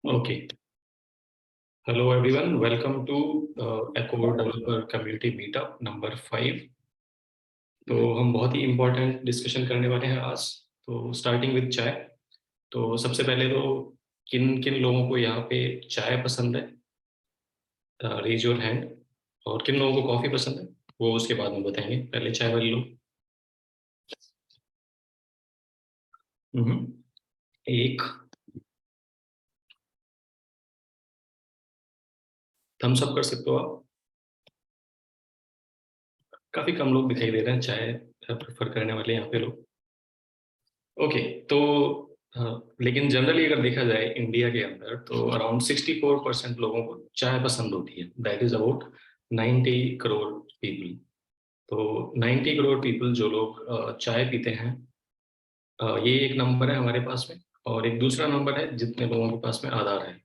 Okay. Hello everyone. Welcome to Echo Developer Community Meetup number 5। तो हम बहुत ही important discussion करने वाले हैं आज। तो स्टार्टिंग विद चाय। तो सबसे पहले तो किन किन लोगों को यहाँ पे चाय पसंद है, रेज योर हैंड। और किन लोगों को कॉफ़ी पसंद है वो उसके बाद में बताएंगे। पहले चाय वाले लोग। हम्म, एक थम्स अप कर सकते हो आप। काफ़ी कम लोग दिखाई दे रहे हैं चाय प्रेफर करने वाले यहाँ पे लोग। ओके। तो लेकिन जनरली अगर देखा जाए इंडिया के अंदर तो अराउंड 64% लोगों को चाय पसंद होती है। That is about 90 crore people. तो 90 करोड़ पीपल जो लोग चाय पीते हैं, ये एक नंबर है हमारे पास में। और एक दूसरा नंबर है जितने लोगों के पास में आधार है,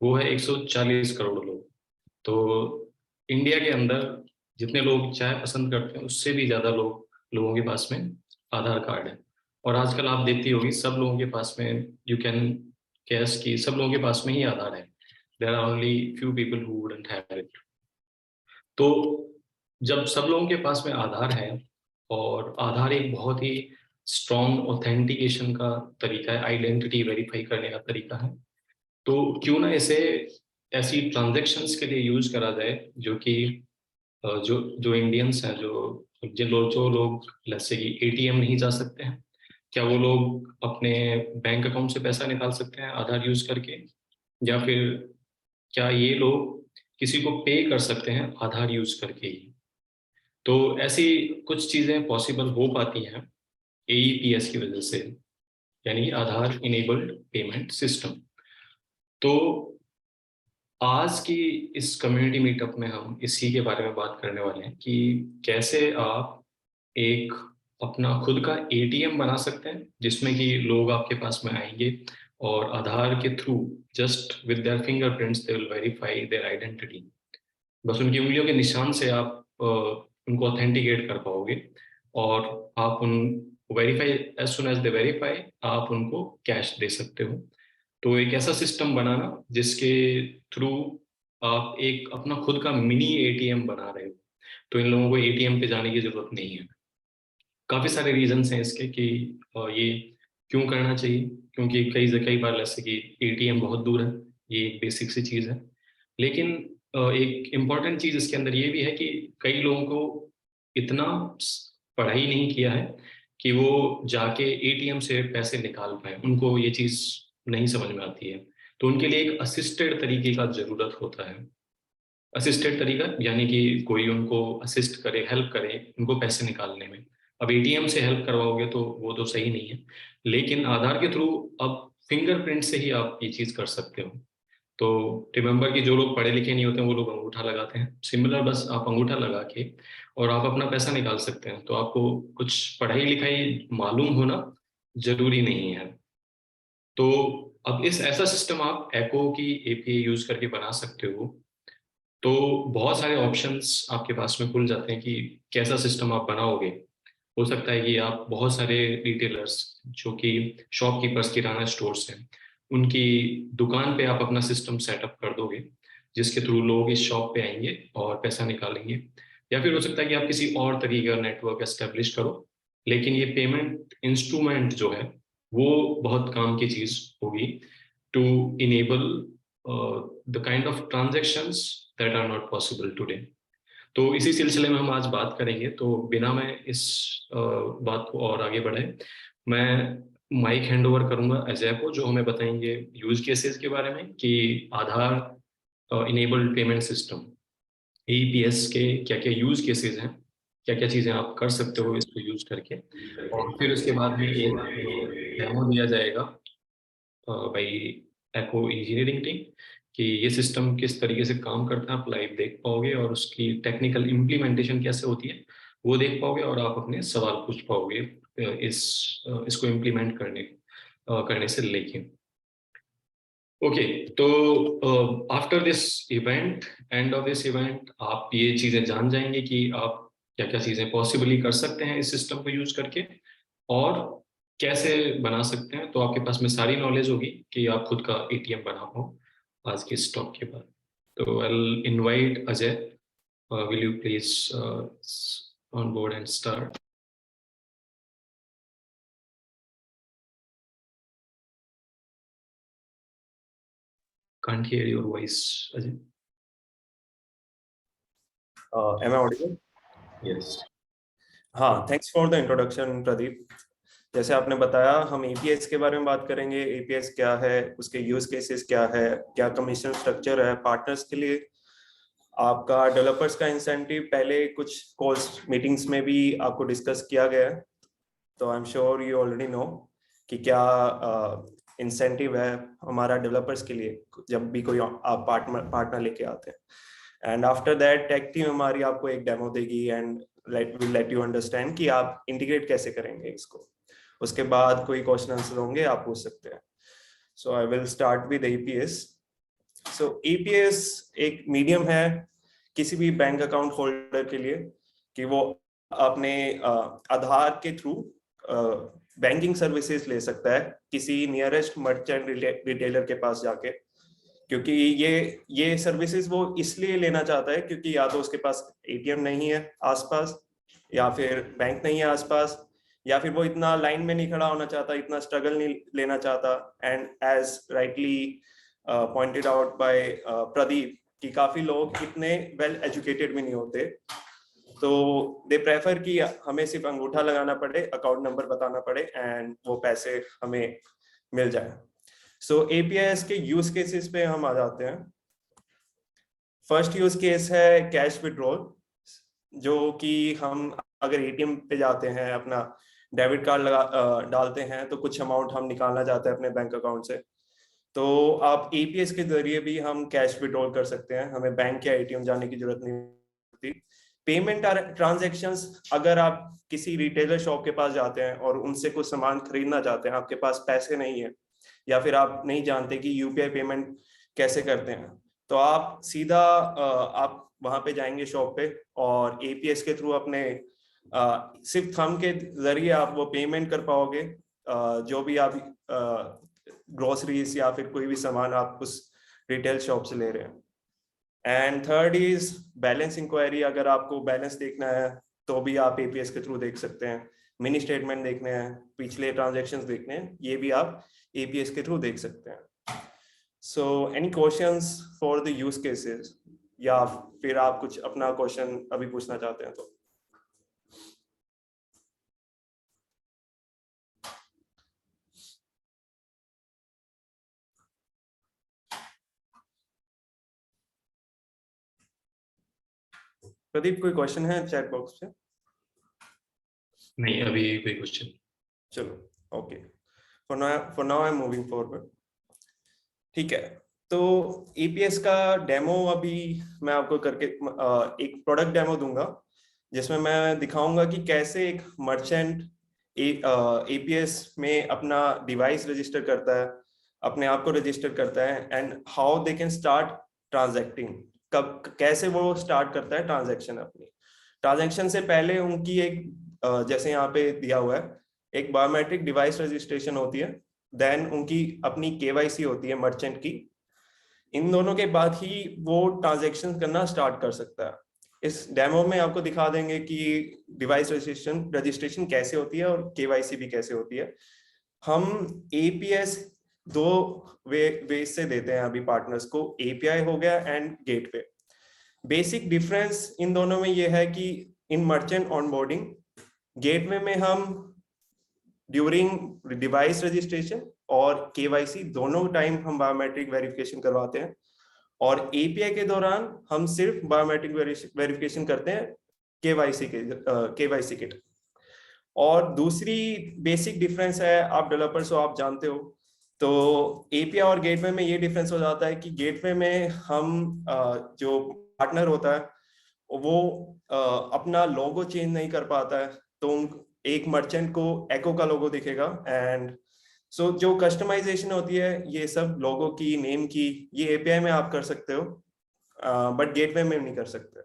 वो है 140 करोड़ लोग। तो इंडिया के अंदर जितने लोग चाय पसंद करते हैं उससे भी ज़्यादा लोगों के पास में आधार कार्ड है। और आजकल आप देखती होगी सब लोगों के पास में, यू कैन कैस कि सब लोगों के पास में ही आधार है। There are only few people who wouldn't have it. तो जब सब लोगों के पास में आधार है, और आधार एक बहुत ही स्ट्रॉन्ग ऑथेंटिकेशन का तरीका है, आइडेंटिटी वेरीफाई करने का तरीका है, तो क्यों ना इसे ऐसी ट्रांजैक्शंस के लिए यूज करा जाए जो कि जो जो इंडियंस हैं, जो लोग जैसे कि एटीएम नहीं जा सकते हैं, क्या वो लोग अपने बैंक अकाउंट से पैसा निकाल सकते हैं आधार यूज करके? या फिर क्या ये लोग किसी को पे कर सकते हैं आधार यूज करके ही? तो ऐसी कुछ चीजें पॉसिबल हो पाती हैं एईपीएस की वजह से, यानी आधार इनेबल्ड पेमेंट सिस्टम। तो आज की इस कम्युनिटी मीटअप में हम इसी के बारे में बात करने वाले हैं कि कैसे आप एक अपना खुद का एटीएम बना सकते हैं जिसमें कि लोग आपके पास में आएंगे और आधार के through just with their fingerprints they will verify their identity. बस उनकी उंगलियों के निशान से आप उनको ऑथेंटिकेट कर पाओगे, और आप उन verify, as soon as they verify आप उनको कैश दे सकते हो। तो एक ऐसा सिस्टम बनाना जिसके थ्रू आप एक अपना खुद का मिनी एटीएम बना रहे हो। तो इन लोगों को एटीएम पे जाने की जरूरत नहीं है। काफी सारे रीजंस हैं इसके कि ये क्यों करना चाहिए। क्योंकि कई बार जैसे कि एटीएम बहुत दूर है, ये एक बेसिक सी चीज है। लेकिन एक इम्पॉर्टेंट चीज इसके अंदर ये भी है कि कई लोगों को इतना पढ़ाई नहीं किया है कि वो जाके एटीएम से पैसे निकाल पाए, उनको ये चीज नहीं समझ में आती है। तो उनके लिए एक असिस्टेड तरीके का जरूरत होता है। असिस्टेड तरीका यानी कि कोई उनको असिस्ट करे, हेल्प करे उनको पैसे निकालने में। अब एटीएम से हेल्प करवाओगे तो वो तो सही नहीं है, लेकिन आधार के थ्रू अब फिंगरप्रिंट से ही आप ये चीज कर सकते हो। तो रिमेंबर कि जो लोग पढ़े लिखे नहीं होते हैं वो लोग अंगूठा लगाते हैं, सिमिलर बस आप अंगूठा लगा के और आप अपना पैसा निकाल सकते हैं। तो आपको कुछ पढ़ाई लिखाई मालूम होना जरूरी नहीं है। तो अब इस ऐसा सिस्टम आप एको की एपीआई यूज करके बना सकते हो। तो बहुत सारे ऑप्शंस आपके पास में खुल जाते हैं कि कैसा सिस्टम आप बनाओगे। हो सकता है कि आप बहुत सारे रिटेलर्स, जो कि शॉपकीपर्स, किराना स्टोर्स हैं, उनकी दुकान पे आप अपना सिस्टम सेटअप कर दोगे जिसके थ्रू लोग इस शॉप पे आएंगे और पैसा निकालेंगे। या फिर हो सकता है कि आप किसी और तरीके का नेटवर्क एस्टेब्लिश करो, लेकिन ये पेमेंट इंस्ट्रूमेंट जो है वो बहुत काम की चीज होगी to enable the kind of transactions that are not possible today. तो इसी सिलसिले में हम आज बात करेंगे। तो बिना मैं इस बात को और आगे बढ़े, मैं माइक हैंड ओवर करूंगा अजय को, जो हमें बताएंगे यूज केसेस के बारे में कि आधार इनेबल्ड पेमेंट सिस्टम एईपीएस के क्या क्या यूज केसेस हैं, क्या क्या चीजें आप कर सकते हो इसको यूज करके। और फिर उसके बाद में एक डेमो दिया जाएगा भाई एको इंजीनियरिंग टीम, कि ये सिस्टम किस तरीके से काम करता है आप लाइव देख पाओगे, और उसकी टेक्निकल इम्प्लीमेंटेशन कैसे होती है वो देख पाओगे, और आप अपने सवाल पूछ पाओगे इसको इम्प्लीमेंट करने से लेके। ओके। तो after this event, end of this event, आप ये चीजें जान जाएंगे कि आप क्या क्या चीजें पॉसिबली कर सकते हैं इस सिस्टम को यूज करके। और कैसे बना सकते हैं, तो आपके पास में सारी नॉलेज होगी कि आप खुद का एटीएम बना पाओ आज के स्टॉक के बाद। तो I invite Ajay, will you please on board and start. Can't hear your voice Ajay. Am I audible? Yes. हाँ, thanks for the introduction Pradeep. जैसे आपने बताया, हम एपीएस के बारे में बात करेंगे। एपीएस क्या है, उसके यूज केसेस क्या है, क्या कमीशन स्ट्रक्चर है पार्टनर्स के लिए, आपका डेवलपर्स का इंसेंटिव पहले कुछ कॉल्स मीटिंग्स में भी आपको डिस्कस किया गया है, तो I am sure you already know कि क्या इंसेंटिव है हमारा डेवलपर्स के लिए जब भी कोई आप पार्टनर लेके आते हैं। And after that tech team हमारी आपको एक डेमो देगी एंड लेट यू अंडरस्टैंड कि आप इंटीग्रेट कैसे करेंगे इसको। उसके बाद कोई क्वेश्चन आंसर होंगे, आप पूछ सकते हैं। So I will start with APS. So APS एक मीडियम है किसी भी बैंक अकाउंट होल्डर के लिए कि वो अपने आधार के थ्रू बैंकिंग सर्विसेज ले सकता है किसी नियरेस्ट मर्चेंट रिटेलर के पास जाके, क्योंकि ये सर्विसेज वो इसलिए लेना चाहता है क्योंकि या तो उसके पास एटीएम नहीं है आसपास, या फिर बैंक नहीं है आसपास, या फिर वो इतना लाइन में नहीं खड़ा होना चाहता, इतना स्ट्रगल नहीं लेना चाहता। And as rightly pointed out by Pradeep कि काफी लोग इतने वेल एजुकेटेड भी नहीं होते, तो दे प्रेफर कि हमें सिर्फ अंगूठा लगाना पड़े, अकाउंट नंबर बताना पड़े एंड वो पैसे हमें मिल जाए। सो एपीआईएस के यूज केसेस पे हम आ जाते हैं। फर्स्ट यूज केस है कैश विड्रॉल, जो कि हम अगर एटीएम पे जाते हैं, अपना डेबिट कार्ड डालते हैं, तो कुछ अमाउंट हम निकालना चाहते हैं अपने बैंक अकाउंट से, तो आप एपीएस के जरिए भी हम कैश विड्रॉल कर सकते हैं, हमें बैंक या एटीएम जाने की जरूरत नहीं होती। पेमेंट ट्रांजैक्शंस, अगर आप किसी रिटेलर शॉप के पास जाते हैं और उनसे कुछ सामान खरीदना चाहते हैं, आपके पास पैसे नहीं है या फिर आप नहीं जानते कि यूपीआई पेमेंट कैसे करते हैं, तो आप सीधा आप वहां पे जाएंगे शॉप पे और एपीएस के थ्रू अपने सिर्फ थंब के जरिए आप वो पेमेंट कर पाओगे, जो भी आप ग्रोसरीज या फिर कोई भी सामान आप उस रिटेल शॉप से ले रहे हैं। And third is balance inquiry, अगर आपको बैलेंस देखना है तो भी आप एपीएस के थ्रू देख सकते हैं, मिनी स्टेटमेंट देखने हैं, पिछले ट्रांजैक्शंस देखने हैं, ये भी आप एपीएस के थ्रू देख सकते हैं। So any questions for the use cases, या फिर आप कुछ अपना क्वेश्चन अभी पूछना चाहते हैं तो? प्रदीप, कोई क्वेश्चन है चैट बॉक्स पे? नहीं, अभी कोई क्वेश्चन। चलो, okay, for now I am moving forward. ठीक है, तो एपीएस का डेमो अभी मैं आपको करके एक प्रोडक्ट डेमो दूंगा, जिसमें मैं दिखाऊंगा कि कैसे एक मर्चेंट एपीएस में अपना डिवाइस रजिस्टर करता है, अपने आप को रजिस्टर करता है, and how they can start transacting, कब कैसे वो स्टार्ट करता है ट्रांजैक्शन। अपनी ट्रांजैक्शन से पहले उनकी एक जैसे यहाँ पे दिया हुआ है, एक बायोमेट्रिक डिवाइस रजिस्ट्रेशन होती है, देन उनकी अपनी केवाईसी होती है मर्चेंट की। इन दोनों के बाद ही वो ट्रांजैक्शन करना स्टार्ट कर सकता है। इस डेमो में आपको दिखा देंगे कि डिवाइस रजिस्ट्रेशन कैसे होती है और केवाईसी भी कैसे होती है। हम एपीएस दो वे से देते हैं अभी पार्टनर्स को, एपीआई हो गया and gateway. Basic difference in दोनों में ये है कि इन मर्चेंट ऑनबोर्डिंग, गेटवे में हम ड्यूरिंग डिवाइस रजिस्ट्रेशन और केवाईसी दोनों टाइम हम बायोमेट्रिक वेरिफिकेशन करवाते हैं, और एपीआई के दौरान हम सिर्फ बायोमेट्रिक वेरिफिकेशन करते हैं केवाईसी के। और दूसरी बेसिक डिफरेंस है, आप डेवलपर्स हो, आप जानते हो, तो एपीआई और गेटवे में ये डिफरेंस हो जाता है कि गेटवे में हम जो पार्टनर होता है वो अपना लोगो चेंज नहीं कर पाता है, तो एक मर्चेंट को एको का लोगो दिखेगा, एंड सो जो कस्टमाइजेशन होती है ये सब लोगो की, नेम की, ये एपीआई में आप कर सकते हो, बट गेटवे में नहीं कर सकते।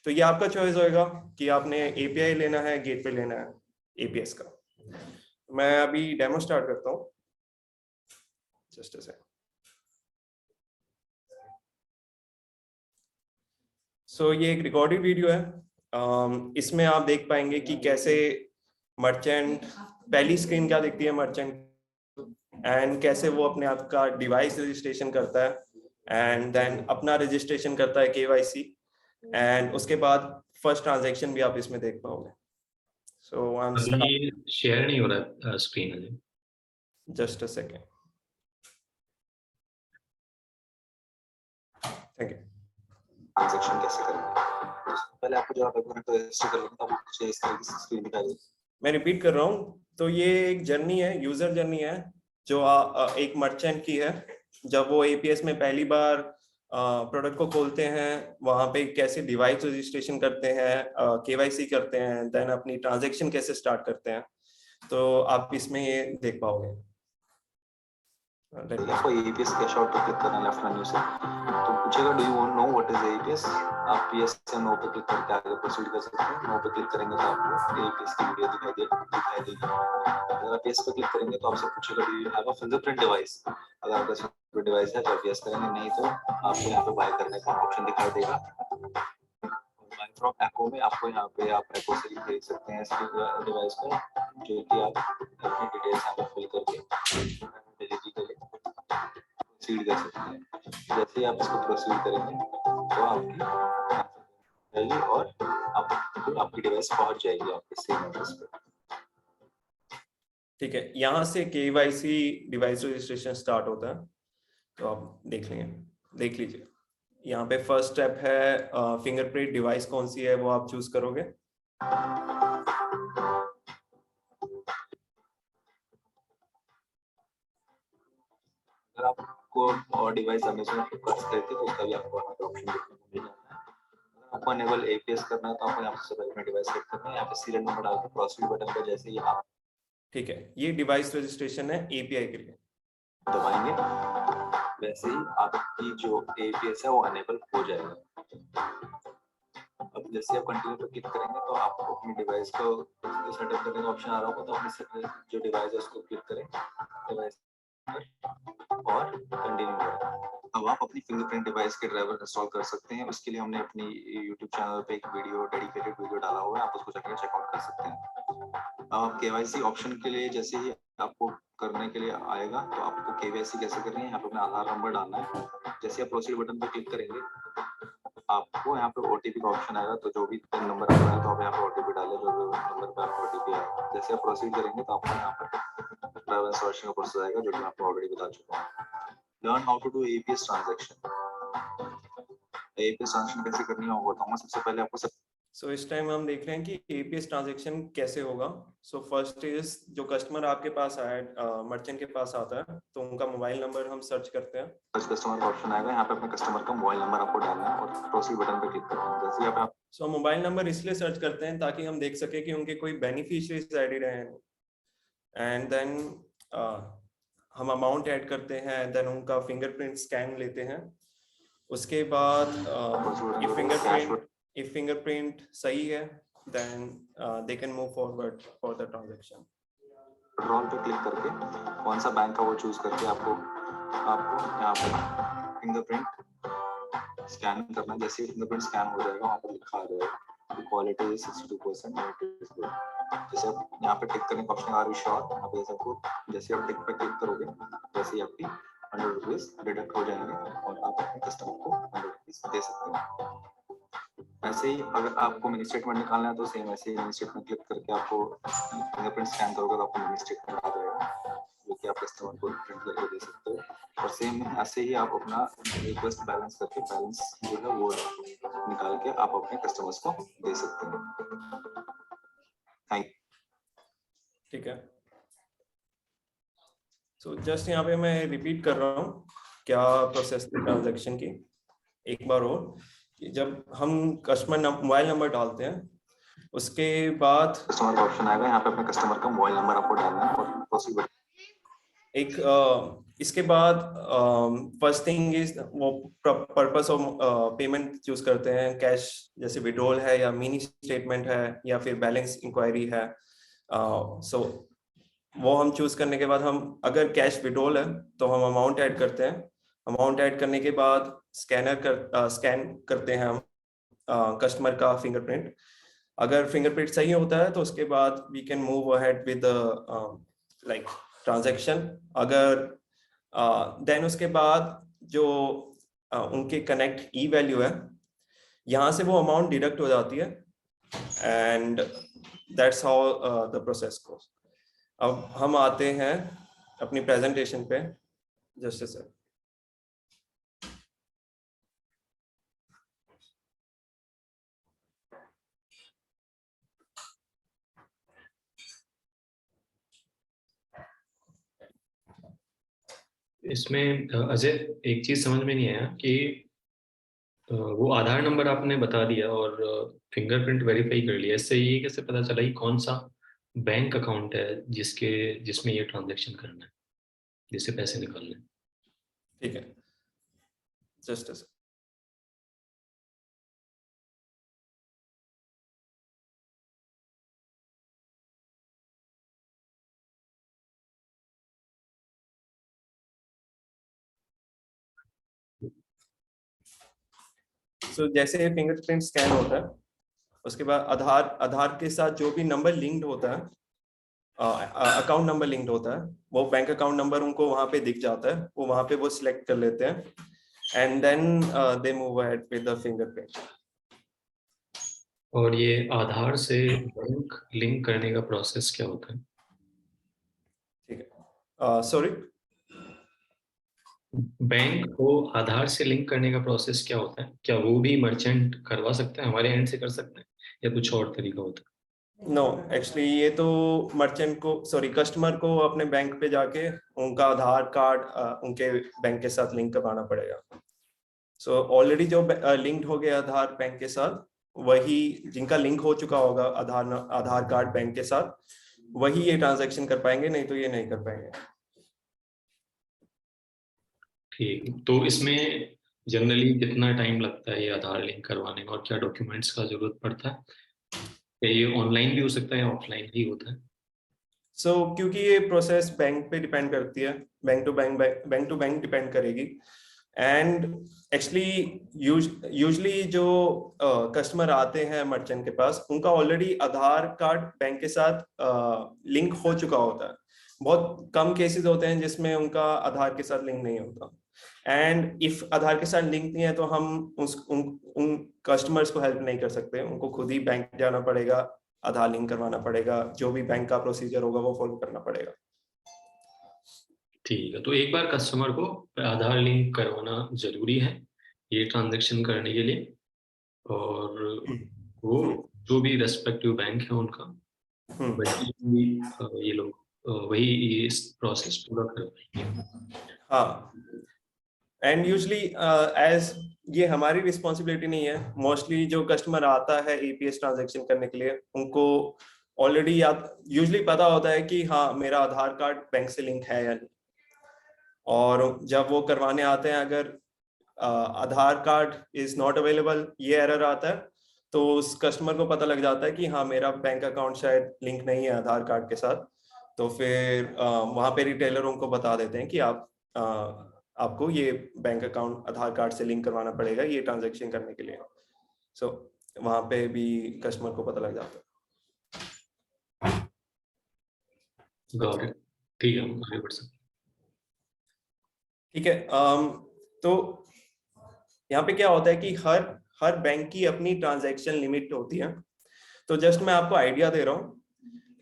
तो ये आपका चॉइस होएगा कि आपने एपीआई लेना है, गेटवे लेना है एपीएस का। मैं अभी डेमो स्टार्ट करता हूँ, जस्ट अ सेकंड। सो ये एक रिकॉर्डेड वीडियो है। इसमें आप देख पाएंगे कि कैसे मर्चेंट, पहली स्क्रीन क्या दिखती है मर्चेंट, एंड कैसे वो अपने आप का डिवाइस रजिस्ट्रेशन करता है एंड देन अपना रजिस्ट्रेशन करता है KYC, एंड उसके बाद फर्स्ट ट्रांजैक्शन भी आप इसमें देख पाओगे। सो आई एम अभी शेयर नहीं हो रहा स्क्रीन अभी। Just a second, thank you. Transaction कैसे करेंगे? पहले आपको जब आप अकाउंट रजिस्टर कर लेंगे तब आपको इस तरह की स्क्रीन दिखाई। मैं रिपीट कर रहा हूँ, तो ये एक जर्नी है, यूजर जर्नी है जो एक मर्चेंट की है। जब वो APS में पहली बार प्रोडक्ट को खोलते हैं, वहां पे कैसे डिवाइस रजिस्ट्रेशन करते हैं, KYC करते हैं, देन अपनी ट्रांजैक्शन कैसे स्टार्ट करते हैं, तो आप इसमें ये देख पाओगे। आपको APS कैश आउट पे क्लिक करना है लेफ्ट मेन्यू से, तो पूछेगा do you want know what is APS। आप यस या नो पे क्लिक करके आगे प्रोसीड कर सकते हैं। नो पे क्लिक करेंगे तो आपको APS की वीडियो दिखाई देगी। अगर आप यस पे क्लिक करेंगे तो आपसे पूछेगा do you have a fingerprint device. अगर आपका फिंगरप्रिंट डिवाइस है तो आप यस करेंगे, नहीं तो आपको यहाँ पे बाय करने का ऑप्शन दिखाई देगा। बाय फ्रॉम एको में आपको यहाँ पे आप एको से खरीद सकते हैं इस डिवाइस को, जो कि आप अपनी डिटेल्स यहाँ पे फिल करके डिलीवरी के लिए प्रोसीड कर सकते हैं। जैसे ही आप इसको प्रोसीड करेंगे तो आपकी जाएगी और आपकी डिवाइस पहुंच जाएगी आपके सेम एड्रेस पे। ठीक है, यहाँ से KYC डिवाइस रजिस्ट्रेशन स्टार्ट होता है, तो आप देख लीजिए। यहाँ पे फर्स्ट स्टेप है फिंगरप्रिंट डिवाइस कौन सी है वो आप चूज करोगे। अगर आपको और डिवाइस अमेज़न फ्लिपकार्ट से खरीदते तो उसका भी आपको ऑप्शन देखने को मिल जाता है। अगर आपको अनेबल APS करना है तो आपको यहाँ से अपना डिवाइस सेलेक्ट करना है, यहाँ पे सीरियल नंबर डाल के प्रोसीड बटन पर जैसे ही आप ठीक है, ये डिवाइस रजिस्ट्रेशन है API के लिए। दबाएंगे वैसे ही आपकी जो APS है वो अनेबल हो जाएगा। अब जैसे आप कंटिन्यू पे क्लिक करेंगे तो आपको अपनी डिवाइस को सेटअप करने का ऑप्शन आ रहा होगा, तो अपनी जो डिवाइस है उसको क्लिक करें डिवाइस और कंटिन्यू करें। अब आप अपनी फिंगरप्रिंट डिवाइस के ड्राइवर इंस्टॉल कर सकते हैं। उसके लिए हमने अपनी YouTube चैनल पे एक वीडियो डेडिकेटेड वीडियो डाला हुआ है, आप उसको जाकर चेकआउट कर सकते हैं। अब KYC ऑप्शन के लिए जैसे ही आपको करने के लिए आएगा तो आपको KYC कैसे करनी है, यहाँ पे अपना आधार नंबर डालना है। जैसे आप प्रोसीड बटन पर क्लिक करेंगे आपको यहाँ पे OTP का ऑप्शन आएगा, तो जो भी नंबर आता है तो आप यहाँ पे OTP डालें, जो भी नंबर पे आपको OTP आएगा। जैसे आप प्रोसीड करेंगे तो आपको यहाँ पर ड्राइवर इंस्टॉलेशन का प्रोसेस आएगा, जो कि मैं आपको ऑलरेडी बता चुका हूँ। Learn how to do APS transaction. APS transaction कैसे करनी है वो बताऊंगा। सबसे पहले आपको सो इस टाइम हम देख रहे हैं कि APS ट्रांजैक्शन कैसे होगा। सो फर्स्ट इज, जो कस्टमर आपके पास आया, मर्चेंट के पास आता है, तो उनका मोबाइल नंबर हम सर्च करते हैं। कस्टमर का ऑप्शन आएगा, यहाँ पे अपने कस्टमर का मोबाइल नंबर आपको डालना है और प्रोसीड बटन पे क्लिक करना है। जैसे आप सो मोबाइल नंबर इसलिए सर्च करते हैं ताकि हम देख सके कि उनके कोई बेनिफिशियरीज ऐडेड हैं, एंड देन हम अमाउंट ऐड करते हैं, देन उनका फिंगरप्रिंट स्कैन लेते हैं। उसके बाद if fingerprint सही है, then they can move forward for the transaction. Withdrawal पे क्लिक करके कौन सा बैंक का वो चूज करके आपको यहाँ पे फिंगरप्रिंट स्कैन करना है। जैसे फिंगरप्रिंट स्कैन हो जाएगा वहाँ पर लिखा आ जाएगा क्वालिटी 62%। जैसे आप यहाँ पे टिक करने का ऑप्शन आर यू श्योर, यहाँ पे सबको जैसे आप टिक पे क्लिक करोगे वैसे ही आपकी 100 रुपीज डिडक्ट हो जाएंगे और आप अपने कस्टमर को 100 रुपीज दे सकते हैं। ऐसे ही अगर आपको मिनी स्टेटमेंट निकालना है तो सेम ऐसे ही मिनी स्टेटमेंट क्लिक करके आपको फिंगरप्रिंट स्कैन करोगे तो आपको मिनी स्टेटमेंट आ जाएगा, जो कि आप कस्टमर को प्रिंट करके दे सकते हो। और सेम ऐसे ही आप अपना रिक्वेस्ट बैलेंस करके बैलेंस जो है वो निकाल के आप अपने कस्टमर्स को दे सकते हैं। Thank you. ठीक है, सो जस्ट यहाँ पे मैं रिपीट कर रहा हूँ क्या प्रोसेस ट्रांजैक्शन की एक बार और, कि जब हम कस्टमर मोबाइल नंबर डालते हैं उसके बाद कस्टमर का ऑप्शन आएगा, यहाँ पे अपने कस्टमर का मोबाइल नंबर आपको डालना है और प्रोसीड इसके बाद फर्स्ट थिंग इज वो पर्पस ऑफ पेमेंट चूज करते हैं, कैश जैसे विड्रॉल है या मिनी स्टेटमेंट है या फिर बैलेंस इंक्वायरी है। सो वो हम चूज करने के बाद हम अगर कैश विड्रॉल है तो हम अमाउंट ऐड करते हैं। अमाउंट ऐड करने के बाद स्कैन करते हैं हम कस्टमर का फिंगरप्रिंट। अगर फिंगरप्रिंट सही होता है तो उसके बाद we can move ahead with like transaction. अगर देन उसके बाद जो उनके कनेक्ट ई वैल्यू है, यहाँ से वो अमाउंट डिडक्ट हो जाती है and that's how the process goes. अब हम आते हैं अपनी प्रेजेंटेशन पे। जस्ट सर, इसमें अजय एक चीज समझ में नहीं आया कि वो आधार नंबर आपने बता दिया और फिंगरप्रिंट वेरीफाई कर लिया, इससे ये कैसे पता चला कि कौन सा बैंक अकाउंट है जिसमें ये ट्रांजैक्शन करना है, जिससे पैसे निकालने हैं? ठीक है, जस्ट सर। सो जैसे फिंगरप्रिंट स्कैन होता है, उसके बाद आधार के साथ जो भी नंबर लिंक्ड होता है, अकाउंट नंबर लिंक्ड होता है, वो बैंक अकाउंट नंबर उनको वहां पे दिख जाता है, वो वहां पे वो सिलेक्ट कर लेते हैं and then they move ahead with the fingerprint. और ये आधार से बैंक लिंक करने का प्रोसेस क्या होता है? ठीक है, सॉरी, बैंक को आधार से लिंक करने का प्रोसेस क्या होता है? क्या वो भी मर्चेंट करवा सकते हैं, हमारे एंड से कर सकते हैं, या कुछ और तरीका होता है? नो, एक्चुअली ये तो मर्चेंट को, सॉरी, कस्टमर को अपने बैंक पे जाके उनका आधार कार्ड उनके बैंक के साथ लिंक करवाना पड़ेगा। सो ऑलरेडी जो लिंक्ड हो गया आधार बैंक के साथ, वही जिनका लिंक हो चुका होगा आधार कार्ड बैंक के साथ, वही ये ट्रांजैक्शन कर पाएंगे, नहीं तो ये नहीं कर पाएंगे। ठीक, तो इसमें जनरली कितना टाइम लगता है ये आधार लिंक करवाने में, और क्या डॉक्यूमेंट्स का जरूरत पड़ता है? क्या ये ऑनलाइन भी हो सकता है या ऑफलाइन ही होता है? क्योंकि ये प्रोसेस बैंक पे डिपेंड करती है, बैंक टू बैंक डिपेंड करेगी। एंड एक्चुअली यूजली जो कस्टमर आते हैं मर्चेंट के पास, उनका ऑलरेडी आधार कार्ड बैंक के साथ लिंक हो चुका होता है। बहुत कम केसेस होते हैं जिसमें उनका आधार के साथ लिंक नहीं होता। एंड इफ आधार के साथ लिंक नहीं है तो हम उन कस्टमर्स को हेल्प नहीं कर सकते, उनको खुद ही बैंक जाना पड़ेगा, आधार लिंक करवाना पड़ेगा, जो भी बैंक का प्रोसीजर होगा वो फॉलो करना पड़ेगा। ठीक है, तो एक बार कस्टमर को आधार लिंक करवाना जरूरी है ये ट्रांजैक्शन करने के लिए, और वो जो भी रेस्पेक्टिव बैंक है उनका वही ये लोग वही इस प्रोसेस पूरा कर पाएंगे। हाँ, एंड यूजली एज ये हमारी रिस्पॉन्सिबिलिटी नहीं है, मोस्टली जो कस्टमर आता है एपीएस ट्रांजैक्शन करने के लिए, उनको ऑलरेडी यूजली पता होता है कि हाँ मेरा आधार कार्ड बैंक से लिंक है या नहीं। और जब वो करवाने आते हैं, अगर आधार कार्ड इज नॉट अवेलेबल ये एरर आता है, तो उस कस्टमर को पता लग जाता है कि हाँ मेरा बैंक अकाउंट शायद लिंक नहीं है आधार कार्ड के साथ। तो फिर वहां पे रिटेलर उनको बता देते हैं कि आपको ये बैंक अकाउंट आधार कार्ड से लिंक करवाना पड़ेगा ये ट्रांजैक्शन करने के लिए। सो वहां पे भी कस्टमर को पता लग जाता है। गॉट इट, ठीक है, हम आगे बढ़ सकते हैं। ठीक है, तो यहाँ पे क्या होता है कि हर बैंक की अपनी ट्रांजैक्शन लिमिट होती है। तो जस्ट मैं आपको आइडिया दे रहा हूँ,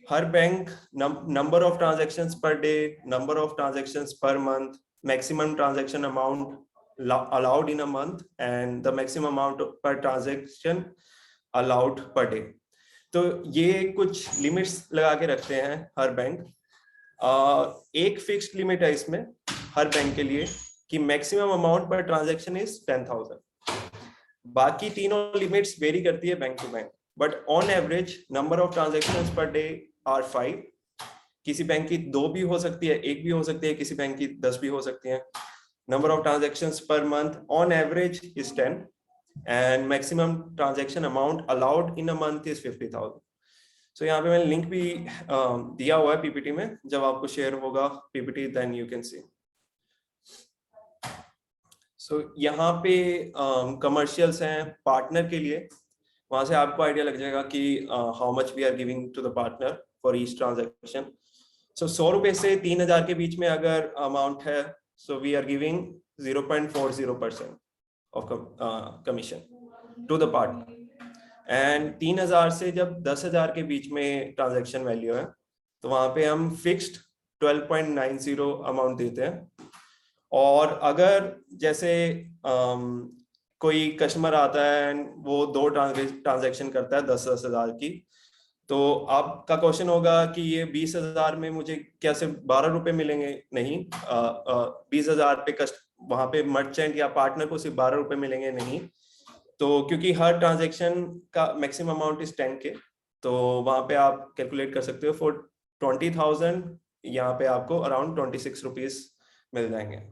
हर bank number of transactions per day, number of transactions per month, maximum transaction amount allowed in a month and the maximum amount per transaction allowed per day। तो ये कुछ लिमिट्स लगा के रखते हैं हर बैंक। एक फिक्स्ड लिमिट है इसमें हर बैंक के लिए कि maximum amount per transaction is 10,000। बाकी तीनों लिमिट्स वेरी करती है bank to bank, but on average number of transactions per day are 5। किसी बैंक की 2 भी हो सकती है, 1 भी हो सकती है, किसी बैंक की 10 भी हो सकती है। Number of transactions per month on average is 10 and maximum transaction amount allowed in a month is 50,000। सो यहाँ पे मैंने लिंक भी दिया हुआ है पीपीटी में, जब आपको शेयर होगा PPT then you can see. So यहाँ पे कमर्शियल्स हैं पार्टनर के लिए, वहां से आपको आइडिया लग जाएगा कि how much we are giving to the partner for each transaction. So 100 रुपए से 3000 के बीच में अगर अमाउंट है, so we are giving 0.40% of commission to the partner. And 3000 से जब 10,000 के बीच में ट्रांजैक्शन वैल्यू है, तो वहां पे हम फिक्स्ड 12.90 अमाउंट देते हैं। और अगर जैसे कोई कस्टमर आता है एंड वो 2 ट्रांजैक्शन करता है 10,000 की, तो आपका क्वेश्चन होगा कि ये 20,000 में मुझे कैसे 12 रुपए मिलेंगे? नहीं, 20,000 पे वहां पे मर्चेंट या पार्टनर को सिर्फ 12 रुपए मिलेंगे नहीं, तो क्योंकि हर ट्रांजैक्शन का मैक्सिमम अमाउंट इज 10K, तो वहां पे आप कैलकुलेट कर सकते हो फॉर 20,000 यहाँ पे आपको अराउंड 26 रुपीज मिल जाएंगे।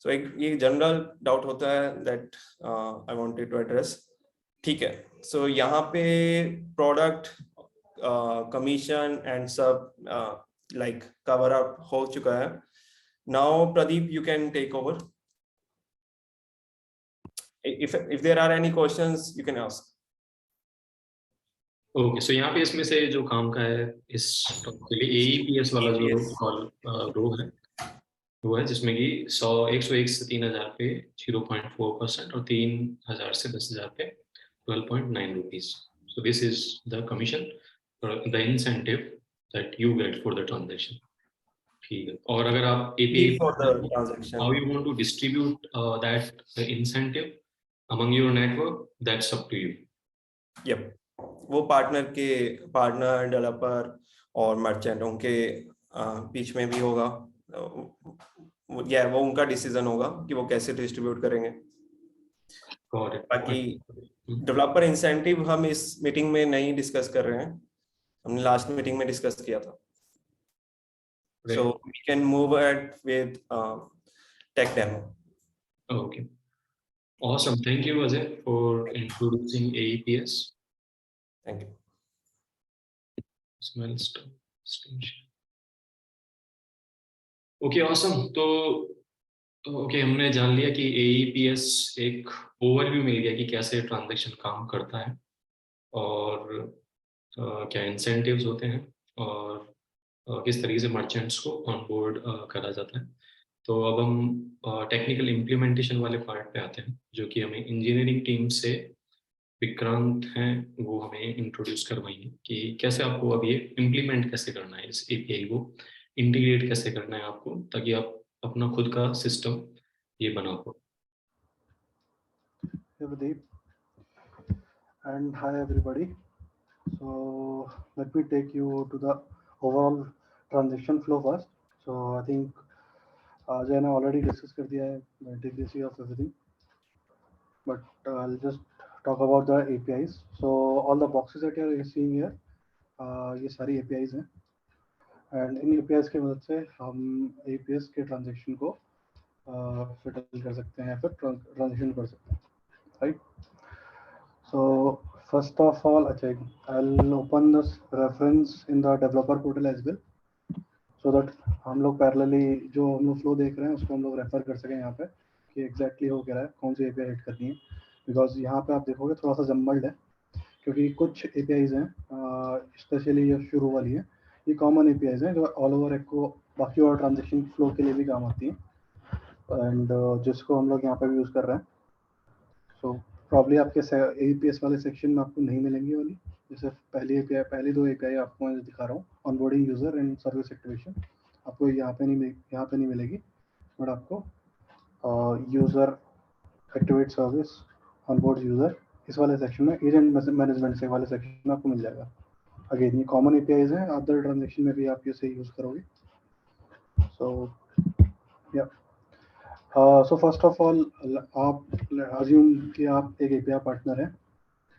सो एक ये जनरल डाउट होता है that I wanted to address. ठीक है, सो यहाँ पे प्रोडक्ट कमीशन एंड सब लाइक कवर अप हो चुका है। Now Pradeep, you can take over. if there are any questions you can ask. Okay, so यहाँ पे इसमें से जो काम का है इस AEPS वाला जो रो है वो है जिसमें कि 101 से 3,000 पे 0.4% और 3,000 से 10,000 पे 12.9 rupees. So this is the commission, the incentive that you get for the transaction. ठीक है, और अगर आप API for the transaction, how you want to distribute that incentive among your network, that's up to you. yep, वो partner developer और merchant उनके बीच में भी होगा, वो उनका डिसीजन होगा कि वो कैसे डिस्ट्रीब्यूट करेंगे। बाकी डेवलपर इंसेंटिव हम इस मीटिंग में नहीं डिस्कस कर रहे हैं, हमने लास्ट मीटिंग में डिस्कस किया था। So we can move ahead with tech demo. Okay, awesome. Thank you, Ajay, for introducing AEPS. Thank you. Smell stuff. Okay, awesome. तो ओके, हमने जान लिया कि AEPS एक ओवरव्यू मिल गया कि कैसे ट्रांजैक्शन काम करता है और क्या इंसेंटिव्स होते हैं और किस तरीके से मर्चेंट्स को ऑनबोर्ड करा जाता है। तो अब हम टेक्निकल इम्प्लीमेंटेशन वाले पार्ट पे आते हैं, जो कि हमें इंजीनियरिंग टीम से विक्रांत हैं वो हमें इंट्रोड्यूस करवाएंगे कि कैसे आपको अब ये इम्प्लीमेंट कैसे करना है, इस API को इंटीग्रेट कैसे करना है आपको, ताकि आप अपना खुद का सिस्टम ये बना पाओ। Hey Pradeep, and hi everybody. So let me take you to the overall transaction flow first. So I think Ajay ने already discuss कर दिया है the intricacy of everything, but I'll just talk about the APIs. So all the boxes that you are seeing here, ये सारी APIs हैं, and in APIs के मदद से हम APIs के transaction को फिटल कर सकते हैं, फिर transaction कर सकते हैं, right? So first of all, I'll open this reference in the developer portal as well, so that हम लोग parallelly जो हम लोग flow देख रहे हैं उसको हम लोग refer कर सकें यहाँ पे कि exactly हो क्या रहा है, कौन सी API hit करनी है, because यहाँ पे आप देखोगे थोड़ा सा जम्बल्ड है, क्योंकि कुछ APIs हैं, स्पेशली ये शुरू वाली है, ये कॉमन APIs हैं जो ऑल ओवर को बाकी और ट्रांजेक्शन फ्लो के लिए भी काम आती है, एंड जिसको हम लोग यहाँ पे भी यूज़ कर रहे हैं। सो प्रॉब्ली आपके APS वाले सेक्शन में आपको नहीं मिलेंगी वाली, जैसे पहली दो API आपको मैं दिखा रहा हूँ, onboarding user and service activation, आपको यहाँ पे नहीं मिलेगी, बट आपको user activate service onboard user इस वाले सेक्शन में, एजेंट मैनेजमेंट से वाले सेक्शन में आपको मिल जाएगा। अगेन ये कॉमन APIs हैं, अदर ट्रांजेक्शन में भी आप इसे यूज़ करोगे। सो या सो फर्स्ट ऑफ ऑल आप अज्यूम कि आप एक API पार्टनर हैं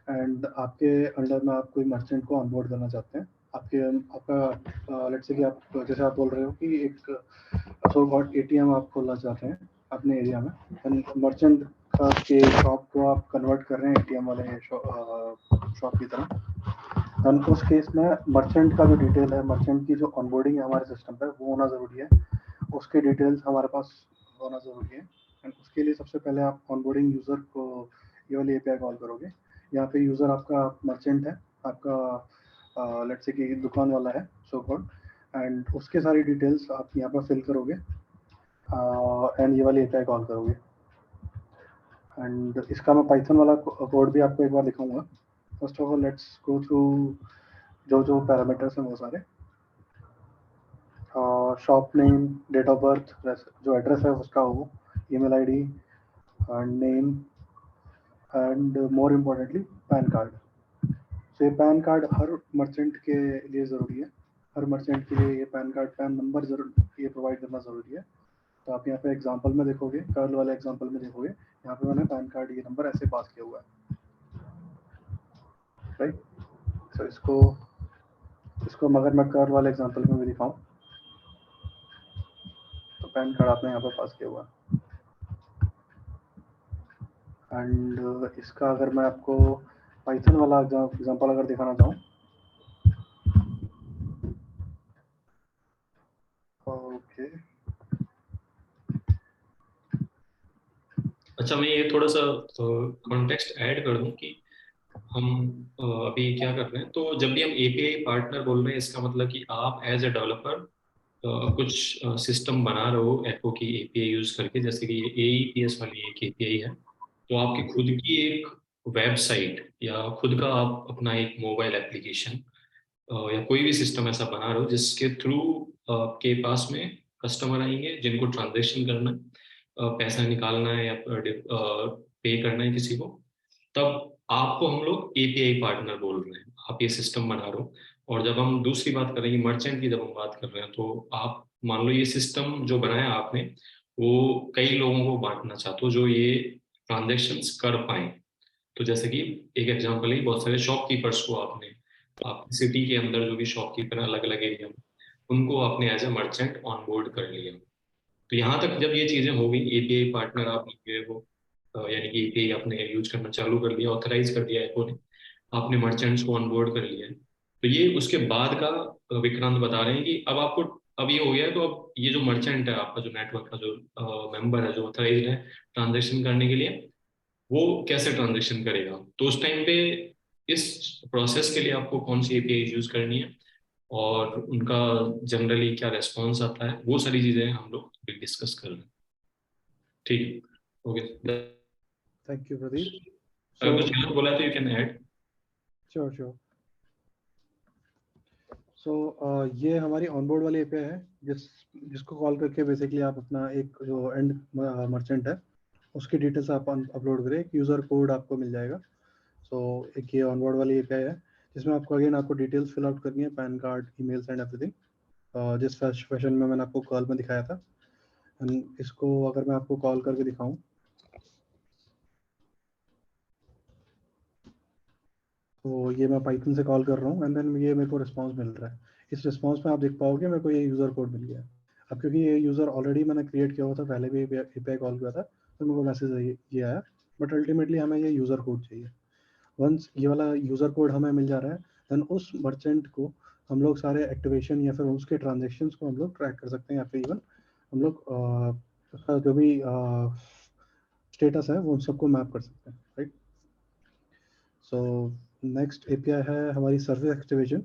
एंड आपके अंडर में आप कोई मर्चेंट को ऑनबोर्ड करना चाहते हैं। आपका लेट्स से कि आप जैसे आप बोल रहे हो कि एक सो कॉल्ड ATM आप खोलना चाहते हैं अपने एरिया में, एंड मर्चेंट के शॉप को आप कन्वर्ट कर रहे हैं ATM वाले शॉप की तरह, एंड उस केस में मर्चेंट का जो डिटेल है, मर्चेंट की जो ऑनबोर्डिंग है हमारे सिस्टम पे, वो होना ज़रूरी है, उसके डिटेल्स हमारे पास होना ज़रूरी है। एंड उसके लिए सबसे पहले आप ऑनबोर्डिंग यूज़र को ये वाली एपीआई कॉल करोगे। यहाँ पे यूज़र आपका मर्चेंट है, आपका लेट्स से कि दुकान वाला है सो कॉल्ड, एंड उसके सारी डिटेल्स आप यहाँ पर फिल करोगे एंड ये वाली एपीआई कॉल करोगे। एंड इसका मैं पाइथन वाला कोड भी आपको एक बार दिखाऊंगा। First of all let's go through जो पैरामीटर्स हैं वो सारे। Shop name, date of birth, जो एड्रेस है उसका हो, email ID and name, and more importantly PAN card. तो ये पैन कार्ड हर मर्चेंट के लिए ज़रूरी है, हर मर्चेंट के लिए ये पैन कार्ड, पैन नंबर जरूर ये प्रोवाइड करना ज़रूरी है। तो आप यहाँ पे एग्जांपल में देखोगे, कर्ल वाले एग्जांपल में देखोगे, यहाँ पे मैंने पैन कार्ड ये नंबर ऐसे पास किया हुआ है, राइट। तो इसको अगर मैं कर्ल वाले एग्जांपल में भी दिखाऊं तो पैन कार्ड आपने यहाँ पे पास किया हुआ है। एंड इसका अगर मैं आपको पाइथन वाला एग्जांपल अगर दिखाना चाहूँ, ओके अच्छा, मैं ये थोड़ा सा कॉन्टेक्स्ट ऐड कर दूं कि हम अभी क्या कर रहे हैं। तो जब भी हम एपीआई पार्टनर बोल रहे हैं, इसका मतलब कि आप एज ए डेवलपर कुछ सिस्टम बना रहे हो एप्पो की एपीआई यूज करके, जैसे कि ये एईपीएस वाली एक एपीआई है। तो आपकी खुद की एक वेबसाइट या खुद का आप अपना एक मोबाइल एप्लीकेशन या कोई भी सिस्टम ऐसा बना रहे हो जिसके थ्रू आपके पास में कस्टमर आएंगे जिनको ट्रांजैक्शन करना है, पैसा निकालना है या पे करना है किसी को, तब आपको हम लोग एपीआई पार्टनर बोल रहे हैं। आप ये सिस्टम बना रहे हो। और जब हम दूसरी बात करेंगे मर्चेंट की, जब हम बात कर रहे हैं, तो आप मान लो ये सिस्टम जो बनाया आपने वो कई लोगों को बांटना चाहते हो जो ये ट्रांजेक्शन्स कर पाए। तो जैसे कि एक एग्जांपल है, बहुत सारे शॉपकीपर्स को आप सिटी के अंदर जो भी शॉपकीपर है अलग अलग एरिया में, उनको आपने as a merchant on board कर लिया। तो यहाँ तक जब ये चीजें हो गई, एपीआई पार्टनर आप ये हो, यानी कि एपीआई आपने यूज करना चालू कर दिया, ऑथराइज कर दिया एप्पो ने, आपने मर्चेंट्स को ऑनबोर्ड कर लिया है। तो ये उसके बाद का विक्रांत बता रहे हैं कि अब आपको, अब ये हो गया है, तो अब ये जो मर्चेंट है आपका, जो नेटवर्क का जो मेंबर है, जो ऑथराइज है ट्रांजेक्शन करने के लिए, वो कैसे ट्रांजेक्शन करेगा। तो उस टाइम पे इस प्रोसेस के लिए आपको कौन सी एपीआई यूज करनी है और उनका जनरली क्या रेस्पॉन्स आता है, वो सारी चीजें हम लोग डिस्कस कर रहे हैं। ठीक है, ओके। Thank you Pradeep. अगर कुछ गलत बोला तो यू कैन ऐड। श्योर। सो ये हमारी ऑनबोर्ड वाली एपीआई है, जिसको कॉल करके बेसिकली आप अपना एक जो एंड मर्चेंट है उसकी डिटेल्स आप अपलोड करें, एक यूज़र कोड आपको मिल जाएगा। सो एक ये ऑनबोर्ड वाली एपीआई है जिसमें आपको अगेन आपको डिटेल्स फिल आउट करनी है, pan card, emails and everything, जिस फैशन में मैंने आपको कॉल में दिखाया था। एंड इसको अगर मैं आपको कॉल करके दिखाऊं, तो ये मैं पाइथन से कॉल कर रहा हूँ एंड देन ये मेरे को रिस्पांस मिल रहा है। इस रिस्पांस में आप देख पाओगे मेरे को ये यूज़र कोड मिल गया। अब क्योंकि ये यूज़र ऑलरेडी मैंने क्रिएट किया हुआ था, पहले भी एपीआई कॉल किया था, तो मेरे को मैसेज ये आया, बट अल्टीमेटली हमें ये यूज़र कोड चाहिए। वंस ये वाला यूज़र कोड हमें मिल जा रहा है, देन उस मर्चेंट को हम लोग सारे एक्टिवेशन या फिर उसके ट्रांजेक्शन्स को हम लोग ट्रैक कर सकते हैं, या फिर इवन हम लोग उसका जो भी स्टेटस है वो उन सबको मैप कर सकते हैं, राइट। सो नेक्स्ट एपीआई है हमारी सर्विस एक्टिवेशन।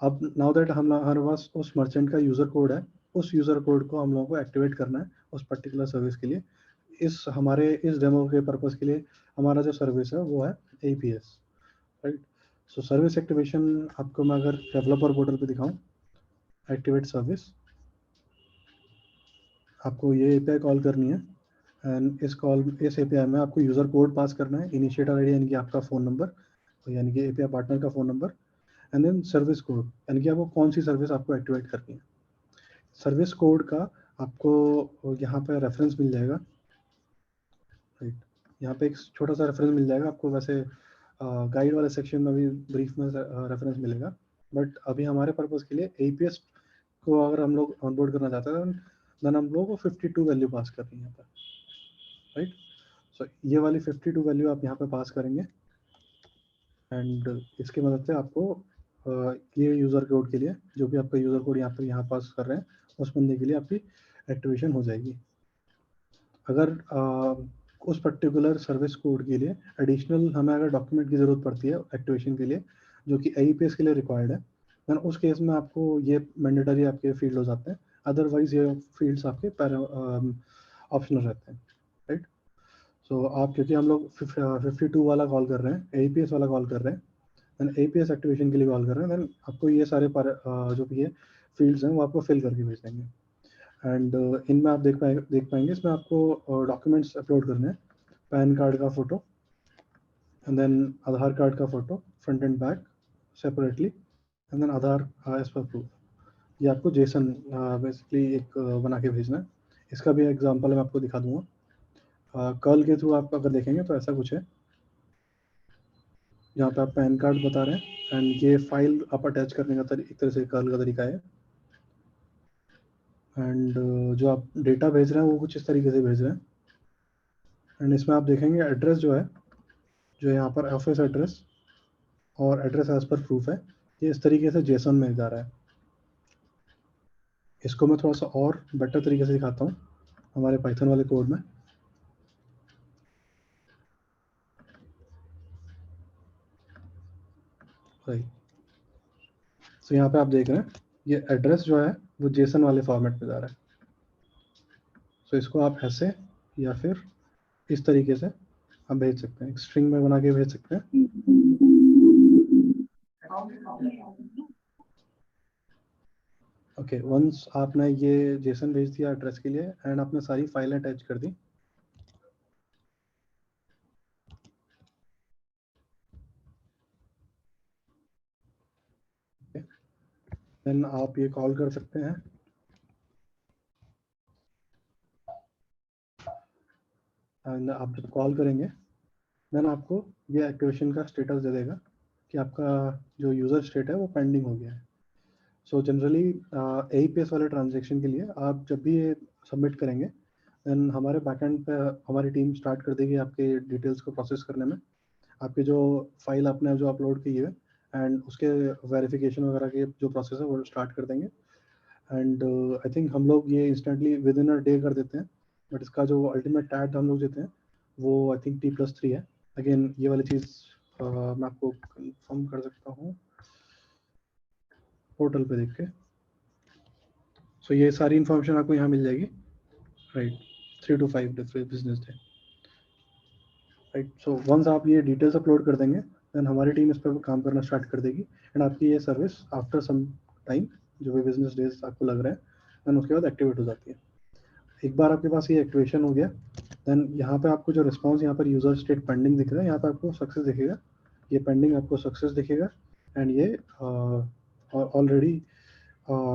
अब नाउ दैट हमारे पास उस मर्चेंट का यूज़र कोड है, उस यूज़र कोड को हम लोगों को एक्टिवेट करना है उस पर्टिकुलर सर्विस के लिए। इस डेमो के पर्पज़ के लिए हमारा जो सर्विस है वो है APS, right. So service activation आपको मैं अगर डेवलपर पोर्टल पे दिखाऊं, एक्टिवेट सर्विस, आपको ये एपीआई कॉल करनी है। एंड इस एपीआई में आपको यूज़र कोड पास करना है, इनिशिएटर आईडी यानी कि आपका फ़ोन नंबर, यानी कि एपीआई पार्टनर का phone number, and then service code यानी कि आपको कौन सी सर्विस आपको एक्टिवेट करनी है। सर्विस कोड का आपको यहाँ पे रेफरेंस मिल जाएगा, राइट। यहाँ पे एक छोटा सा रेफरेंस मिल जाएगा आपको, वैसे गाइड वाले सेक्शन में भी ब्रीफ में रेफरेंस मिलेगा, बट अभी हमारे पर्पज़ के लिए एपीएस को अगर हम लोग ऑनबोर्ड करना चाहते हैं देन हम लोगों को 52 वैल्यू पास करनी है यहाँ पर, राइट। सो ये वाली 52 वैल्यू आप यहाँ पे पास करेंगे एंड इसकी मदद से आपको ये यूज़र कोड के लिए जो भी आपका यूज़र कोड यहाँ पास कर रहे हैं उस बंदे के लिए आपकी एक्टिवेशन हो जाएगी। अगर उस पर्टिकुलर सर्विस कोड के लिए एडिशनल हमें अगर डॉक्यूमेंट की ज़रूरत पड़ती है एक्टिवेशन के लिए जो कि AEPS के लिए रिक्वायर्ड है, देन उस केस में आपको ये मैंडेटरी आपके फील्ड हो जाते हैं, अदरवाइज ये फील्ड्स आपके ऑप्शनल रहते हैं, राइट। सो आप क्योंकि हम लोग 52 वाला कॉल कर रहे हैं, AEPS वाला कॉल कर रहे हैं, देन AEPS एक्टिवेशन के लिए कॉल कर रहे हैं, देन आपको ये सारे जो भी ये फील्ड्स हैं वो आपको फिल करके भेज देंगे। एंड इनमें आप देख पाएंगे इसमें आपको डॉक्यूमेंट्स अपलोड करने हैं, पैन कार्ड का photo and then Aadhaar card का photo front and back separately and then Aadhaar as per proof. ये आपको जेसन बेसिकली एक बना के भेजना है। इसका भी एग्जांपल मैं आपको दिखा दूंगा। कर्ल के थ्रू आप अगर देखेंगे तो ऐसा कुछ है, यहाँ पे आप पैन कार्ड बता रहे हैं एंड ये फाइल आप अटैच करने का एक तरह से कर्ल का तरीका है। एंड जो आप डेटा भेज रहे हैं वो कुछ इस तरीके से भेज रहे हैं। एंड इसमें आप देखेंगे एड्रेस जो है, जो यहाँ पर ऑफिस एड्रेस और एड्रेस एज पर प्रूफ है, ये इस तरीके से जेसन में जा रहा है। इसको मैं थोड़ा सा और बेटर तरीके से दिखाता हूँ हमारे पाइथन वाले कोड में। राइट, तो यहाँ पे आप देख रहे हैं ये एड्रेस जो है वो जेसन वाले फॉर्मेट में जा रहा है। सो इसको आप ऐसे या फिर इस तरीके से आप भेज सकते हैं, स्ट्रिंग में बना के भेज सकते हैं। ओके, वंस आपने ये जेसन भेज दिया एड्रेस के लिए एंड आपने सारी फाइलें अटैच कर दी, देन आप ये कॉल कर सकते हैं। एंड आप जब कॉल करेंगे देन आपको ये एक्टिवेशन का स्टेटस दे देगा कि आपका जो यूज़र स्टेट है वो पेंडिंग हो गया है। सो जनरली AEPS वाले ट्रांजेक्शन के लिए आप जब भी ये सबमिट करेंगे देन हमारे बैकएंड पे हमारी टीम स्टार्ट कर देगी आपके डिटेल्स को प्रोसेस करने में। आपके जो फाइल आपने जो अपलोड की है एंड उसके वेरिफिकेशन वगैरह के जो प्रोसेस है वो स्टार्ट कर देंगे। एंड आई थिंक हम लोग ये instantly with in a day कर देते हैं, बट इसका जो अल्टीमेट टैग हम लोग देते हैं वो आई थिंक T+3 है। अगेन ये वाली चीज़ मैं आपको कंफर्म कर सकता हूँ पोर्टल पे देख के। सो ये सारी इन्फॉर्मेशन आपको यहाँ मिल जाएगी, right. 3 to 5 business day, right. So once आप ये डिटेल्स अपलोड कर देंगे देन हमारी टीम इस पर काम करना स्टार्ट कर देगी एंड आपकी ये सर्विस आफ्टर सम टाइम जो भी बिजनेस डेज आपको लग रहे हैं देन उसके बाद एक्टिवेट हो जाती है। एक बार आपके पास ये एक्टिवेशन हो गया देन यहाँ पे आपको जो रिस्पॉन्स यहाँ पर यूजर स्टेट पेंडिंग दिख रहा है, यहाँ पर आपको सक्सेस दिखेगा, ये पेंडिंग आपको सक्सेस दिखेगा एंड ये ऑलरेडी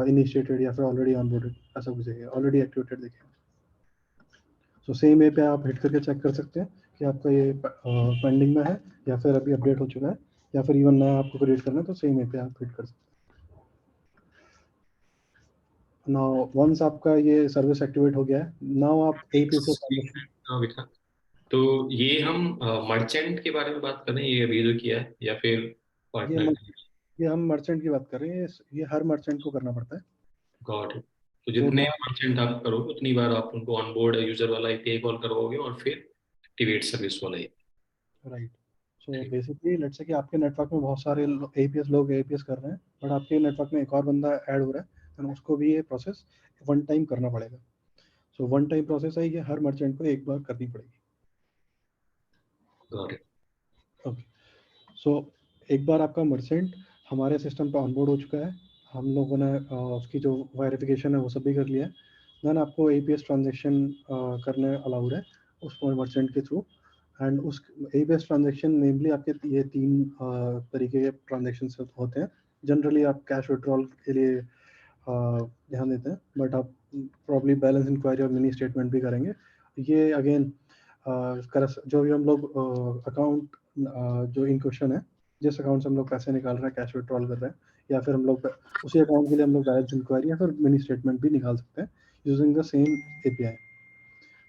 इनिशिएटेड या फिर ऑलरेडी ऑनबोर्डेड ऐसा कुछ दिखेगा, ऑलरेडी एक्टिवेटेड दिखेगा। सो सेम पे आप हिट करके चेक कर सकते हैं कि आपका ये पेंडिंग में है या फिर अभी अपडेट हो चुका है या फिर इवन नया आपको क्रिएट करना है तो सेम पे आप हिट कर सकते हैं। नाउ वंस आपका ये सर्विस एक्टिवेट हो गया है, नाउ आप AEPS विक्रांत, तो ये हम मर्चेंट के बारे में बात कर रहे हैं, ये अभी जो किया है, या फिर पार्टनर? ये हम मर्चेंट की बात कर रहे हैं, ये हर मर्चेंट को करना पड़ता है। Got it. तो जितने मर्चेंट आप करोगे उतनी बार आप उनको ऑनबोर्ड यूजर वाला API कॉल करवाओगे और फिर एक्टिवेट सर्विस वाला ही। Right. So basically let's say कि आपके नेटवर्क में बहुत सारे APS लोग APS कर रहे हैं बट आपके नेटवर्क में एक और बंदा ऐड हो रहा है तो उसको भी ये प्रोसेस वन टाइम करना पड़ेगा। सो वन टाइम प्रोसेस है, ये हर मर्चेंट को एक बार करनी पड़ेगी। Got it. ओके, सो एक बार आपका मर्चेंट हमारे सिस्टम पर ऑनबोर्ड हो चुका है, हम लोगों ने उसकी जो वेरिफिकेशन है वो सब भी कर लिया है, देन आपको APS ट्रांजेक्शन करने अलाउड है उस मर्चेंट के थ्रू। एंड उस APS ट्रांजेक्शन मेनली आपके ये 3 तरीके के ट्रांजेक्शन होते हैं। जनरली आप कैश विड्रॉल के लिए ध्यान देते हैं बट आप प्रॉब्ली बैलेंस इंक्वायरी और मिनी स्टेटमेंट भी करेंगे। ये अगेन जो भी हम लोग अकाउंट जो इन क्वेश्चन है, जिस अकाउंट से हम लोग पैसे निकाल रहे हैं, कैश विड्रॉल कर रहे हैं, या फिर हम लोग उसी अकाउंट के लिए हम लोग बैलेंस इंक्वायरी या फिर मिनी स्टेटमेंट भी निकाल सकते हैं यूजिंग द सेम API।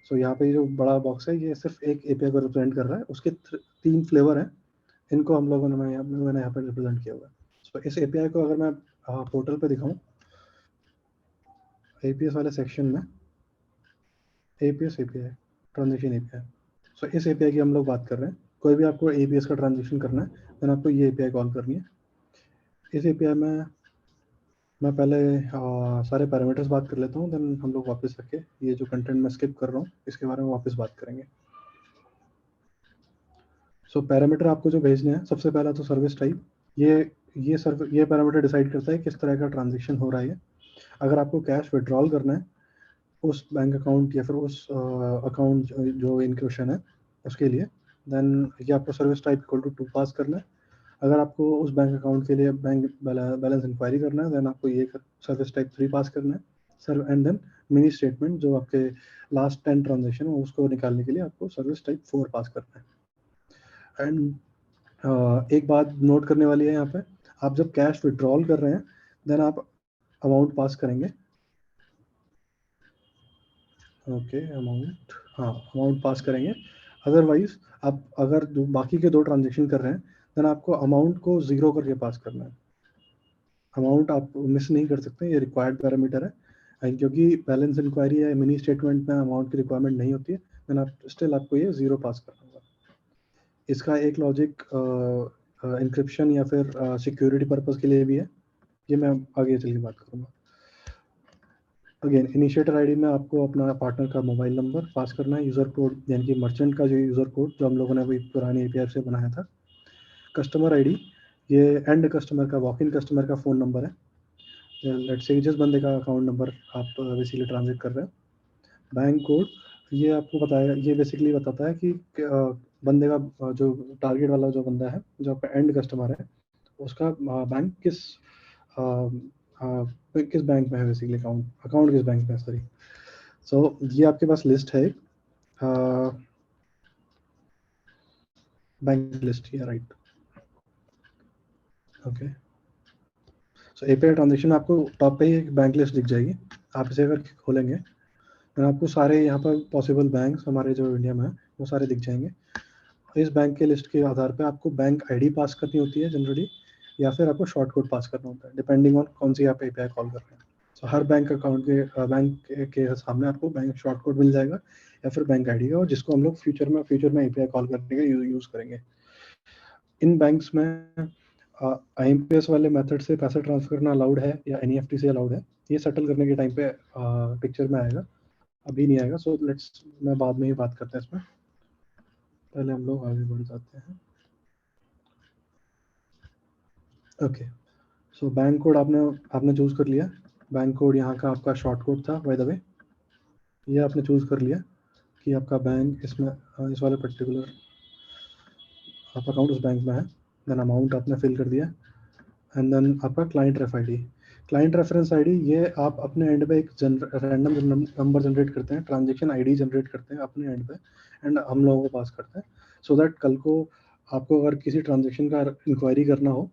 सो यहाँ पे जो बड़ा बॉक्स है ये सिर्फ एक API को रिप्रेजेंट कर रहा है, उसके 3 फ्लेवर हैं, इनको हम लोगों ने मैंने यहाँ पर रिप्रेजेंट किया हुआ है। तो इस एपीआई को अगर मैं पोर्टल पे दिखाऊं, एपीएस वाले सेक्शन में एपीएस एपीआई ट्रांजेक्शन एपीआई, सो इस एपीआई की हम लोग बात कर रहे हैं। कोई भी आपको एपीएस का ट्रांजेक्शन करना है देन आपको ये एपीआई कॉल करनी है। इस एपीआई में मैं पहले सारे पैरामीटर्स बात कर लेता हूँ, देन हम लोग वापस रख के ये जो कंटेंट मैं स्किप कर रहा हूँ इसके बारे में वापस बात करेंगे। सो पैरामीटर आपको जो भेजने हैं, सबसे पहला तो सर्विस टाइप, ये पैरामीटर डिसाइड करता है किस तरह का ट्रांजेक्शन हो रहा है। अगर आपको कैश विड्रॉल करना है उस बैंक अकाउंट या फिर उस अकाउंट जो इन क्वेश्चन है उसके लिए, देन ये आपको सर्विस टाइप इक्वल टू 2 पास करना है। अगर आपको उस बैंक अकाउंट के लिए बैंक बैलेंस इंक्वायरी करना है देन आपको ये सर्विस टाइप 3 पास करना है sir, and then mini statement जो आपके लास्ट 10 ट्रांजेक्शन है उसको निकालने के लिए आपको सर्विस टाइप 4 पास करना है। एंड एक बात नोट करने वाली है यहाँ पे, आप जब कैश विड्रॉल कर रहे हैं देन आप अमाउंट पास करेंगे। ओके अमाउंट, हाँ अमाउंट पास करेंगे। अदरवाइज आप अगर बाकी के 2 ट्रांजेक्शन कर रहे हैं देन आपको अमाउंट को 0 करके पास करना है। अमाउंट आप मिस नहीं कर सकते, ये रिक्वायर्ड पैरामीटर है। एंड क्योंकि बैलेंस इंक्वायरी है, मिनी स्टेटमेंट में अमाउंट की रिक्वायरमेंट नहीं होती है देन आप स्टिल आपको ये 0 पास करना होगा। इसका एक लॉजिक इंक्रिप्शन या फिर सिक्योरिटी पर्पस के लिए भी है, ये मैं आगे चल के बात करूँगा। अगेन इनिशिएटर आईडी में आपको अपना पार्टनर का मोबाइल नंबर पास करना है, यूज़र कोड यानी कि मर्चेंट का जो यूज़र कोड जो हम लोगों ने अभी पुरानी एपीआई से बनाया था, कस्टमर आईडी, ये एंड कस्टमर का वॉक इन कस्टमर का फ़ोन नंबर है, लेट्स से जिस बंदे का अकाउंट नंबर आप बेसिकली ट्रांजेक्ट कर रहे हैं। बैंक कोड, ये आपको बताया, ये बेसिकली बताता है कि बंदे का जो टारगेट वाला जो बंदा है, जो आपका एंड कस्टमर है, उसका बैंक किस बैंक में है, बेसिकली अकाउंट किस बैंक में है, सॉरी। सो ये आपके पास लिस्ट है, बैंक लिस्ट, ये राइट। ओके, सो एपीआई ट्रांजेक्शन आपको टॉप पे ही एक बैंक लिस्ट दिख जाएगी। आप इसे अगर खोलेंगे तो आपको सारे यहाँ पर पॉसिबल बैंक्स हमारे जो इंडिया में है वो सारे दिख जाएंगे। इस बैंक के लिस्ट के आधार पे आपको बैंक आईडी पास करनी होती है जनरली, या फिर आपको शॉर्ट कोड पास करना होता है डिपेंडिंग ऑन कौन सी आप एपीआई कॉल कर रहे हैं। सो हर बैंक अकाउंट के बैंक के सामने आपको बैंक शॉर्ट कोड मिल जाएगा या फिर बैंक आईडी का, और जिसको हम लोग फ्यूचर में एपीआई कॉल करने के यूज़ करेंगे। इन बैंक्स में आईएमपीएस वाले मेथड से पैसा ट्रांसफर करना अलाउड है या एनईएफटी से अलाउड है, ये सेटल करने के टाइम पे पिक्चर में आएगा, अभी नहीं आएगा। सो लेट्स, मैं बाद में ही बात करते हैं इसमें, पहले हम लोग आगे बढ़ जाते हैं। ओके, सो बैंक कोड आपने चूज़ कर लिया। बैंक कोड यहाँ का आपका शॉर्ट कोड था बाय द वे, ये आपने चूज़ कर लिया कि आपका बैंक इसमें इस वाले पर्टिकुलर आपका अकाउंट उस बैंक में है। देन अमाउंट आपने फिल कर दिया, एंड देन आपका क्लाइंट रेफ आईडी, क्लाइंट रेफरेंस आईडी, ये आप अपने एंड पे एक रैंडम नंबर जनरेट करते हैं, ट्रांजेक्शन आईडी जनरेट करते हैं अपने एंड पे, एंड हम लोगों को पास करते हैं, सो दैट कल को आपको अगर किसी ट्रांजेक्शन का इंक्वायरी करना हो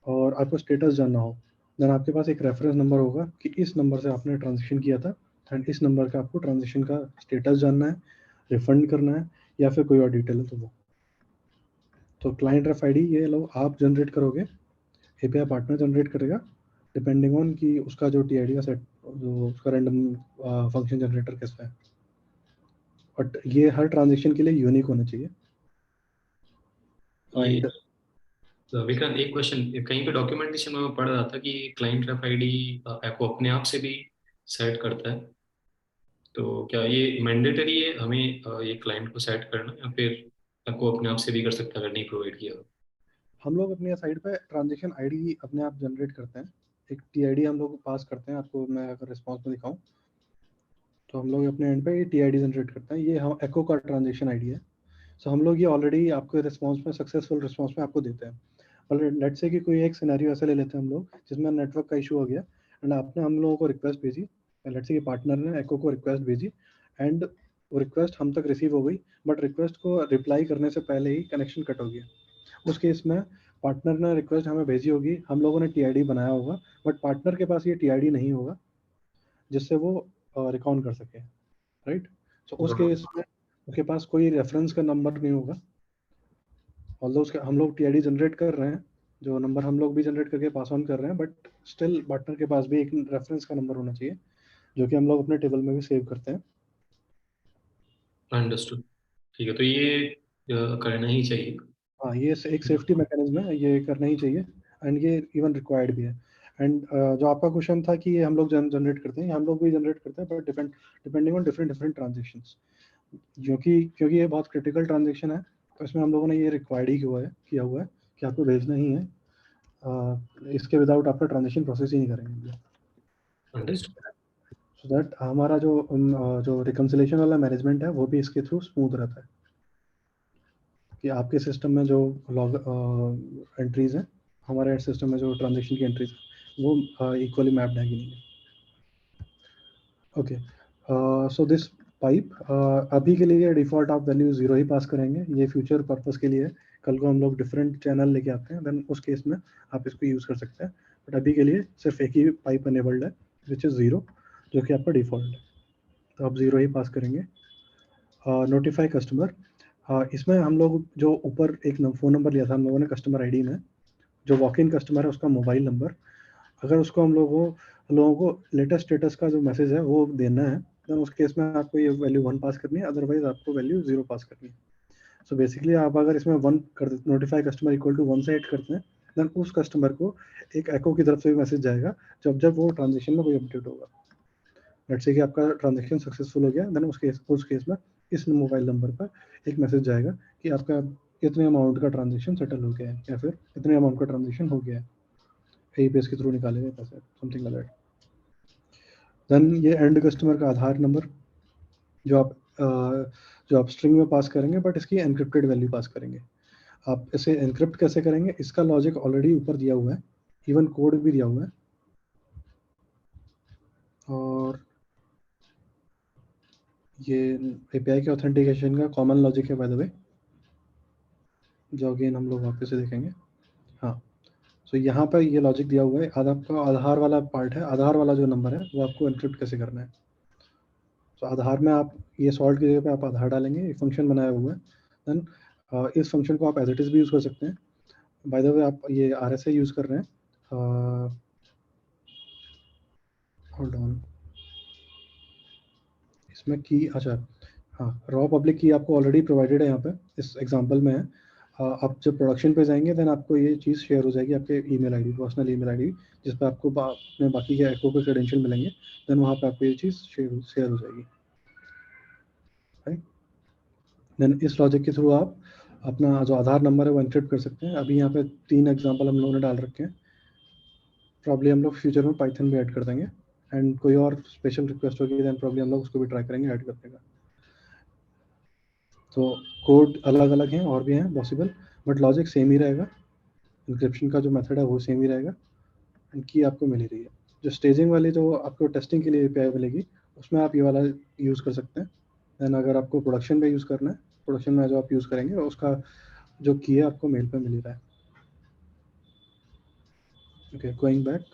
और आपको स्टेटस जानना हो, देन आपके पास एक रेफरेंस नंबर होगा कि इस नंबर से आपने ट्रांजेक्शन किया था एंड इस नंबर का आपको ट्रांजेक्शन का स्टेटस जानना है, रिफंड करना है या फिर कोई और डिटेल है तो वो। तो क्लाइंट रेफ आईडी ये लोग आप जनरेट करोगे, एपीआई पार्टनर जनरेट करेगा डिपेंडिंग ऑन कि उसका जो टीआईडी का सेट, जो उसका रैंडम फंक्शन जनरेटर कैसा है, बट ये हर ट्रांजेक्शन के लिए यूनिक होना चाहिए। ये विक्रांत, एक क्वेश्चन, कहीं पे डॉक्यूमेंटेशन में मैं पढ़ रहा था कि क्लाइंट रेफ आईडी को अपने आप से भी सेट करता है, तो क्या ये मैंडेटरी है हमें ये क्लाइंट को सेट करना, या फिर को अपने आप से भी कर सकता है अगर नहीं प्रोवाइड किया? हम लोग अपने साइड पे ट्रांजेक्शन आईडी अपने आप जनरेट करते हैं, एक टीआईडी हम लोग पास करते हैं। आपको मैं अगर रिस्पॉन्स में दिखाऊं तो हम लोग अपने एंड पे टीआईडी जनरेट करते हैं, ये हम एको का ट्रांजेक्शन आईडी है। सो हम लोग ये ऑलरेडी आपके रिस्पॉन्स में, सक्सेसफुल रिस्पॉन्स में आपको देते हैं। और लेट्स से कि कोई एक सिनेरियो ऐसा ले लेते हैं हम लोग जिसमें नेटवर्क का इशू हो गया एंड आपने हम लोगों को रिक्वेस्ट भेजी, लेट्स से कि पार्टनर ने एको को रिक्वेस्ट भेजी एंड वो रिक्वेस्ट हम तक रिसीव हो गई, बट रिक्वेस्ट को रिप्लाई करने से पहले ही कनेक्शन कट हो गया। उस केस में पार्टनर ने रिक्वेस्ट हमें भेजी होगी, हम लोगों ने टीआईडी बनाया होगा, बट पार्टनर के पास ये टीआईडी नहीं होगा जिससे वो रिकॉन कर सके, राइट। सो उस केस में उसके पास कोई रेफरेंस का नंबर नहीं होगा, ऑल्दो उसके हम लोग टीआईडी जनरेट कर रहे हैं जो नंबर हम लोग भी जनरेट करके पास ऑन कर रहे हैं, बट स्टिल पार्टनर के पास भी एक रेफरेंस का नंबर होना चाहिए जो कि हम लोग अपने टेबल में भी सेव करते हैं। अंडरस्टूड। ठीक है, तो ये करना ही चाहिए। हाँ, ये एक सेफ्टी मैकेनिज्म है, ये करना ही चाहिए एंड ये इवन रिक्वायर्ड भी है। एंड जो आपका क्वेश्चन था कि ये हम लोग जनरेट करते हैं, हम लोग भी जनरेट करते हैं, but depending on different transactions, क्योंकि ये बहुत क्रिटिकल ट्रांजेक्शन है, तो इसमें हम लोगों ने ये रिक्वायर्ड ही किया हुआ है कि आपको भेजना ही है। इसके विदाउट आपका ट्रांजेक्शन प्रोसेस ही नहीं करेंगे, अंडरस्टूड। सो दैट हमारा जो रिकन्सिलेशन वाला मैनेजमेंट है वो भी इसके थ्रू स्मूथ रहता है, कि आपके सिस्टम में जो लॉग एंट्रीज हैं, हमारे सिस्टम में जो ट्रांजेक्शन की एंट्रीज वो इक्वली मैप्ड है कि नहीं। ओके, सो दिस पाइप अभी के लिए डिफ़ॉल्ट आप वैल्यू 0 ही पास करेंगे, ये फ्यूचर पर्पस के लिए है। कल को हम लोग डिफरेंट चैनल लेके आते हैं, देन उस केस में आप इसको यूज़ कर सकते हैं, बट अभी के लिए सिर्फ एक ही पाइप अनेबल्ड है विच इज़ 0, जो कि आपका डिफ़ॉल्ट है, तो आप 0 ही पास करेंगे। नोटिफाई कस्टमर, इसमें हम लोग जो ऊपर एक फ़ोन नंबर लिया था हम लोगों ने कस्टमर आईडी में, जो वॉक इन कस्टमर है उसका मोबाइल नंबर, अगर उसको हम लोगों को लेटेस्ट स्टेटस का जो मैसेज है वो देना है, देन उस केस में आपको ये वैल्यू 1 पास करनी है, अदरवाइज आपको वैल्यू 0 पास करनी है। सो बेसिकली आप अगर इसमें 1 कर देते, notify customer equal to 1 set करते हैं, देन उस कस्टमर को एक एको की तरफ से भी मैसेज जाएगा जब वो ट्रांजेक्शन में कोई अपडेट होगा। लेट्स से कि आपका ट्रांजेक्शन सक्सेसफुल हो गया, देन उस केस में इस मोबाइल नंबर पर एक मैसेज जाएगा कि आपका इतने अमाउंट का ट्रांजेक्शन सेटल हो गया है, या फिर इतने अमाउंट का ट्रांजेक्शन हो गया है, APS के थ्रू निकाले गए पैसे, समथिंग लाइक दैट। देन ये एंड कस्टमर का आधार नंबर जो आप स्ट्रिंग में पास करेंगे, बट इसकी एनक्रिप्टेड वैल्यू पास करेंगे। आप इसे एनक्रिप्ट कैसे करेंगे, इसका लॉजिक ऑलरेडी ऊपर दिया हुआ है, इवन कोड भी दिया हुआ है, और ये API के ऑथेंटिकेशन का कॉमन लॉजिक है बाय द वे, जो अगेन हम लोग वापस से देखेंगे। हाँ, सो यहाँ पर ये लॉजिक दिया हुआ है, आपका आधार वाला पार्ट है, आधार वाला जो नंबर है वो आपको एनक्रिप्ट कैसे करना है। तो आधार में आप ये सॉल्ट की जगह पे आप आधार डालेंगे, एक फंक्शन बनाया हुआ है, देन इस फंक्शन को आप एज इट इज़ भी यूज़ कर सकते हैं। बाय द वे आप ये RSA यूज़ कर रहे हैं, होल्ड ऑन, इसमें की, अच्छा हाँ, रॉ पब्लिक की आपको ऑलरेडी प्रोवाइडेड है यहाँ पे, इस एग्जांपल में है। आप जब प्रोडक्शन पे जाएंगे देन आपको ये चीज़ शेयर हो जाएगी आपके email ID, personal email ID, जिस पर आपको अपने बाकी के एको के क्रेडेंशियल मिलेंगे, देन वहाँ पे आपको ये चीज़ शेयर हो जाएगी, राइट। देन इस लॉजिक के थ्रू आप अपना जो आधार नंबर है वो एनक्रिप्ट कर सकते हैं। अभी यहाँ पे 3 एग्जाम्पल हम लोगों ने डाल रखे हैं, प्रॉब्ली हम लोग फ्यूचर में पाइथन भी ऐड कर देंगे, एंड कोई और स्पेशल रिक्वेस्ट होगी देन प्रॉब्ली हम लोग उसको भी ट्राई करेंगे ऐड करने का। तो कोड अलग अलग हैं और भी हैं पॉसिबल, बट लॉजिक सेम ही रहेगा, इंक्रिप्शन का जो मेथड है वो सेम ही रहेगा, एंड की आपको मिल ही रही है। जो स्टेजिंग वाली जो आपको टेस्टिंग के लिए API मिलेगी, उसमें आप ये वाला यूज़ कर सकते हैं। देन अगर आपको प्रोडक्शन में यूज़ करना है, प्रोडक्शन में जो आप यूज़ करेंगे उसका जो की है आपको मेल पे मिल ही रहा है। ओके, गोइंग बैक,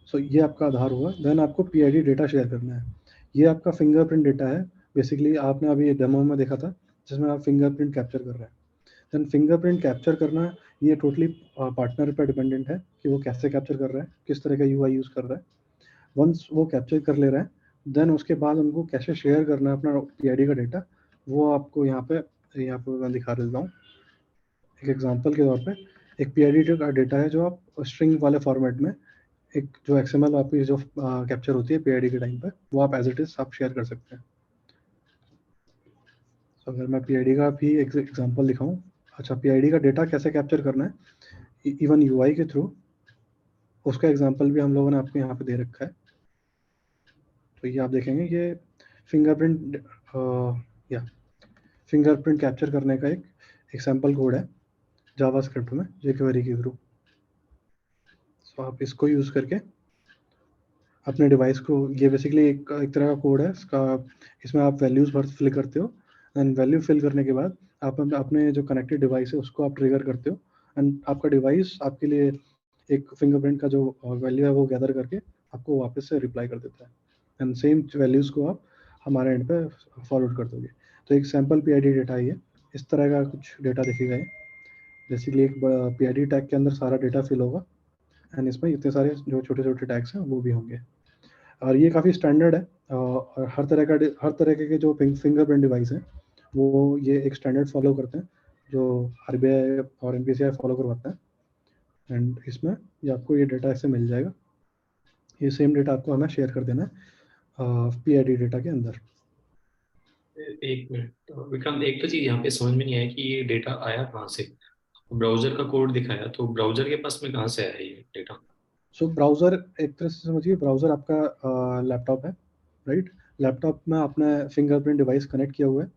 सो ये आपका आधार हुआ। देन आपको PID डेटा शेयर करना है, ये आपका फिंगरप्रिंट डेटा है। बेसिकली आपने अभी डेमो में देखा था जिसमें आप फिंगरप्रिंट कैप्चर कर रहे हैं। देन फिंगरप्रिंट कैप्चर करना ये टोटली पार्टनर पर डिपेंडेंट है कि वो कैसे कैप्चर कर रहा है, किस तरह का UI यूज़ कर रहा है। वंस वो कैप्चर कर ले रहा है, देन उसके बाद उनको कैसे शेयर करना है अपना PID का डेटा, वो आपको यहाँ पे मैं दिखा देता हूँ। एक एग्जांपल के तौर पे एक PID का डेटा है जो आप स्ट्रिंग वाले फॉर्मेट में, एक जो XML आपकी जो कैप्चर होती है PID के टाइम पे, वो आप एज इट इज आप शेयर कर सकते हैं। तो अगर मैं PID का भी एग्जांपल दिखाऊं, अच्छा PID का डेटा कैसे कैप्चर करना है इवन UI के थ्रू, उसका एग्जांपल भी हम लोगों ने आपको यहाँ पे दे रखा है। तो ये आप देखेंगे ये फिंगरप्रिंट फिंगरप्रिंट कैप्चर करने का एक सैम्पल कोड है जावास्क्रिप्ट में jQuery के थ्रू। सो आप इसको यूज़ करके अपने डिवाइस को, ये बेसिकली एक तरह का कोड है इसका, इसमें आप वैल्यूज़ फिल करते हो, एंड वैल्यू फिल करने के बाद आप अपने जो कनेक्टेड डिवाइस है उसको आप ट्रिगर करते हो, एंड आपका डिवाइस आपके लिए एक फिंगरप्रिंट का जो वैल्यू है वो गैदर करके आपको वापस से रिप्लाई कर देता है, एंड सेम वैल्यूज़ को आप हमारे एंड पे फॉरवर्ड कर दोगे। तो एक सैम्पल PID डेटा है ये, इस तरह का कुछ डेटा दिखेगा ये। बेसिकली एक PID टैग के अंदर सारा डेटा फिल होगा एंड इसमें इतने सारे जो छोटे छोटे टैग्स हैं वो भी होंगे। और ये काफ़ी स्टैंडर्ड है और हर तरह के जो फिंगरप्रिंट डिवाइस हैं वो ये एक स्टैंडर्ड फॉलो करते हैं जो RBI और NPCI फॉलो करवाता है। एंड इसमें ये आपको ये डेटा ऐसे मिल जाएगा, ये सेम डेटा आपको हमें शेयर कर देना है PID डेटा के अंदर। एक मिनट तो विक्रांत, एक तो चीज यहाँ पे समझ में नहीं आया कि ये डेटा आया कहाँ से। ब्राउजर का कोड दिखाया, तो ब्राउजर के पास में कहाँ से आया ये डेटा? सो ब्राउज़र एक तरह से समझिए, ब्राउज़र आपका लैपटॉप है, राइट? लैपटॉप में आपने फिंगरप्रिंट डिवाइस कनेक्ट किया हुआ है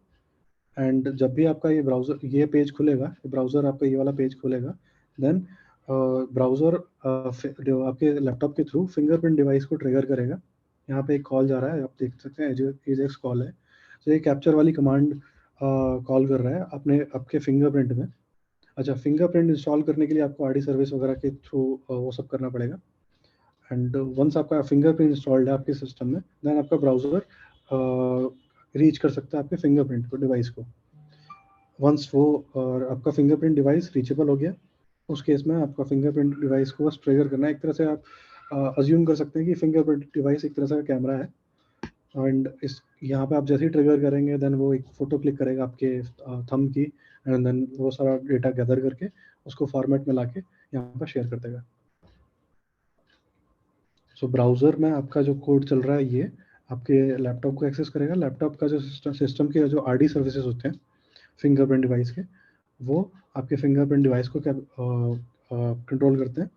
एंड जब भी आपका ये ब्राउज़र ये पेज खुलेगा, ब्राउज़र आपका ये वाला पेज खुलेगा, देन ब्राउज़र आपके लैपटॉप के थ्रू फिंगरप्रिंट डिवाइस को ट्रिगर करेगा। यहाँ पे एक कॉल जा रहा है, आप देख सकते हैं एजेक्स कॉल है। तो ये कैप्चर वाली कमांड कॉल कर रहा है अपने आपके फिंगरप्रिंट में। अच्छा, फिंगरप्रिंट इंस्टॉल करने के लिए आपको आरडी सर्विस वगैरह के थ्रू वो सब करना पड़ेगा। एंड वंस आपका फिंगरप्रिंट इंस्टॉल्ड है आपके सिस्टम में, देन आपका ब्राउज़र रीच कर सकता है आपके फिंगरप्रिंट को डिवाइस को। वंस वो और आपका फिंगरप्रिंट डिवाइस रीचेबल हो गया, उस केस में आपका फिंगरप्रिंट डिवाइस को बस ट्रिगर करना है। एक तरह से आप अज्यूम कर सकते हैं कि फिंगरप्रिंट डिवाइस एक तरह से कैमरा है एंड इस यहाँ पे आप जैसे ही ट्रिगर करेंगे देन वो एक फ़ोटो क्लिक करेगा आपके थंब की एंड देन वो सारा डेटा गैदर करके उसको फॉर्मेट में लाके यहाँ पर शेयर कर देगा। सो ब्राउज़र में आपका जो कोड चल रहा है ये आपके लैपटॉप को एक्सेस करेगा। लैपटॉप का जो सिस्टम के जो RD सर्विसेज होते हैं फिंगरप्रिंट डिवाइस के, वो आपके फिंगरप्रिंट डिवाइस को कंट्रोल करते हैं,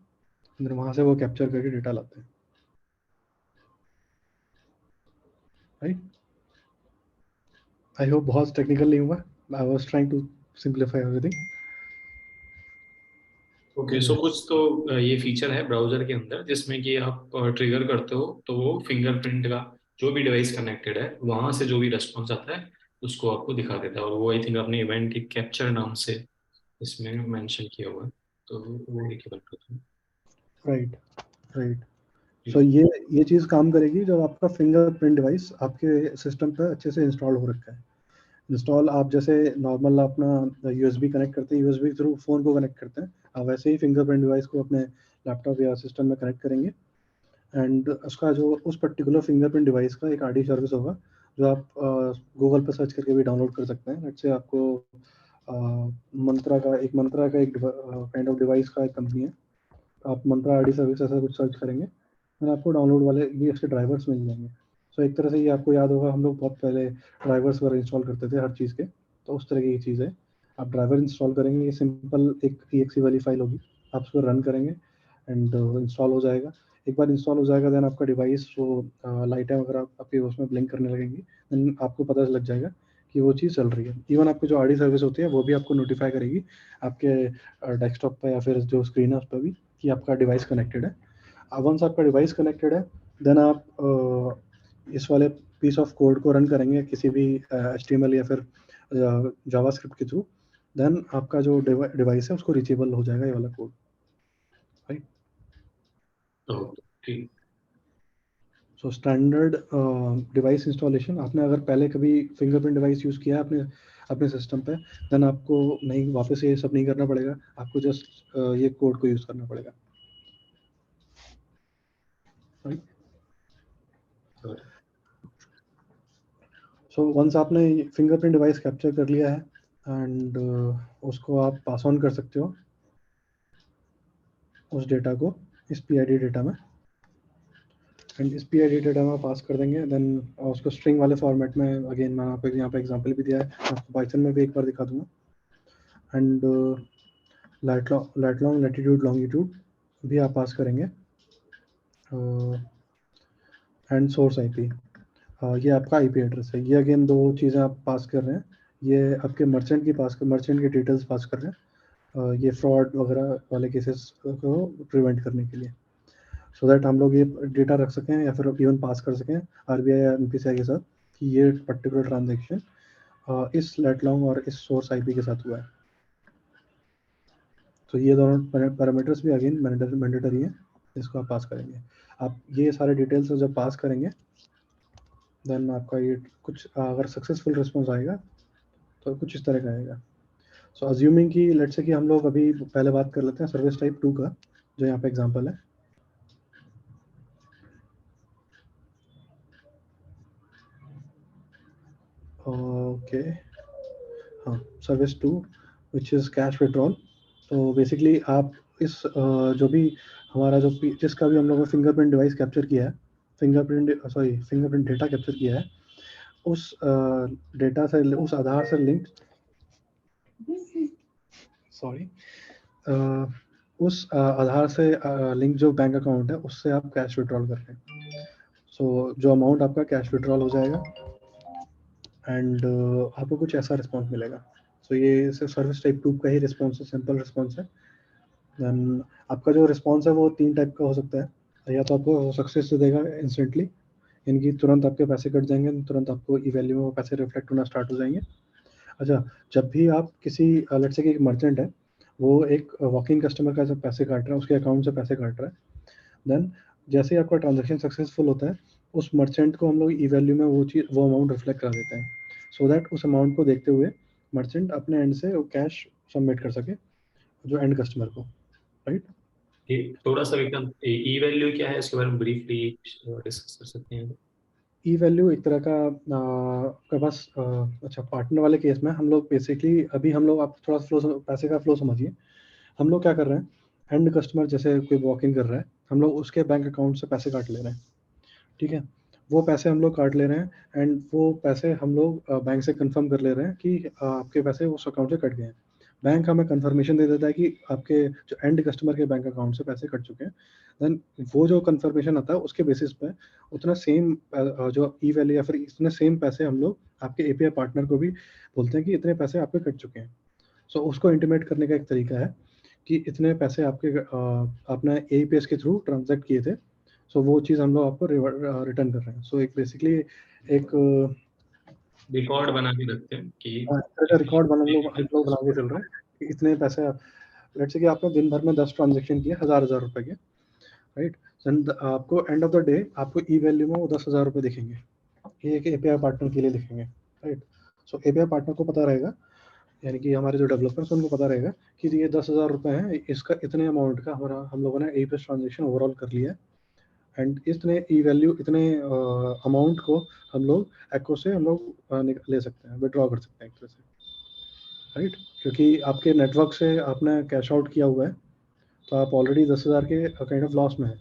फिर वहाँ से वो कैप्चर करके डेटा लाते हैं, राइट? आई होप बहुत टेक्निकल नहीं हुआ। I was trying to simplify everything. Okay, so कुछ तो ये फीचर है ब्राउजर के अंदर जिसमें कि आप ट्रिगर करते हो तो वो फिंगरप्रिंट का जो भी डिवाइस कनेक्टेड है वहां से जो भी रेस्पॉन्स आता है उसको आपको दिखा देता है। और वो आई थिंक अपने इवेंट के कैप्चर नाम से इसमें मेंशन किया हुआ है, तो वो देखिए बन करता है। Right, right. सो ये चीज़ काम करेगी जब आपका फिंगरप्रिंट डिवाइस आपके सिस्टम पे अच्छे से इंस्टॉल हो रखा है। इंस्टॉल आप जैसे नॉर्मल अपना यूएसबी कनेक्ट करते हैं, यूएसबी थ्रू फ़ोन को कनेक्ट करते हैं, आप वैसे ही फिंगरप्रिंट डिवाइस को अपने लैपटॉप या सिस्टम में कनेक्ट करेंगे एंड उसका जो उस पर्टिकुलर फिंगरप्रिंट डिवाइस का एक RD सर्विस होगा जो आप गूगल पर सर्च करके भी डाउनलोड कर सकते हैं। लेट्स से आपको मंत्रा का एक काइंड ऑफ डिवाइस का एक कंपनी है, आप मंत्रा RD सर्विस ऐसा कुछ सर्च करेंगे फिर आपको डाउनलोड वाले ये इसके ड्राइवर्स मिल जाएंगे। सो एक तरह से ये आपको याद होगा, हम लोग बहुत पहले ड्राइवर्स वगैरह इंस्टॉल करते थे हर चीज़ के, तो उस तरह की चीज़ है। आप ड्राइवर इंस्टॉल करेंगे, ये सिंपल एक exe वाली फाइल होगी, आप उसको रन करेंगे एंड इंस्टॉल हो जाएगा। एक बार इंस्टॉल हो जाएगा देन आपका डिवाइस जो लाइटें वगैरह आपकी उसमें ब्लिंक करने लगेंगी, देन आपको पता लग जाएगा कि वो चीज़ चल रही है। इवन आपकी जो RD सर्विस होती है वो भी आपको नोटिफाई करेगी आपके डेस्कटॉप पर या फिर जो स्क्रीन है उस पर भी कि आपका डिवाइस कनेक्टेड है। वंस आपका डिवाइस कनेक्टेड है देन आप इस वाले पीस ऑफ कोड को रन करेंगे किसी भी HTML या फिर जावास्क्रिप्ट के थ्रू, देन आपका जो डिवाइस है उसको रीचेबल हो जाएगा ये वाला कोड, राइट? ठीक। सो स्टैंडर्ड डिवाइस इंस्टॉलेशन, आपने अगर पहले कभी फिंगरप्रिंट डिवाइस यूज़ किया है अपने अपने सिस्टम पे, देन आपको नहीं वापस ये सब नहीं करना पड़ेगा, आपको जस्ट ये कोड को यूज़ करना पड़ेगा, राइट? सो वंस आपने फिंगरप्रिंट डिवाइस कैप्चर कर लिया है एंड उसको आप पास ऑन कर सकते हो उस डेटा को इस PID डेटा में, एंड इस PID डेटा में पास कर देंगे देन उसको स्ट्रिंग वाले फॉर्मेट में। अगेन मैं आपको यहाँ पे एग्जांपल भी दिया है, आपको पाइथन में भी एक बार दिखा दूंगा। And light long latitude longitude भी आप पास करेंगे एंड सोर्स IP, ये आपका IP एड्रेस है। ये अगेन दो चीज़ें आप पास कर रहे हैं, ये आपके मर्चेंट की डिटेल्स पास कर रहे हैं, ये फ्रॉड वगैरह वाले केसेस को प्रिवेंट करने के लिए, सो दैट हम लोग ये डेटा रख सकें या फिर इवन पास कर सकें RBI या NPCI के साथ कि ये पर्टिकुलर ट्रांजेक्शन इस लेट लॉन्ग और इस सोर्स IP के साथ हुआ है। तो ये दोनों पैरामीटर्स भी अगेन मैंडेटरी है, इसको आप पास करेंगे। आप ये सारे डिटेल्स जब पास करेंगे देन आपका ये कुछ अगर सक्सेसफुल रिस्पॉन्स आएगा तो कुछ इस तरह का आएगा। सो अज्यूमिंग कि लेट्स से कि हम लोग अभी पहले बात कर लेते हैं सर्विस टाइप 2 का, जो यहाँ पे एग्जांपल है। ओके, हाँ, service 2 which is cash withdrawal. तो बेसिकली आप इस जो भी हमारा जो जिसका भी हम लोगों ने फिंगरप्रिंट डिवाइस कैप्चर किया है, फिंगरप्रिंट डेटा कैप्चर किया है, उस डेटा से, उस आधार से लिंक उस आधार से लिंक जो बैंक अकाउंट है उससे आप कैश विड्रॉल कर रहे हैं। सो जो अमाउंट आपका कैश विड्रॉल हो जाएगा एंड आपको कुछ ऐसा रिस्पॉन्स मिलेगा। सो ये सर्विस टाइप 2 का ही रिस्पॉन्स है, सिंपल रिस्पॉन्स है। देन आपका जो रिस्पॉन्स है वो 3 टाइप का हो सकता है। या तो आपको सक्सेस देगा इंस्टेंटली, यानी कि तुरंत आपके पैसे कट जाएंगे, तुरंत आपको ई वैल्यू में वो पैसे रिफ्लेक्ट होना स्टार्ट हो जाएंगे। अच्छा, जब भी आप किसी लेट्स से कि एक मर्चेंट है, वो एक वॉकिंग कस्टमर का जब पैसे काट रहा है, उसके अकाउंट से पैसे काट रहा है, देन जैसे ही आपका ट्रांजैक्शन सक्सेसफुल होता है, उस मर्चेंट को हम लोग ई वैल्यू में वो अमाउंट रिफ्लेक्ट करा देते हैं, सो दैट उस अमाउंट को देखते हुए मर्चेंट अपने एंड से वो कैश सबमिट कर सके जो एंड कस्टमर को, राइट। ये थोड़ा सा विक्रम, ई वैल्यू क्या है, इसके बारे में ब्रीफली डिस्कस कर सकते हैं? ई वैल्यू एक तरह का आपके पास अच्छा, पार्टनर वाले केस में हम लोग बेसिकली अभी हम लोग, आप थोड़ा फ्लो, पैसे का फ्लो समझिए। हम लोग क्या कर रहे हैं, एंड कस्टमर जैसे कोई वॉकिंग कर रहा है, हम लोग उसके बैंक अकाउंट से पैसे काट ले रहे हैं, ठीक है। वो पैसे हम लोग काट ले रहे हैं एंड वो पैसे हम लोग बैंक से कंफर्म कर ले रहे हैं कि आपके पैसे उस अकाउंट से कट गए हैं। बैंक हमें कंफर्मेशन दे देता है कि आपके जो एंड कस्टमर के बैंक अकाउंट से पैसे कट चुके हैं। देन वो जो कंफर्मेशन आता है उसके बेसिस पे उतना सेम जो ई वैल्यू या फिर इतने सेम पैसे हम लोग आपके एपीआई पार्टनर को भी बोलते हैं कि इतने पैसे आपके कट चुके हैं। सो उसको इंटीमेट करने का एक तरीका है कि इतने पैसे आपके आपने एपीएस के थ्रू ट्रांजैक्ट किए थे, सो वो चीज़ हम लोग आपको रिटर्न कर रहे हैं। सो एक बेसिकली एक रिकॉर्ड बना के रखते हैं कि रिकॉर्ड हम लोग बना के चल रहे हैं कि इतने पैसे लेट्स से कि आपने दिन भर में 10 ट्रांजेक्शन किए 1000 रुपए के, राइट। आपको एंड ऑफ द डे आपको ई वैल्यू में वो 10,000 रुपए दिखेंगे, ये एक एपीआई पार्टनर के लिए दिखेंगे, राइट। सो एपीआई पार्टनर को पता रहेगा, यानी कि हमारे जो डेवलपर्स उनको पता रहेगा कि ये 10,000 रुपए हैं, इसका इतने अमाउंट का हमारा हम लोगों ने एपीएस ट्रांजेक्शन ओवरऑल कर लिया है एंड इतने ई वैल्यू, इतने अमाउंट को हम लोग एको से हम लोग ले सकते हैं, विड्रॉ कर सकते हैं एक तरह से, राइट। क्योंकि आपके नेटवर्क से आपने कैश आउट किया हुआ है, तो आप ऑलरेडी 10,000 के काइंड ऑफ लॉस में है,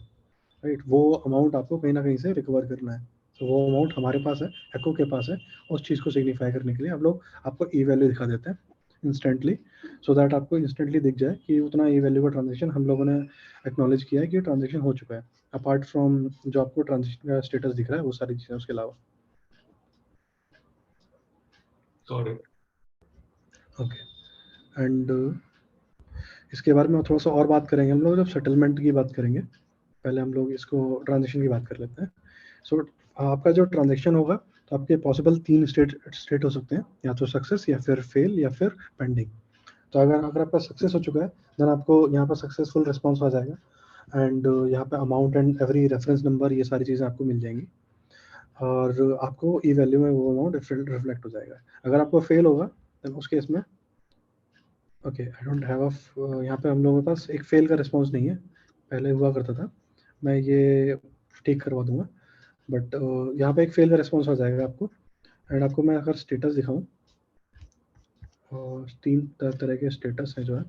राइट। वो अमाउंट आपको कहीं ना कहीं से रिकवर करना है, तो वो अमाउंट हमारे पास है, एको के पास है। उस चीज़ को सिग्निफाई करने के लिए हम लोग आपको ई वैल्यू दिखा देते हैं इंस्टेंटली, सो दैट आपको इंस्टेंटली दिख जाए कि उतना ई वैल्यू का ट्रांजेक्शन हम लोगों ने एक्नॉलेज किया है कि ट्रांजेक्शन हो चुका है, अपार्ट फ्रॉम जो आपको ट्रांजेक्शन का स्टेटस दिख रहा है वो सारी चीज़ें उसके अलावा। सॉरी। ओके, एंड इसके बारे में थोड़ा सा और बात करेंगे हम लोग जब सेटलमेंट की बात करेंगे। पहले हम लोग इसको ट्रांजेक्शन की बात कर लेते हैं। सो आपका जो ट्रांजेक्शन होगा, तो आपके पॉसिबल 3 स्टेट हो सकते हैं, या तो सक्सेस या फिर फेल या फिर पेंडिंग। तो अगर आपका सक्सेस हो चुका है, देन आपको यहाँ पर सक्सेसफुल रिस्पॉन्स आ जाएगा एंड यहाँ पे amount and every reference number, ये सारी चीज़ें आपको मिल जाएंगी और आपको ई वैल्यू में वो अमाउंट रिफ्लेक्ट हो जाएगा। अगर आपको फेल होगा, देन उस केस में okay, I don't have a, यहाँ पे हम लोगों के पास एक फेल का रिस्पॉन्स नहीं है, पहले हुआ करता था, मैं ये ठीक करवा दूंगा, बट यहाँ पे एक फेल का रिस्पॉन्स आ जाएगा आपको। एंड आपको मैं अगर स्टेटस दिखाऊं, और 3 तरह के स्टेटस हैं जो है,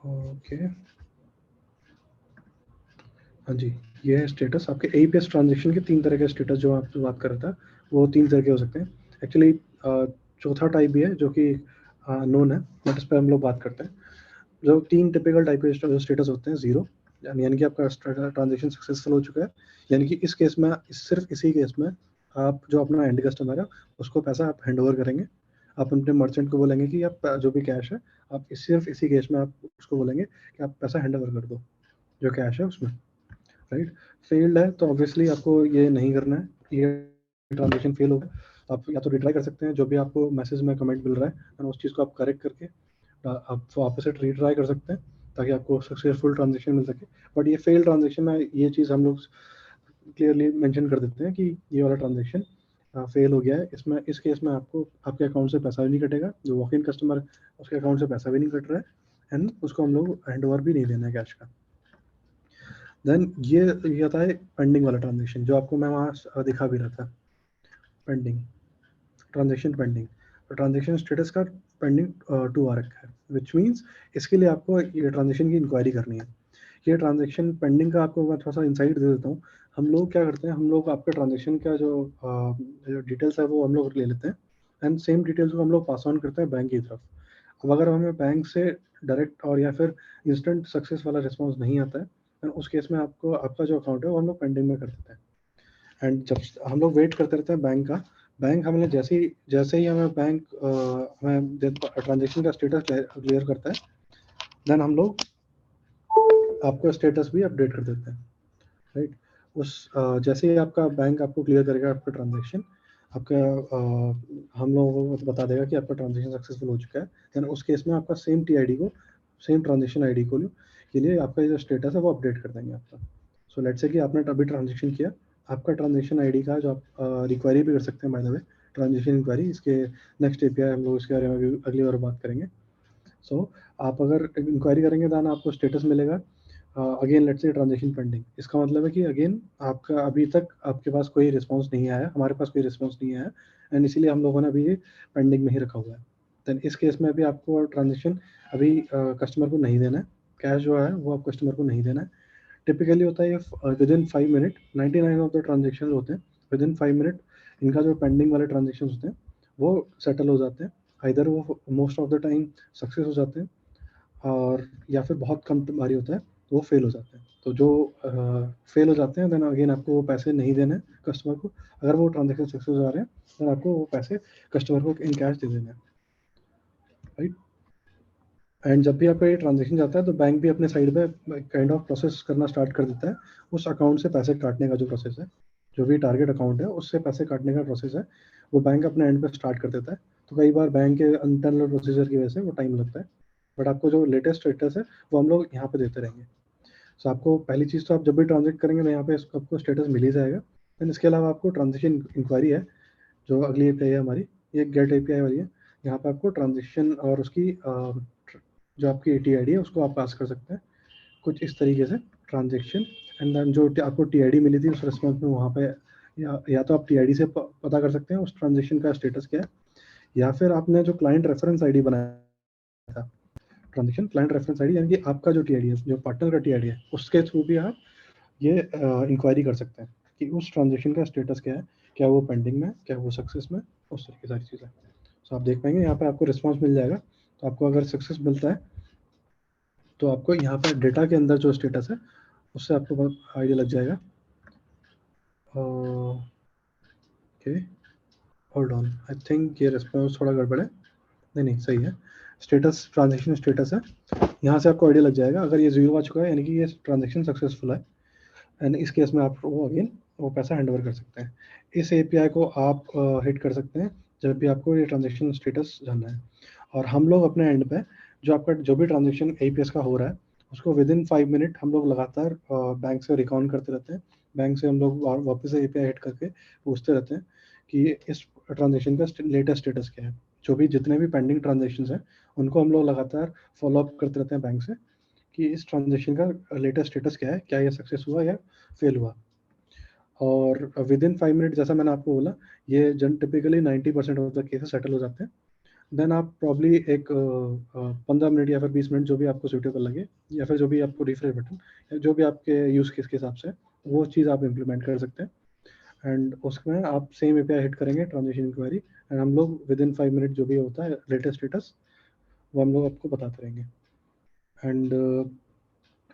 ओके, हाँ जी, ये है स्टेटस आपके एपीएस ट्रांजेक्शन के 3 तरह के स्टेटस जो आप बात कर रहा था, वो 3 तरह के हो सकते हैं। एक्चुअली चौथा टाइप भी है जो कि नोन है, बट इस पर हम लोग बात करते हैं। जो 3 टिपिकल टाइप के स्टेटस होते हैं, 0 यानी कि आपका ट्रांजेक्शन सक्सेसफुल हो चुका है, यानी कि इस केस में सिर्फ इसी केस में आप जो अपना एंड कस्टमर है उसको पैसा आप हैंड ओवर करेंगे। आप अपने मर्चेंट को बोलेंगे कि आप जो भी कैश है, आप सिर्फ इसी केस में आप उसको बोलेंगे कि आप पैसा हैंड ओवर कर दो जो कैश है उसमें, राइट। फेल्ड है तो ऑब्वियसली आपको ये नहीं करना है, ये ट्रांजेक्शन फेल होगा। आप या तो रिट्राई कर सकते हैं, जो भी आपको मैसेज में कमेंट मिल रहा है उस चीज़ को आप करेक्ट करके आप वापस से रिट्राई कर सकते हैं ताकि आपको सक्सेसफुल ट्रांजेक्शन मिल सके। बट ये फेल ट्रांजेक्शन में ये चीज़ हम लोग क्लियरली मेंशन कर देते हैं कि ये वाला ट्रांजेक्शन फेल हो गया है, इसमें इस केस में आपको आपके अकाउंट से पैसा भी नहीं कटेगा, जो वॉक इन कस्टमर उसके अकाउंट से पैसा भी नहीं कट रहा है, एंड उसको हम लोग हैंड ओवर भी नहीं देना है कैश का। देन ये था पेंडिंग वाला ट्रांजेक्शन जो आपको मैं वहाँ दिखा भी रहा था, पेंडिंग ट्रांजेक्शन पेंडिंग, तो ट्रांजेक्शन स्टेटस का पेंडिंग 2 आ रखा है, विच मीन्स इसके लिए आपको ये ट्रांजेक्शन की इंक्वायरी करनी है। ये ट्रांजेक्शन पेंडिंग का आपको मैं थोड़ा सा इंसाइट दे देता हूँ। हम लोग क्या करते हैं, हम लोग आपके ट्रांजेक्शन का जो डिटेल्स है वो हम लोग ले लेते हैं, एंड सेम डिटेल्स को हम लोग पास ऑन करते हैं बैंक की तरफ। अब अगर हमें बैंक से डायरेक्ट और या फिर इंस्टेंट सक्सेस वाला रिस्पॉन्स नहीं आता है, एंड उस केस में आपको आपका जो अकाउंट है वो हम लोग पेंडिंग में कर देते हैं। एंड जब हम लोग वेट करते रहते हैं बैंक का, बैंक हमें जैसे ही हमें बैंक हमें ट्रांजेक्शन का स्टेटस क्लियर करता है, देन हम लोग आपका स्टेटस भी अपडेट कर देते हैं, राइट। उस जैसे ही आपका बैंक आपको क्लियर करेगा आपका ट्रांजेक्शन, आपका हम लोगों को बता देगा कि आपका ट्रांजेक्शन सक्सेसफुल हो चुका है, देन उस केस में आपका सेम TID को, सेम ट्रांजेक्शन ID को के लिए आपका जो स्टेटस है वो अपडेट कर देंगे आपका। सो लेट्स से कि आपने अभी ट्रांजेक्शन किया, आपका ट्रांजेक्शन ID का जो आप रिक्वायरी भी कर सकते हैं, by the way transaction inquiry, इसके नेक्स्ट API हम लोग इसके बारे में भी अगली बार बात करेंगे। सो आप अगर इंक्वायरी करेंगे देन आपको स्टेटस मिलेगा again let's say transaction pending. इसका मतलब है कि अगेन आपका अभी तक आपके पास कोई रिस्पांस नहीं आया, हमारे पास कोई रिस्पांस नहीं आया, एंड इसीलिए हम लोगों ने अभी ये पेंडिंग में ही रखा हुआ है। देन इस केस में अभी आपको ट्रांजेक्शन अभी कस्टमर को नहीं देना है, कैश जो है वो आप कस्टमर को नहीं देना है। टिपिकली होता है ये within 5 minute 99 of the transaction होते हैं, विदिन 5 मिनट इनका जो पेंडिंग वाले ट्रांजेक्शन होते हैं वो सेटल हो जाते हैं। इधर वो most of the time success हो जाते हैं, और या फिर बहुत कम बारी होता है तो वो फेल हो जाते हैं। तो जो फेल हो जाते हैं देन अगेन आपको वो पैसे नहीं देने हैं कस्टमर को। अगर वो ट्रांजेक्शन सक्सेस हो रहे हैं देन आपको वो पैसे कस्टमर को इन कैश दे देने हैं, राइट। एंड जब भी आपका ये ट्रांजेक्शन जाता है तो बैंक भी अपने साइड पे काइंड ऑफ प्रोसेस करना स्टार्ट कर देता है, उस अकाउंट से पैसे काटने का जो प्रोसेस है, जो भी टारगेट अकाउंट है उससे पैसे काटने का प्रोसेस है, वो बैंक अपने एंड पे स्टार्ट कर देता है। तो कई बार बैंक के इंटरनल प्रोसीजर की वजह से वो टाइम लगता है, बट आपको जो लेटेस्ट स्टेटस है वो हम लोग यहाँ पे देते रहेंगे। सो आपको पहली चीज़ तो आप जब भी ट्रांजेक्ट करेंगे तो यहाँ पे आपको स्टेटस मिल ही जाएगा। देन इसके अलावा आपको ट्रांजेक्शन इंक्वायरी है, जो अगली API है हमारी, ये गेट API वाली है। यहाँ पे आपको ट्रांजेक्शन और उसकी जो आपकी TID है उसको आप पास कर सकते हैं कुछ इस तरीके से, ट्रांजेक्शन एंड देन जो आपको TID मिली थी उस रिस्पॉन्स में वहाँ पे या तो आप TID से पता कर सकते हैं उस ट्रांजेक्शन का स्टेटस क्या है, या फिर आपने जो क्लाइंट रेफरेंस ID बनाया था, ट्रांजेक्शन क्लाइंट रेफरेंस ID, यानी कि आपका जो TID है, जो पार्टनर का TID है, उसके थ्रू भी आप ये इंक्वायरी कर सकते हैं कि उस ट्रांजेक्शन का स्टेटस क्या है, क्या वो पेंडिंग में, क्या वो सक्सेस में, उस तरह की सारी चीज़ें। सो आप देख पाएंगे यहाँ पे आपको रिस्पॉन्स मिल जाएगा। तो आपको अगर सक्सेस मिलता है तो आपको यहाँ पे डेटा के अंदर जो स्टेटस है उससे आपको आइडिया लग जाएगा। Okay hold on, I think ये रिस्पॉन्स थोड़ा गड़बड़ है, नहीं सही है, स्टेटस ट्रांजेक्शन स्टेटस है, यहाँ से आपको आइडिया लग जाएगा। अगर ये 0 आ चुका है यानी कि ये ट्रांजेक्शन सक्सेसफुल है, एंड इस केस में आप वो अगेन वो पैसा हैंड ओवर कर सकते हैं। इस API को आप हिट कर सकते हैं जब भी आपको ये ट्रांजेक्शन स्टेटस जानना है। और हम लोग अपने एंड पे जो आपका जो भी ट्रांजेक्शन APS का हो रहा है उसको विदिन 5 मिनट हम लोग लगातार बैंक से रिकॉर्ड करते रहते हैं। बैंक से हम लोग वापस से API हिट करके पूछते रहते हैं कि इस ट्रांजेक्शन का लेटेस्ट स्टेटस क्या है। जो भी जितने भी पेंडिंग ट्रांजेक्शन हैं उनको हम लोग लगातार फॉलो अप करते रहते हैं बैंक से कि इस ट्रांजेक्शन का लेटेस्ट स्टेटस क्या है, क्या ये सक्सेस हुआ या फेल हुआ। और विदिन 5 मिनट जैसा मैंने आपको बोला, ये typically 90% of the cases settle हो जाते हैं। देन आप प्रॉब्ली एक 15 मिनट या फिर 20 मिनट जो भी आपको सूटेबल लगे, या फिर जो भी आपको रिफ्रेश बटन या जो भी आपके यूज़ केस के हिसाब से वो चीज़ आप इम्प्लीमेंट कर सकते हैं। एंड उसमें आप सेम API हिट करेंगे ट्रांजेक्शन इंक्वायरी, एंड हम लोग विदिन 5 मिनट जो भी होता है लेटेस्ट स्टेटस वो हम लोग आपको बताते रहेंगे। एंड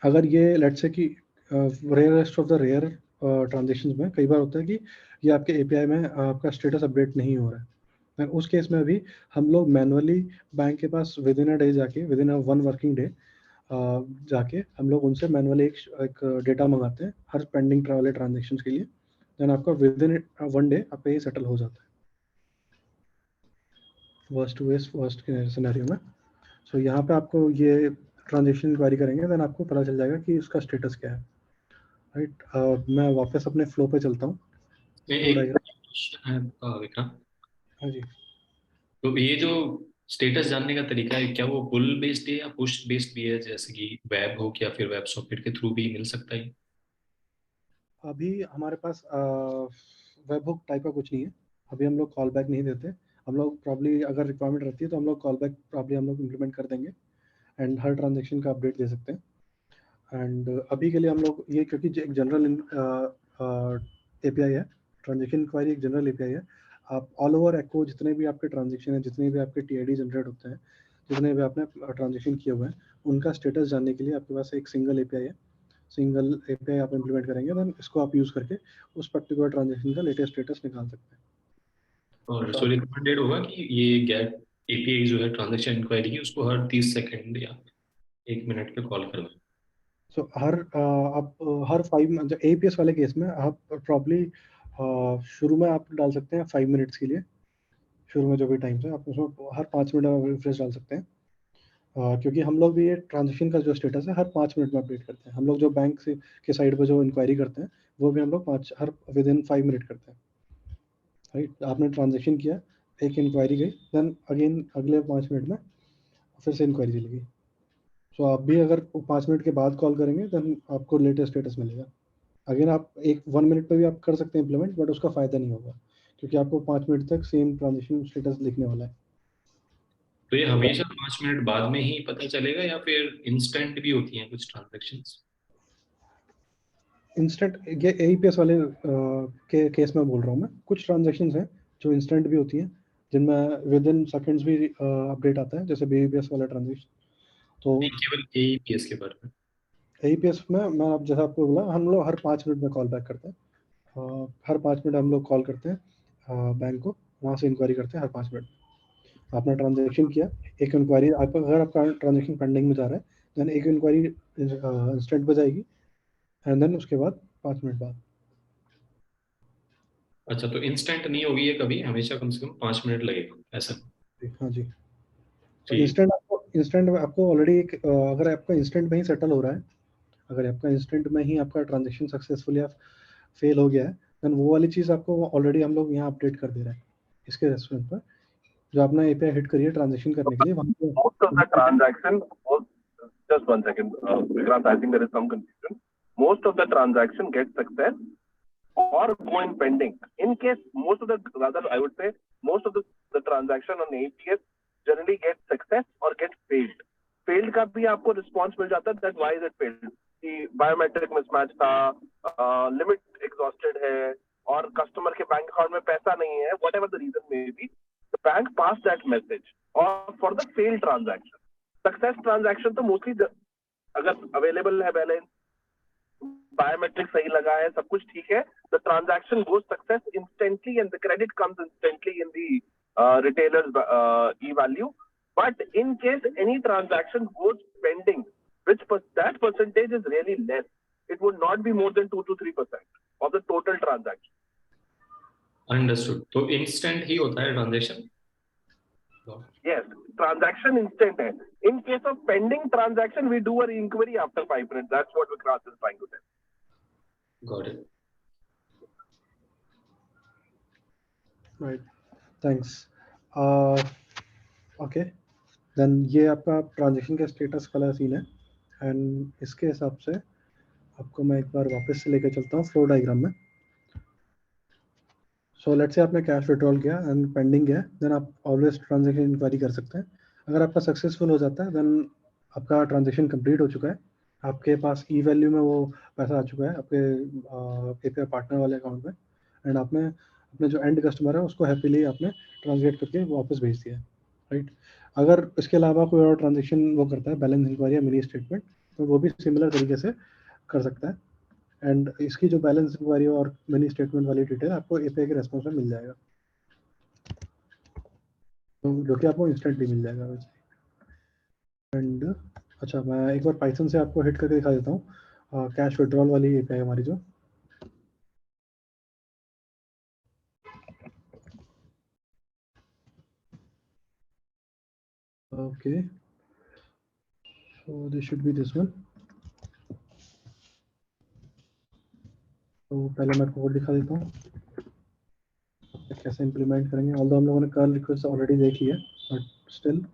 अगर ये लेट्स से कि rarest of the rare transactions में कई बार होता है कि ये आपके API में आपका स्टेटस अपडेट नहीं हो रहा है, एंड उस केस में भी हम लोग मैनुअली बैंक के पास विदिन अ डे जाके, विदिन अ 1 वर्किंग डे जाके हम लोग उनसे मैनुअली एक डेटा मंगाते हैं हर पेंडिंग वाले ट्रांजेक्शन के लिए। देन आपका विदिन 1 डे आपका ये सेटल हो जाता है वर्स्ट के सिनेरियो में। सो यहाँ पे आपको ये ट्रांजेक्शन इंक्वायरी करेंगे देन आपको पता चल जाएगा कि उसका स्टेटस क्या है, राइट। मैं वापस अपने फ्लो पे चलता हूँ। एक शायद विक्रम, हाँ जी। तो ये जो स्टेटस जानने का तरीका है, क्या वो पुल बेस्ड है या पुश बेस्ड भी है, जैसे कि वेब हो या फिर वेब सॉकेट के थ्रू भी मिल सकता है? अभी हमारे पास वेब हुक टाइप का कुछ नहीं है। अभी हम लोग कॉल बैक नहीं देते। हम लोग प्रॉब्ली अगर रिक्वायरमेंट रहती है तो हम लोग कॉल बैक प्रॉब्ली हम लोग इम्प्लीमेंट कर देंगे एंड हर ट्रांजेक्शन का अपडेट दे सकते हैं। एंड अभी के लिए हम लोग ये, क्योंकि एक जनरल एपीआई है, ट्रांजेक्शन इंक्वायरी एक जनरल एपीआई है। आप ऑल ओवर एको जितने भी आपके ट्रांजेक्शन है, जितने भी आपके टीआईडी जनरेट होते हैं, जितने भी आपने ट्रांजेक्शन किए हुए हैं, उनका स्टेटस जानने के लिए आपके पास एक सिंगल एपीआई है। सिंगल एपीआई आप इम्प्लीमेंट करेंगे, देन इसको आप यूज़ करके उस पर्टिकुलर ट्रांजेक्शन का लेटेस्ट स्टेटस निकाल सकते हैं। और सो रिकमेंडेड होगा कि ये गेट एपीआई जो है ट्रांजैक्शन इंक्वायरी की, उसको हर 30 सेकंड या 1 मिनट पे कॉल करवाएं। सो हर 5 एपीएस वाले केस में आप प्रॉब्ली शुरू में आप डाल सकते हैं 5 मिनट्स के लिए। शुरू में जो भी टाइम है आप उसमें हर 5 मिनट में रिफ्रेश डाल सकते हैं। क्योंकि हम लोग भी ये ट्रांजेक्शन का जो स्टेटस है हर 5 मिनट में अपडेट करते हैं। हम लोग जो बैंक से के साइड पे जो इंक्वायरी करते हैं वो भी हम लोग हर विद इन 5 मिनट करते हैं। राइट, आपने ट्रांजेक्शन किया, एक इंक्वायरी गई, देन अगेन अगले 5 मिनट में फिर से इंक्वायरी चलेगी। सो आप भी अगर 5 मिनट के बाद कॉल करेंगे देन आपको लेटेस्ट स्टेटस मिलेगा। अगेन आप 1 मिनट पे भी आप कर सकते हैं इम्प्लीमेंट, बट उसका फ़ायदा नहीं होगा क्योंकि आपको 5 मिनट तक सेम ट्रांजेक्शन स्टेटस दिखने वाला है। तो ये हमेशा 5 मिनट बाद में ही पता चलेगा या फिर इंस्टेंट भी होती हैं कुछ ट्रांजैक्शंस? इंस्टेंट, ये एईपीएस वाले के केस में बोल रहा हूँ मैं। कुछ ट्रांजेक्शन्स हैं जो इंस्टेंट भी होती हैं, जिनमें विद इन सेकेंड्स भी अपडेट आता है, जैसे बीईपीएस वाला ट्रांजेक्शन। तो नहीं, केवल एईपीएस के बारे में। एईपीएस में मैं अब जैसा आपको बोला, हम लोग हर 5 मिनट में कॉल बैक करते हैं। हर 5 मिनट हम लोग कॉल करते हैं बैंक को, वहाँ से इंक्वायरी करते हैं हर 5 मिनट। आपने ट्रांजेक्शन किया, एक इंक्वायरी अगर आपका ट्रांजेक्शन पेंडिंग में जा रहा है, देन एक इंक्वायरी इंस्टेंट पे जाएगी एंड देन उसके बाद 5 मिनट बाद। अच्छा, तो इंस्टेंट नहीं होगी ये कभी, हमेशा कम से कम 5 मिनट लगेगा ऐसा? हाँ जी। तो ठीक। इंस्टेंट में आपको ऑलरेडी एक अगर आपका इंस्टेंट में ही सेटल हो रहा है, अगर आपका इंस्टेंट में ही आपका ट्रांजेक्शन सक्सेसफुली फेल हो गया है, देन वो वाली चीज़ आपको ऑलरेडी हम लोग यहाँ अपडेट कर दे रहे हैं इसके रेस्टोरेंट पर। जो आपने एपीआई हिट करी है ट्रांजेक्शन करने के लिए, वहाँ Most of the transaction was just 1 second, Vikrant. I think there is some confusion. Most of the transaction gets success or go in pending. In case most of the, rather I would say, most of the transaction on APS generally gets success or gets failed. Failed का भी आपको response मिल जाता है that why is it failed? कि biometric mismatch था, limit exhausted है, और customer के bank account में पैसा नहीं है, whatever the reason may be, the bank passed that message. और for the failed transaction, success transaction तो mostly अगर available है balance, biometric सही लगा है, सब कुछ ठीक है, the transaction goes success instantly and the credit comes instantly in the retailer's e-value. But in case any transaction goes pending, that percentage is really less. It would not be more than 2 to 3% of the total transaction. Understood. तो instant ही होता है transaction? Yes, transaction instant hai. In case of pending transaction, we do a inquiry after 5 minutes. That's what Vikrant is trying to tell. Got it. Right, thanks. Okay, then ये आपका transaction का status वाला scene है। And इसके हिसाब से आपको मैं एक बार वापस से लेकर चलता हूँ फ्लो डायग्राम में। सो लेट्स से आपने कैश विड्रॉल किया एंड पेंडिंग है, देन आप ऑलवेज ट्रांजेक्शन इंक्वायरी कर सकते हैं। अगर आपका सक्सेसफुल हो जाता है, देन आपका ट्रांजेक्शन कंप्लीट हो चुका है, आपके पास ई वैल्यू में वो पैसा आ चुका है आपके एपीआई पार्टनर वाले अकाउंट में, एंड आपने अपने जो एंड कस्टमर है उसको हैप्पीली आपने ट्रांसलेट करके वापस भेज दिया है। राइट, अगर इसके अलावा कोई और ट्रांजेक्शन वो करता है, बैलेंस इंक्वायरी या मिनी स्टेटमेंट, तो वो भी सिमिलर तरीके से कर सकता है। एंड इसकी जो बैलेंस इंक्वायरी और मिनी स्टेटमेंट वाली डिटेल आपको एपीआई के रेस्पॉन्स में मिल जाएगा, तो जो कि आपको इंस्टेंटली मिल जाएगा वैसे। एंड अच्छा, मैं एक बार पाइथन से आपको हिट करके दिखा देता हूँ कैश विड्रॉल वाली एपीआई हमारी जो। Okay, so this should be this one. तो पहले मैं कोड दिखा देता हूँ। कैसे इम्प्लीमेंट करेंगे, ऑल्दो हम लोगों ने कर्ल रिक्वेस्ट ऑलरेडी देख लिया, but still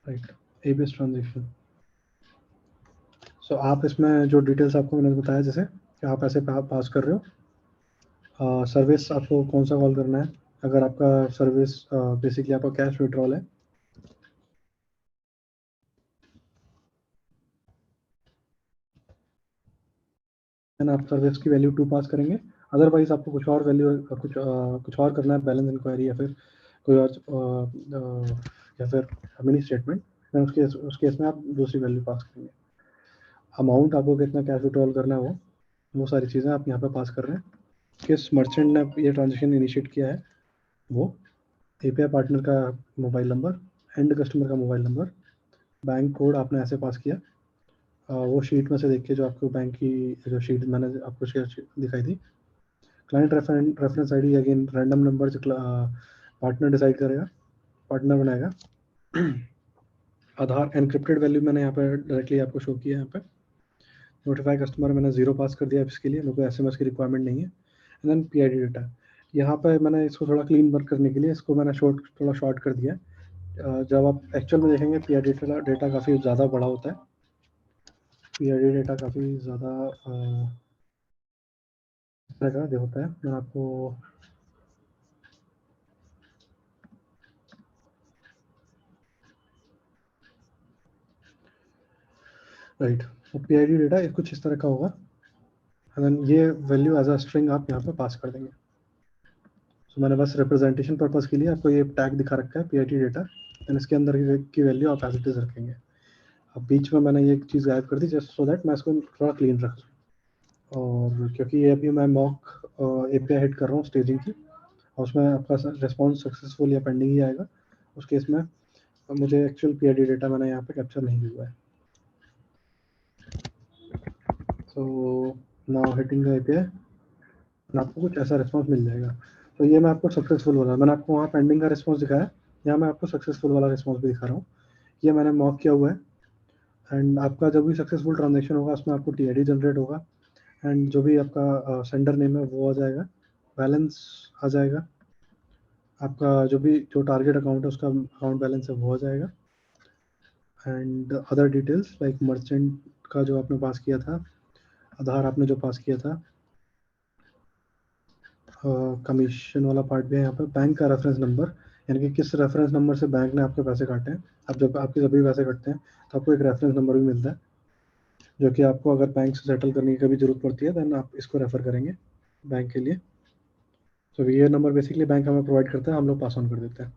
right ABS transaction. So आप इसमें जो डिटेल्स आपको मैंने बताया, जैसे कि आप ऐसे पास कर रहे हो, सर्विस आपको कौन सा कॉल करना है, अगर आपका सर्विस बेसिकली आपका कैश विड्रॉल है, आप सर्विस की वैल्यू 2 पास करेंगे। अदरवाइज आपको कुछ और वैल्यू कुछ और करना है, बैलेंस इंक्वायरी या फिर कोई और या फिर मिनी स्टेटमेंट, देन उस केस में आप दूसरी वैल्यू पास करेंगे। अमाउंट आपको कितना कैश विड्रॉल करना है वो सारी चीज़ें आप यहाँ पे पास कर रहे हैं। किस मर्चेंट ने ये ट्रांजेक्शन इनिशिएट किया है, वो एपीआई पार्टनर का मोबाइल नंबर, एंड कस्टमर का मोबाइल नंबर, बैंक कोड आपने ऐसे पास किया, वो शीट में से देख के जो आपको बैंक की जो शीट मैंने आपको शेयर दिखाई थी। Client reference ID again random number जो पार्टनर डिसाइड करेगा, पार्टनर बनाएगा। आधार एनक्रिप्टेड वैल्यू मैंने यहाँ पर डायरेक्टली आपको शो किया है। यहाँ पे नोटिफाई कस्टमर मैंने 0 पास कर दिया इसके लिए, मेरे को एसएमएस की रिक्वायरमेंट नहीं है। एंड देन पीआईडी डेटा, यहाँ पे मैंने इसको थोड़ा क्लीन वर्क करने के लिए इसको मैंने थोड़ा शॉर्ट कर दिया। जब आप एक्चुअल में देखेंगे पीआईडी डेटा काफ़ी ज़्यादा बड़ा होता है, पीआईडी डेटा काफ़ी ज़्यादा होता है। मैं आपको राइट पीआईडी डेटा कुछ इस तरह का होगा, एंड ये वैल्यू एज अ स्ट्रिंग आप यहाँ पे पास कर देंगे। तो मैंने बस रिप्रेजेंटेशन पर्पस के लिए आपको ये टैग दिखा रखा है पीआईडी डेटा, एंड इसके अंदर की वैल्यू आप एज इट इज रखेंगे। अब बीच में मैंने ये चीज़ गायब कर दी जस्ट सो दैट मैं इसको थोड़ा क्लीन रख सकूँ। और क्योंकि ये अभी मैं मॉक एपीआई हिट कर रहा हूँ स्टेजिंग की, और उसमें आपका रिस्पॉन्स सक्सेसफुल या पेंडिंग ही आएगा, उस केस में मुझे एक्चुअल पीआईडी डेटा मैंने यहाँ पे कैप्चर नहीं हुआ है। So now hitting the API, आपको कुछ ऐसा रिस्पॉन्स मिल जाएगा। तो ये मैं आपको सक्सेसफुल वाला, मैंने आपको वहाँ पेंडिंग का रिस्पॉन्स दिखाया, यहाँ मैं आपको सक्सेसफुल वाला रिस्पॉन्स भी दिखा रहा हूँ। ये मैंने मॉक किया हुआ है, एंड आपका जब भी सक्सेसफुल ट्रांजेक्शन होगा उसमें आपको टीआईडी जनरेट होगा, एंड जो भी आपका सेंडर नेम है वो आ जाएगा, बैलेंस आ जाएगा, आपका जो टारगेट अकाउंट है उसका अकाउंट बैलेंस है वो आ जाएगा, and other details like merchant का जो आपने पास किया था, आधार आपने जो पास किया था, कमीशन वाला पार्ट भी है यहाँ पे, बैंक का रेफरेंस नंबर, यानी कि किस रेफरेंस नंबर से बैंक ने आपके पैसे काटे हैं। अब जब आपके सभी पैसे कटते हैं तो आपको एक रेफरेंस नंबर भी मिलता है, जो कि आपको अगर बैंक से सेटल करने की कभी जरूरत पड़ती है देन आप इसको रेफर करेंगे बैंक के लिए। तो ये नंबर बेसिकली बैंक हमें प्रोवाइड करता है, हम लोग पास ऑन कर देते हैं।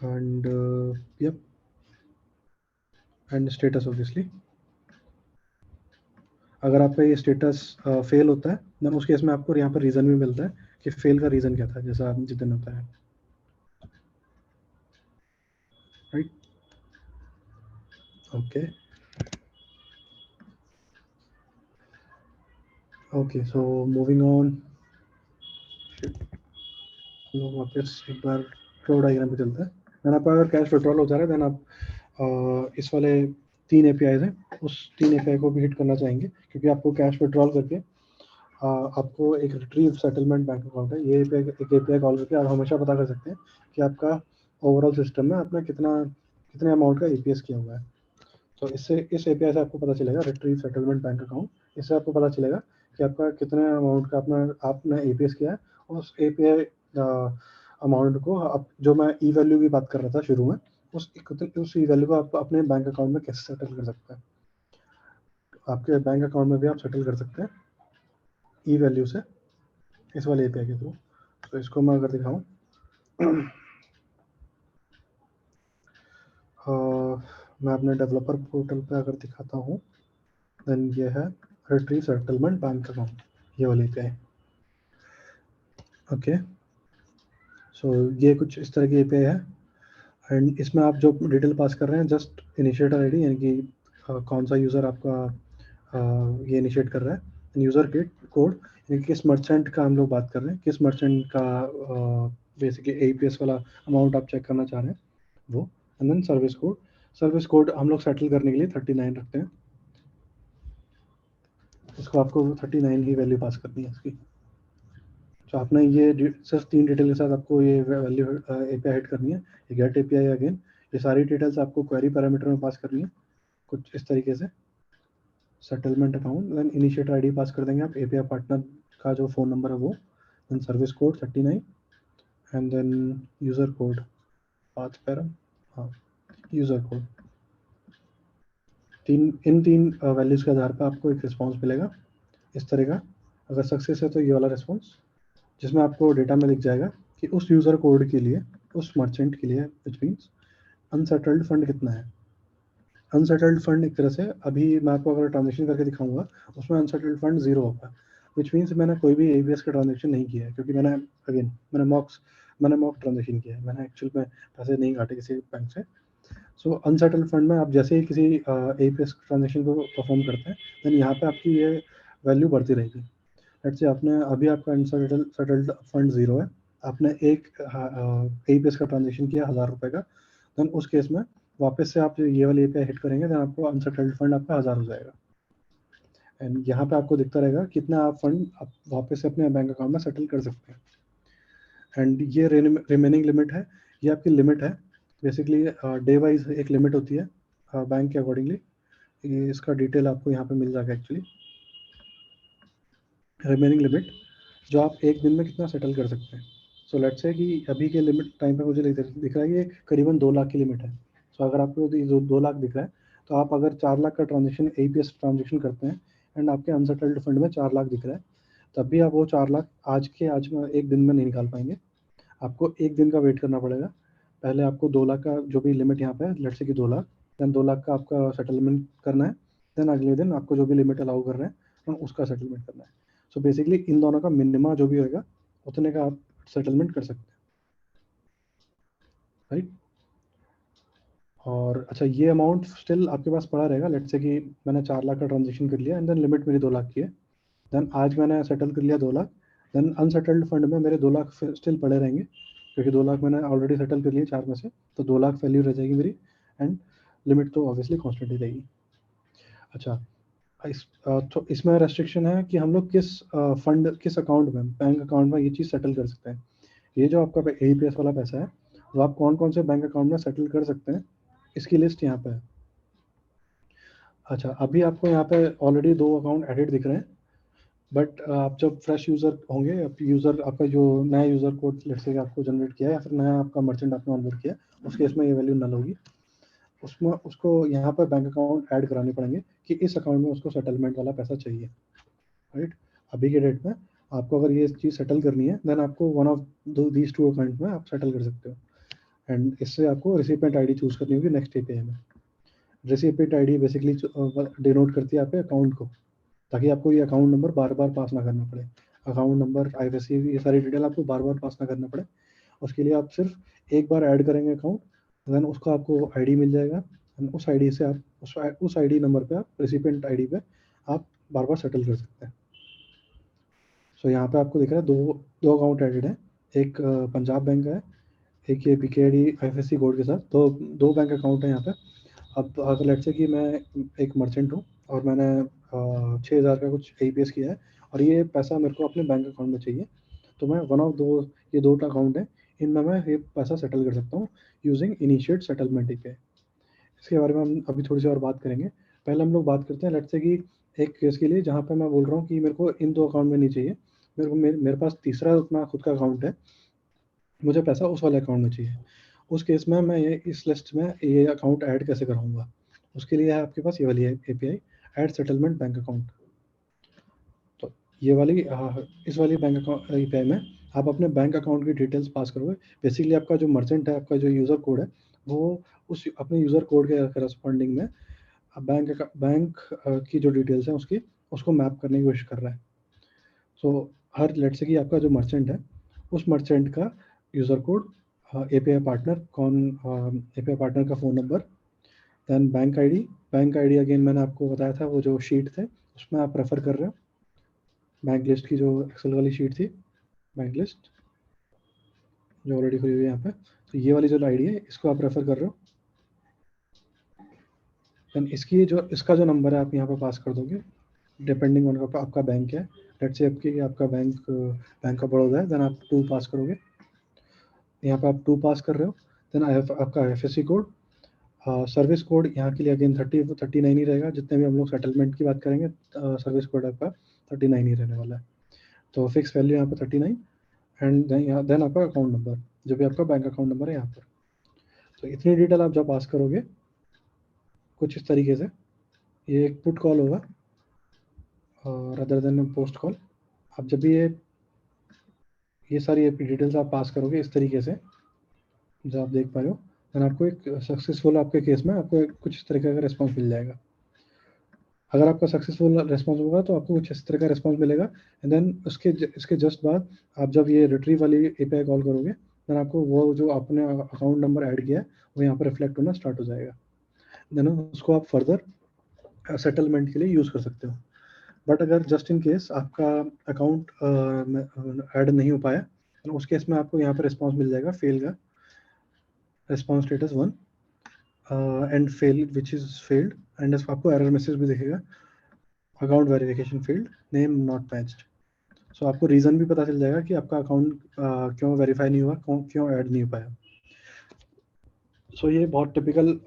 And yup and status obviously, अगर आपका ये स्टेटस फेल होता है देन उस केस में आपको यहाँ पर रीज़न भी मिलता है कि फेल का रीज़न क्या था, जैसा जिस दिन होता है, right. Okay okay, so moving on, लोग वापस एक बार फ्लो डायग्राम पे चलते हैं। देन आपका अगर कैश विड्रॉल हो जा रहा है देन आप इस वाले 3 एपीआईज हैं, उस 3 एपीआई को भी हिट करना चाहेंगे, क्योंकि आपको कैश विड्रॉल करके आपको एक रिट्रीव सेटलमेंट बैंक अकाउंट है, ये एक एपीआई कॉल करके आप हमेशा पता कर सकते हैं कि आपका ओवरऑल सिस्टम में आपने कितने अमाउंट का ईपीएस किया हुआ है। तो इससे इस एपीआई से आपको पता चलेगा, रिट्रीव सेटलमेंट बैंक अकाउंट, इससे आपको पता चलेगा कि आपका कितने अमाउंट का आपने ईपीएस किया है, और उस एपीआई अमाउंट को आप, जो मैं ई वैल्यू की बात कर रहा था शुरू में, उस ई वैल्यू को आप अपने बैंक अकाउंट में कैसे सेटल कर सकते हैं। आपके बैंक अकाउंट में भी आप सेटल कर सकते हैं ई वैल्यू से, इस वाले एपीआई के थ्रू। तो इसको मैं अगर दिखाऊं, मैं अपने डेवलपर पोर्टल पे अगर दिखाता हूँ, देन ये है रिट्रीव सेटलमेंट बैंक अकाउंट, ये वाली एपीआई। ओके, सो ये कुछ इस तरह की एपीआई है, एंड इसमें आप जो डिटेल पास कर रहे हैं जस्ट इनिशिएटर आईडी, यानी कि कौन सा यूज़र आपका ये इनिशिएट कर रहा है, यूज़र गेट कोड, यानी किस मर्चेंट का हम लोग बात कर रहे हैं, किस मर्चेंट का बेसिकली एपीएस वाला अमाउंट आप चेक करना चाह रहे हैं वो, and then service code, service code हम लोग सेटल करने के लिए 39 रखते हैं, इसको आपको 39 ही वैल्यू पास करनी है इसकी। तो आपने ये सिर्फ 3 डिटेल के साथ आपको ये वैल्यू एपीआई हिट करनी है, ये गेट एपीआई अगेन, ये सारी डिटेल्स आपको क्वेरी पैरामीटर में पास करनी है कुछ इस तरीके से। Settlement account, then initiator ID pass कर देंगे आप, एपीआई पार्टनर का जो फ़ोन नंबर है वो, then service code 39 and then user code 5 para, हाँ यूज़र कोड। इन तीन वैल्यूज़ के आधार पर आपको एक रिस्पॉन्स मिलेगा इस तरह का। अगर सक्सेस है तो ये वाला रिस्पॉन्स, जिसमें आपको डेटा में लिख जाएगा कि उस यूज़र कोड के लिए, उस मर्चेंट के लिए, विच मीन्स अनसेटल्ड फंड कितना है। अनसेटल्ड फंड एक तरह से अभी मैं आपको अगर ट्रांजेक्शन करके दिखाऊंगा उसमें अनसेटल्ड फंड 0 होगा, विच मीन्स मैंने कोई भी एबीएस का ट्रांजेक्शन नहीं किया है, क्योंकि मैंने मॉक ट्रांजेक्शन किया है, मैंने एक्चुअल में पैसे नहीं काटे किसी बैंक से। सो अनसेटल्ड फंड में आप जैसे ही किसी एबीएस ट्रांजेक्शन को परफॉर्म करते हैं, देन यहाँ पे आपकी ये वैल्यू बढ़ती रहेगी। लेट्स से आपने अभी आपका अनसेटल्ड फंड 0 है, आपने एक एबीएस का ट्रांजेक्शन किया 1000 रुपये का, देन उस केस में वापस से आप ये वाली एपीआई हिट करेंगे, देन आपको अनसेटल्ड फंड आपका 1000 हो जाएगा। एंड यहाँ पे आपको दिखता रहेगा कितना आप फंड आप वापस से अपने बैंक अकाउंट में सेटल कर सकते हैं। एंड ये रिमेनिंग लिमिट है, ये आपकी लिमिट है बेसिकली, डे वाइज एक लिमिट होती है बैंक के अकॉर्डिंगली। ये इसका डिटेल आपको यहाँ पे मिल जाएगा एक्चुअली, रिमेनिंग लिमिट जो आप एक दिन में कितना सेटल कर सकते हैं। सो लेट्स से कि अभी के लिमिट टाइम पे मुझे दिख रहा है ये करीबन 2 लाख की लिमिट है। सो अगर आपको 2 लाख दिख रहा है तो आप अगर 4 लाख का ट्रांजेक्शन एपीएस ट्रांजेक्शन करते हैं एंड आपके अनसेटल्ड फंड में 4 लाख दिख रहा है, तब भी आप वो 4 लाख आज में एक दिन में नहीं निकाल पाएंगे, आपको एक दिन का वेट करना पड़ेगा। पहले आपको 2 लाख का जो भी लिमिट यहाँ पे है, लेट्स से कि 2 लाख, देन 2 लाख का आपका सेटलमेंट करना है, देन अगले दिन आपको जो भी लिमिट अलाउ कर रहे हैं उसका सेटलमेंट करना है। सो बेसिकली इन दोनों का मिनिमा जो भी होगा उतने का आप सेटलमेंट कर सकते हैं, राइट। और अच्छा, ये अमाउंट स्टिल आपके पास पड़ा रहेगा। लेट्स से कि मैंने 4 लाख का ट्रांजेक्शन कर लिया एंड देन लिमिट मेरी 2 लाख की है, देन आज मैंने सेटल कर लिया 2 लाख, देन अनसेटल्ड फंड में मेरे 2 लाख स्टिल पड़े रहेंगे, क्योंकि 2 लाख मैंने ऑलरेडी सेटल कर लिए 4 में से, तो 2 लाख वैल्यू रह जाएगी मेरी एंड लिमिट तो ऑब्वियसली कॉन्स्टेंट ही रहेगी। अच्छा, तो इसमें रेस्ट्रिक्शन है कि हम लोग किस फंड, किस अकाउंट में, बैंक अकाउंट में ये चीज़ सेटल कर सकते हैं। ये जो आपका एईपीएस वाला पैसा है वो आप कौन कौन से बैंक अकाउंट में सेटल कर सकते हैं, इसकी लिस्ट यहाँ पे है। अच्छा, अभी आपको यहाँ पे ऑलरेडी 2 अकाउंट एडिड दिख रहे हैं, बट आप जब फ्रेश यूज़र होंगे, यूज़र आपका जो नया यूज़र कोड लेट्स से आपको जनरेट किया है या फिर नया आपका मर्चेंट आपने ऑनबोर्ड किया, उस केस में ये वैल्यू नल होगी, उसमें उसको यहाँ पर बैंक अकाउंट ऐड कराने पड़ेंगे कि इस अकाउंट में उसको सेटलमेंट वाला पैसा चाहिए, राइट। अभी के डेट में आपको अगर ये चीज़ सेटल करनी है, देन आपको वन ऑफ दीज 2 अकाउंट में आप सेटल कर सकते हो। एंड इससे आपको रिसिपेंट आईडी चूज करनी होगी नेक्स्ट एपीआई में। रिसिपेंट आईडी बेसिकली डिनोट करती है आपके अकाउंट को, ताकि आपको ये अकाउंट नंबर बार बार पास ना करना पड़े, अकाउंट नंबर, आईएफएससी, ये सारी डिटेल आपको बार बार पास ना करना पड़े। उसके लिए आप सिर्फ एक बार ऐड करेंगे अकाउंट, देन उसका आपको आईडी मिल जाएगा, उस आईडी से आप उस आईडी नंबर पे आप रिसिपेंट आईडी पे आप बार बार सेटल कर सकते हैं। सो यहाँ पे आपको दिख रहा है दो अकाउंट एडेड है, एक पंजाब बैंक का है, एक ये बीकेडी आईएफएससी कोड के साथ, दो बैंक अकाउंट है यहाँ पे। अब अगर लेट्स से कि मैं एक मर्चेंट हूँ और मैंने 6000 का कुछ एपीएस किया है और ये पैसा मेरे को अपने बैंक अकाउंट में चाहिए, तो मैं वन ऑफ ये 2 अकाउंट है, इनमें मैं ये पैसा सेटल कर सकता हूँ यूजिंग इनिशिएट सेटलमेंट एपीआई। इसके बारे में हम अभी थोड़ी सी और बात करेंगे। पहले हम लोग बात करते हैं लेट्स से कि एक केस के लिए जहाँ पे मैं बोल रहा हूँ कि मेरे को इन 2 अकाउंट में नहीं चाहिए, मेरे पास तीसरा अपना खुद का अकाउंट है, मुझे पैसा उस वाले अकाउंट में चाहिए। उस केस में मैं ये इस लिस्ट में ये अकाउंट ऐड कैसे कराऊंगा, उसके लिए है आपके पास ये वाली API, add settlement bank account. तो ये वाली इस वाली बैंक अकाउंट एपीआई में आप अपने बैंक अकाउंट की डिटेल्स पास करोगे। बेसिकली आपका जो मर्चेंट है, आपका जो यूज़र कोड है, वो उस अपने यूज़र कोड के करस्पॉन्डिंग में बैंक की जो डिटेल्स हैं उसको मैप करने की कोशिश कर रहा है। सो हर लेट्स से कि आपका जो मर्चेंट है, उस मर्चेंट का यूज़र कोड, एपीआई पार्टनर का phone number, then bank ID again मैंने आपको बताया था वो जो शीट थे उसमें आप रेफ़र कर रहे हो, बैंक लिस्ट की जो एक्सेल वाली शीट थी, बैंक लिस्ट जो ऑलरेडी खुली हुई है यहाँ पे, तो ये वाली जो आईडी है इसको आप रेफ़र कर रहे हो। देन इसका जो नंबर है आप यहाँ पर पास कर दोगे, डिपेंडिंग ऑन आपका बैंक है। लेट्स से आपका बैंक ऑफ बड़ौदा है, देन आप 2 पास करोगे, यहाँ पे आप 2 पास कर रहे हो। देन आपका IFSC कोड, सर्विस कोड यहाँ के लिए अगेन 39 ही रहेगा। जितने भी हम लोग सेटलमेंट की बात करेंगे सर्विस कोड आपका 39 ही रहने वाला है। तो फिक्स वैल्यू यहाँ पे 39 एंड देन आपका अकाउंट नंबर, जो भी आपका बैंक अकाउंट नंबर है यहाँ पर। तो इतनी डिटेल आप जब पास करोगे कुछ इस तरीके से, ये एक पुट कॉल होगा अदर देन पोस्ट कॉल। आप जब भी ये सारी डिटेल्स आप पास करोगे इस तरीके से, जो आप देख पा रहे हो, देन आपको एक सक्सेसफुल, आपके केस में आपको कुछ इस तरीके का रिस्पॉन्स मिल जाएगा। अगर आपका सक्सेसफुल रिस्पॉन्स होगा तो आपको कुछ इस तरह का रिस्पॉन्स मिलेगा। एंड देन इसके जस्ट बाद आप जब ये रिट्रीव वाली API कॉल करोगे, देन आपको वो जो आपने अकाउंट नंबर ऐड किया है वो यहाँ पर रिफ्लेक्ट होना स्टार्ट हो जाएगा। देन उसको आप फर्दर सेटलमेंट के लिए यूज़ कर सकते हो। बट अगर जस्ट इन केस आपका अकाउंट ऐड नहीं हो पाया, तो उस केस में आपको यहाँ पर रिस्पॉन्स मिल जाएगा फेल का, response status 1 and fail which is failed, and आपको एरर मैसेज भी दिखेगा, account verification field name not matched. So आपको रीज़न भी पता चल जाएगा कि आपका अकाउंट क्यों वेरीफाई नहीं हुआ, क्यों ऐड नहीं हो पाया। सो ये बहुत टिपिकल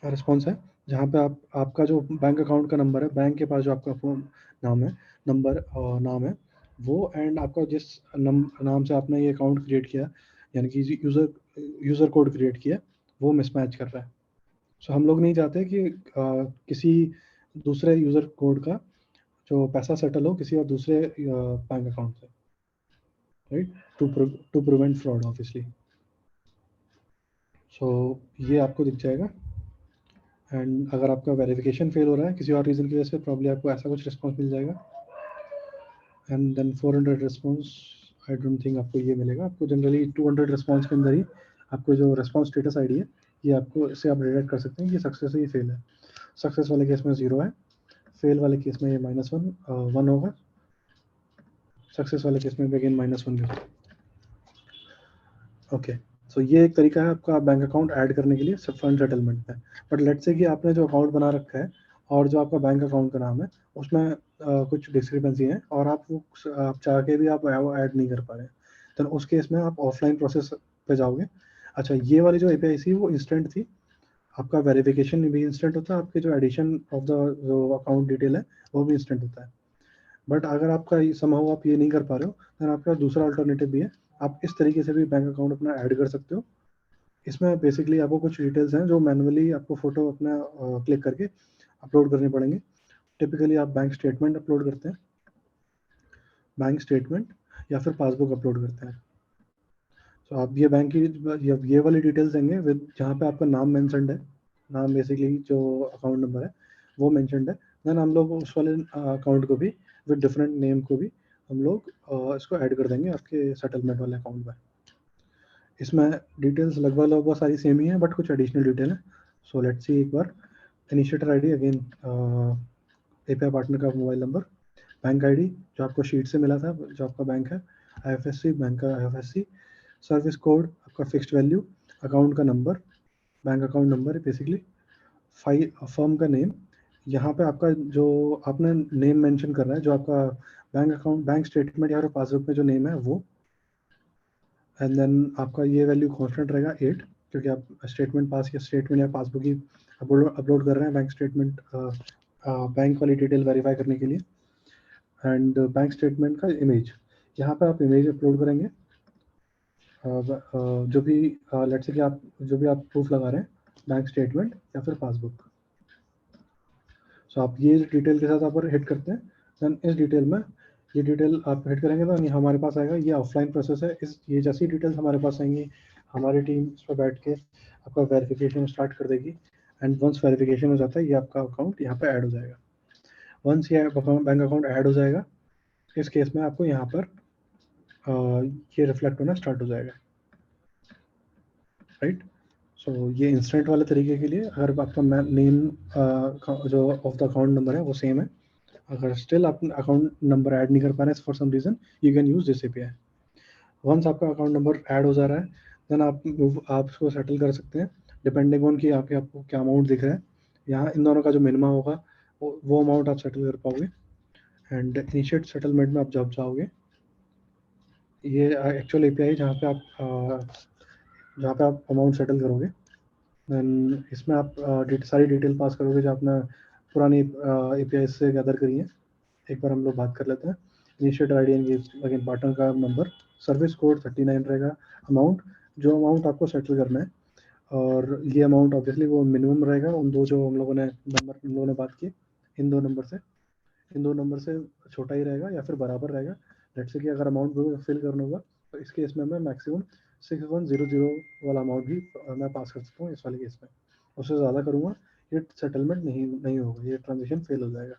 रिस्पॉन्स है, जहाँ पे आपका जो बैंक अकाउंट का नंबर है, बैंक के पास जो आपका फोन नाम है, नंबर नाम है वो, एंड आपका जिस नाम से आपने ये अकाउंट क्रिएट किया, यानी कि यूज़र कोड क्रिएट किया, वो मिसमैच कर रहा है। सो हम लोग नहीं चाहते कि किसी दूसरे यूज़र कोड का जो पैसा सेटल हो किसी और दूसरे बैंक अकाउंट से, right, to prevent fraud obviously. So ये आपको दिख जाएगा। एंड अगर आपका वेरिफिकेशन फेल हो रहा है किसी और रीज़न की वजह से, प्रॉब्ली आपको ऐसा कुछ रिस्पॉन्स मिल जाएगा। And then 400 response, I don't think आपको ये मिलेगा। आपको जनरली 200 रिस्पॉन्स के अंदर ही आपको जो रिस्पॉन्स स्टेटस ID है, ये आपको इससे आप डिटेक्ट कर सकते हैं कि सक्सेस है या फेल है। सक्सेस वाले केस में 0 है, फेल वाले केस में ये -1 होगा, सक्सेस वाले केस में अगेन -1 होगा। ओके, सो ये एक तरीका है आपका बैंक अकाउंट ऐड करने के लिए सब फंड सेटलमेंट में। बट लेट्स से कि आपने जो अकाउंट बना रखा है और जो आपका बैंक अकाउंट का नाम है उसमें कुछ डिस्क्रिपेंसी है और आप चाह के भी आप वो ऐड नहीं कर पा रहे हैं, तो उस केस में आप ऑफलाइन प्रोसेस पे जाओगे। अच्छा, ये वाली जो API थी वो इंस्टेंट थी, आपका वेरिफिकेशन भी इंस्टेंट होता है, आपके जो एडिशन ऑफ द जो अकाउंट डिटेल है वो भी इंस्टेंट होता है। बट अगर आपका समहाउ आप ये नहीं कर पा रहे हो, देन आपका दूसरा अल्टरनेटिव भी है, आप इस तरीके से भी बैंक अकाउंट अपना ऐड कर सकते हो। इसमें बेसिकली आपको कुछ डिटेल्स हैं जो मैनुअली आपको फोटो अपना क्लिक करके अपलोड करने पड़ेंगे। टिपिकली आप बैंक स्टेटमेंट अपलोड करते हैं, बैंक स्टेटमेंट या फिर पासबुक अपलोड करते हैं। तो आप ये बैंक की ये वाली डिटेल्स देंगे विद, जहाँ पे आपका नाम मेंशन्ड है, नाम बेसिकली जो अकाउंट नंबर है वो मेंशन्ड है। देन हम लोग उस वाले अकाउंट को भी विद डिफरेंट नेम को भी हम लोग इसको ऐड कर देंगे आपके सेटलमेंट वाले अकाउंट में। इसमें डिटेल्स लगभग सारी सेम ही है, बट कुछ एडिशनल डिटेल है। सो लेट्स सी एक बार, initiator ID again, API partner का मोबाइल नंबर, बैंक ID जो आपको शीट से मिला था जो आपका बैंक है, IFSC बैंक का IFSC, सर्विस कोड आपका फिक्स्ड वैल्यू, अकाउंट का number, bank account number basically, firm का नेम, यहाँ पे आपका जो आपने नेम मेंशन करना है, जो आपका बैंक अकाउंट बैंक स्टेटमेंट या पासबुक में जो नेम है वो, एंड देन आपका ये वैल्यू कांस्टेंट रहेगा 8, क्योंकि आप स्टेटमेंट पास या स्टेटमेंट या पासबुक ही अपलोड कर रहे हैं बैंक स्टेटमेंट, बैंक वाली डिटेल वेरीफाई करने के लिए। एंड बैंक स्टेटमेंट का इमेज, यहाँ पे आप इमेज अपलोड करेंगे, जो भी लेट्स से कि आप जो भी आप प्रूफ लगा रहे हैं, बैंक स्टेटमेंट या फिर पासबुक। सो आप ये डिटेल के साथ आप हिट करते हैं, देन इस डिटेल में ये डिटेल आप हिट करेंगे तो ये हमारे पास आएगा। ये ऑफलाइन प्रोसेस है, ये जैसी डिटेल्स हमारे पास आएंगी हमारी टीम इस पर बैठ के आपका वेरिफिकेशन स्टार्ट कर देगी। एंड वंस वेरिफिकेशन हो जाता है ये आपका अकाउंट यहाँ पे ऐड हो जाएगा। वंस ये बैंक अकाउंट ऐड हो जाएगा, इस केस में आपको यहाँ पर ये रिफ्लेक्ट होना स्टार्ट हो जाएगा, राइट। सो ये इंस्टेंट वाले तरीके के लिए, अगर आपका नेम जो ऑफ द अकाउंट नंबर है वो सेम है, अगर स्टिल आप अकाउंट नंबर ऐड नहीं कर पा रहे हैं for some reason, you can use this API। Once आपका अकाउंट नंबर ऐड हो जा रहा है, देन आप उसको सेटल कर सकते हैं डिपेंडिंग ऑन कि आपको क्या अमाउंट दिख रहा है। यहाँ इन दोनों का जो मिनिमम होगा वो अमाउंट आप सेटल कर पाओगे। एंड इनिशिएट सेटलमेंट में आप जब जाओगे, ये एक्चुअल एपीआई जहाँ पे आप अमाउंट सेटल करोगे, देन इसमें आप सारी डिटेल पास करोगे जो आपने पुरानी एपीआई से गैदर करी है। एक बार हम लोग बात कर लेते हैं। Initiator ID and again partner का नंबर, सर्विस कोड 39 रहेगा, अमाउंट जो अमाउंट आपको सेटल करना है, और ये अमाउंट ऑब्वियसली वो मिनिमम रहेगा उन दो जो हम लोगों ने बात की, इन दो नंबर से छोटा ही रहेगा या फिर बराबर रहेगा। लेट्स से कि अगर अमाउंट फिल करना होगा तो इस केस में मैं मैक्सिमम 6100 वाला अमाउंट भी मैं पास कर सकता हूँ इस वाले केस में। उससे ज़्यादा करूँगा ये सेटलमेंट नहीं होगा, ये ट्रांजेक्शन फेल हो जाएगा।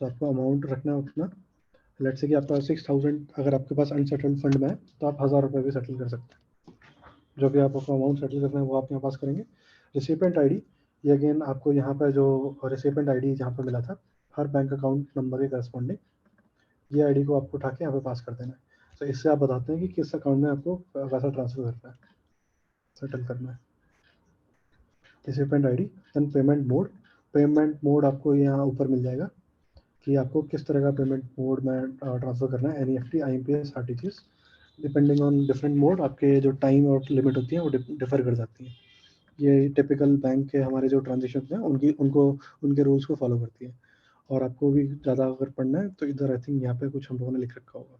सो आपको अमाउंट रखना है उतना। लेट्स से कि आपका 6000 अगर आपके पास अनसेटल्ड फंड में है तो आप 1000 रुपये भी सेटल कर सकते हैं। जो भी आपको अमाउंट सेटल करना है वो आप यहाँ पास करेंगे। रिसिपेंट आईडी, ये अगेन आपको यहाँ पर जो रिसिपेंट आईडी जहाँ पर मिला था हर बैंक अकाउंट नंबर के करस्पॉन्डिंग, ये आईडी को आपको उठा के यहाँ पे पास कर देना है। तो इससे आप बताते हैं कि किस अकाउंट में आपको पैसा ट्रांसफर करना है, सेटल करना है। Recipient ID, then payment mode आपको यहाँ ऊपर मिल जाएगा कि आपको किस तरह का पेमेंट मोड में ट्रांसफर करना है, NEFT, IMPS, RTGS. Depending on different mode आपके जो टाइम और लिमिट होती है वो डिफर कर जाती है। ये टिपिकल बैंक के हमारे जो ट्रांजेक्शन हैं उनके रूल्स को फॉलो करती है। और आपको भी ज़्यादा अगर पढ़ना है तो इधर आई थिंक यहाँ पे कुछ हम लोगों ने लिख रखा होगा।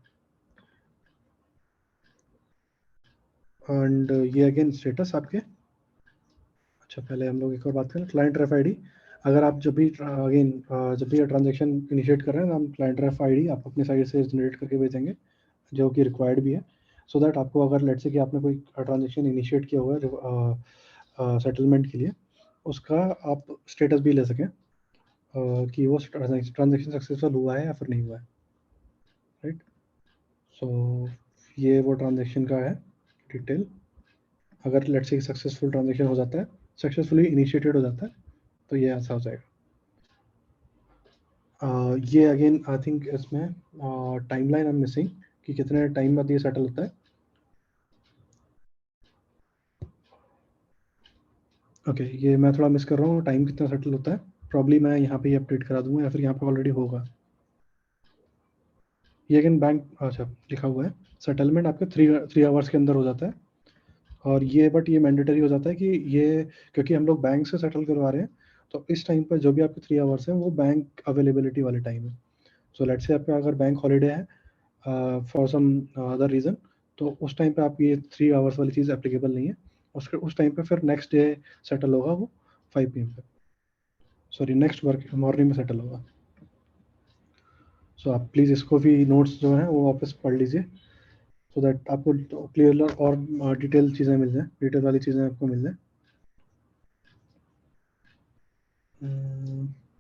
एंड ये अगेन स्टेटस आपके। अच्छा, पहले हम लोग एक और बात करें क्लाइंट रेफ आईडी। अगर आप जब भी ट्रांजेक्शन इनिशिएट कर रहे हैं तो हम क्लाइंट रेफ आईडी आप अपनी साइड से जनरेट करके भेजेंगे, जो कि रिक्वायर्ड भी है, सो दैट आपको अगर लेट्स से कि आपने कोई ट्रांजेक्शन इनिशिएट किया हुआ है सेटलमेंट के लिए, उसका आप स्टेटस भी ले सकें कि वो ट्रांजेक्शन सक्सेसफुल हुआ है या फिर नहीं हुआ है, राइट। सो ये वो ट्रांजेक्शन का है डिटेल। अगर लेट्स से सक्सेसफुल ट्रांजेक्शन हो जाता है, सक्सेसफुली इनिशिएटेड हो जाता है, तो ये ऐसा हो जाएगा। ये अगेन आई थिंक इसमें टाइमलाइन आई एम मिसिंग कि कितने टाइम बाद ये सेटल होता है। ओके, ये मैं थोड़ा मिस कर रहा हूँ, टाइम कितना सेटल होता है, प्रॉब्ली मैं यहाँ पे ही अपडेट करा दूंगा या फिर यहाँ पे ऑलरेडी होगा। ये अगेन बैंक, अच्छा लिखा हुआ है सेटलमेंट आपके 3 आवर्स के अंदर हो जाता है। और ये ये मैंडेटरी हो जाता है कि ये क्योंकि हम लोग बैंक से सेटल करवा रहे हैं, तो इस टाइम पर जो भी आपके 3 आवर्स हैं वो बैंक अवेलेबिलिटी वाले टाइम है। सो लेट्स से आपका अगर बैंक हॉलीडे है फॉर सम अदर रीज़न, तो उस टाइम पे आप ये 3 आवर्स वाली चीज़ एप्लीकेबल नहीं है। उस टाइम पे फिर नेक्स्ट डे सेटल होगा वो 5 PM पे, सॉरी नेक्स्ट वर्क मॉर्निंग में सेटल होगा। सो आप प्लीज़ इसको भी नोट्स जो हैं वो वापस पढ़ लीजिए, सो दैट आपको क्लियर और डिटेल चीज़ें मिल जाए, डिटेल वाली चीज़ें आपको मिल जाए।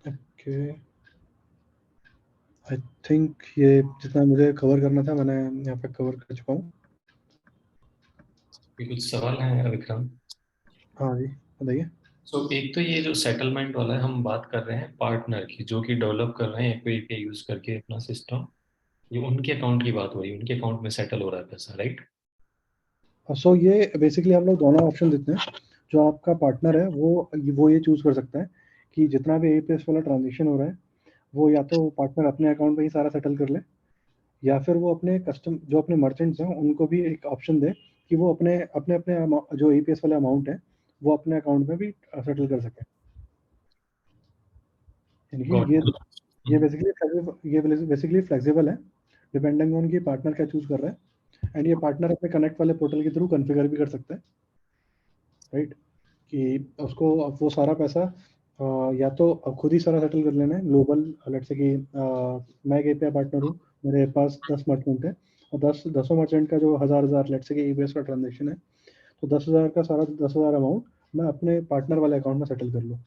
ओके, आई थिंक ये जितना मुझे कवर करना था मैंने यहाँ पे कवर कर चुका हूँ। कुछ सवाल हैं विक्रम? हाँ जी बताइए। एक तो ये जो सेटलमेंट वाला है, हम बात कर रहे हैं पार्टनर की जो कि डेवलप कर रहे हैं कोई पे यूज करके अपना सिस्टम, ये उनके अकाउंट की बात हो रही है, उनके अकाउंट में सेटल हो रहा है पैसा, राइट? सो ये बेसिकली हम लोग दोनों ऑप्शन देते हैं। जो आपका पार्टनर है वो ये चूज़ कर सकता है कि जितना भी एपीएस वाला ट्रांजेक्शन हो रहा है वो या तो पार्टनर अपने अकाउंट में ही सारा सेटल कर ले, या फिर वो अपने जो अपने मर्चेंट्स हैं उनको भी एक ऑप्शन दे कि वो अपने अपने अपने जो एपीएस वाले अमाउंट है वो अपने अकाउंट में भी सेटल कर सके। यानी कि ये बेसिकली फ्लेक्सिबल है, डिपेंडिंग ऑन कि पार्टनर क्या चूज़ कर रहा है। एंड ये पार्टनर अपने कनेक्ट वाले पोर्टल के थ्रू कॉन्फ़िगर भी कर सकता है, राइट, कि उसको अब वो सारा पैसा या तो अब खुद ही सारा सेटल कर लेना है ग्लोबल। लेट्स से कि मैं एक एपीआई पार्टनर हूँ, मेरे पास 10 मर्चेंट है और 10 मर्चेंट का जो हज़ार लेट्स से कि ईबीएस का ट्रांजेक्शन है, तो 10,000 का सारा 10,000 अमाउंट मैं अपने पार्टनर वाले अकाउंट में सेटल कर लूँ।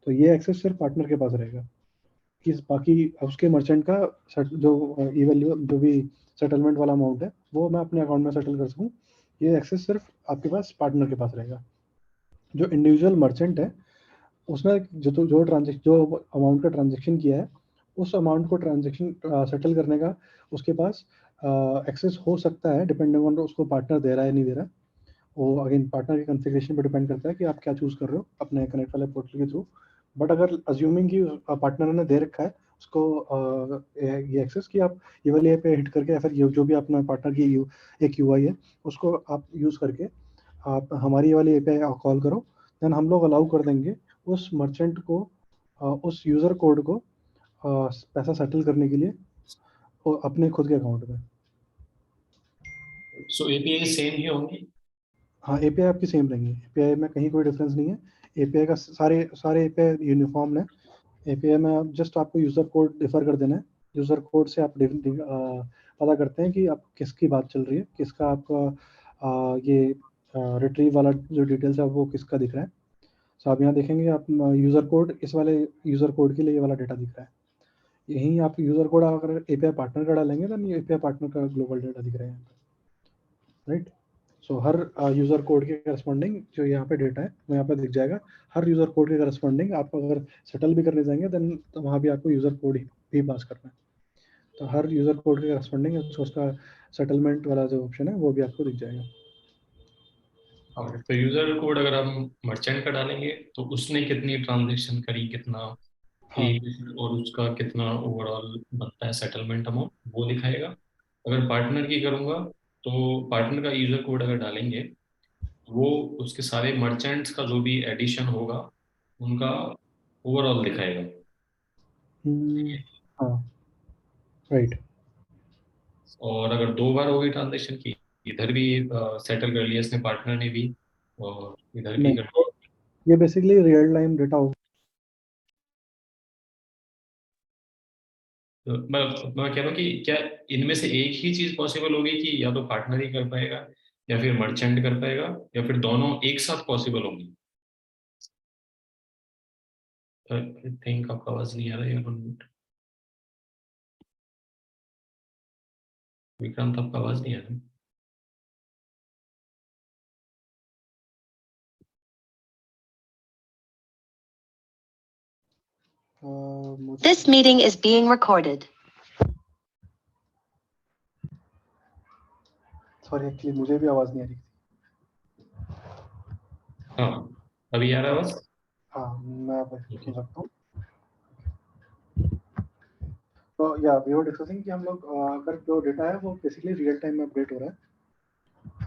तो ये एक्सेस सिर्फ पार्टनर के पास रहेगा कि बाकी उसके मर्चेंट का जो भी सेटलमेंट वाला अमाउंट है वो मैं अपने अकाउंट में सेटल कर सकूँ। ये एक्सेस सिर्फ आपके पास पार्टनर के पास रहेगा। जो इंडिविजुअल मर्चेंट है उसने जो अमाउंट का ट्रांजेक्शन किया है उस अमाउंट को ट्रांजेक्शन सेटल करने का उसके पास एक्सेस हो सकता है, डिपेंडिंग ऑन उसको पार्टनर दे रहा है नहीं दे रहा। वो अगेन पार्टनर के कॉन्फ़िगरेशन पे डिपेंड करता है कि आप क्या चूज़ कर रहे हो अपने कनेक्ट वाले पोर्टल के थ्रू। बट अगर अज्यूमिंग कि पार्टनर ने दे रखा है उसको ये एक्सेस कि आप ये वाली पे हिट करके या फिर जो भी अपना पार्टनर की एक यूआई है उसको आप यूज़ करके आप हमारी ये वाली एपीआई कॉल करो, देन हम लोग अलाउ कर देंगे उस मर्चेंट को उस यूज़र कोड को पैसा सेटल करने के लिए अपने खुद के अकाउंट में। सो एपीआई सेम ही होंगी? हाँ, एपीआई आपकी सेम रहेंगी, एपीआई में कहीं कोई डिफरेंस नहीं है। एपीआई का सारे एपीआई यूनिफॉर्म है। एपीआई में आप जस्ट आपको यूज़र कोड डिफर कर देना है। यूज़र कोड से आप पता करते हैं कि आप किसकी बात चल रही है, किसका आपका ये रिट्रीव वाला जो डिटेल्स है वो किसका दिख रहा है। सो आप यहाँ देखेंगे आप यूज़र कोड, इस वाले यूज़र कोड के लिए ये वाला डेटा दिख रहा है। यहीं आप यूज़र कोड अगर एपीआई पार्टनर का डालेंगे तो ये एपीआई पार्टनर का ग्लोबल डेटा दिख रहा है यहाँ पे, राइट। सो हर यूज़र कोड के करस्पॉन्डिंग जो यहाँ पे डेटा है वो यहाँ पे दिख जाएगा। हर यूज़र कोड के करस्पॉन्डिंग आप अगर सेटल भी करने जाएंगे देन तो वहाँ भी आपको यूज़र कोड ही पास करना है। तो हर यूज़र कोड के करस्पॉन्डिंग उसका सेटलमेंट वाला जो ऑप्शन है वो भी आपको दिख जाएगा। तो यूजर कोड अगर हम मर्चेंट का डालेंगे तो उसने कितनी ट्रांजेक्शन करी, कितना हाँ। और उसका कितना ओवरऑल बनता है सेटलमेंट अमाउंट, वो दिखाएगा। अगर पार्टनर की करूँगा तो पार्टनर का यूजर कोड अगर डालेंगे वो उसके सारे मर्चेंट्स का जो भी एडिशन होगा उनका ओवरऑल दिखाएगा। हाँ, राइट। और अगर 2 बार हो गई ट्रांजेक्शन की, इधर भी सेटल कर लिया इसने, पार्टनर ने भी, और इधर भी नहीं, कर तो ये बेसिकली रियल टाइम डेटा होगा। मैं कह रहा हूँ कि क्या इनमें से एक ही चीज पॉसिबल होगी कि या तो पार्टनर ही कर पाएगा या फिर मर्चेंट कर पाएगा या फिर दोनों एक साथ पॉसिबल होंगी? आई थिंक आपका आवाज नहीं आ रहा है। विक्रांत आपका आवाज नहीं आ रहा। This meeting is being recorded. Sorry, actually मुझे भी आवाज़ नहीं आ रही। हाँ, अभी आ रहा है आवाज? हाँ, मैं सुन सकता हूँ। तो या वी वर डिस्कसिंग कि हम लोग अगर जो डेटा है वो बेसिकली रियल टाइम में अपडेट हो रहा है,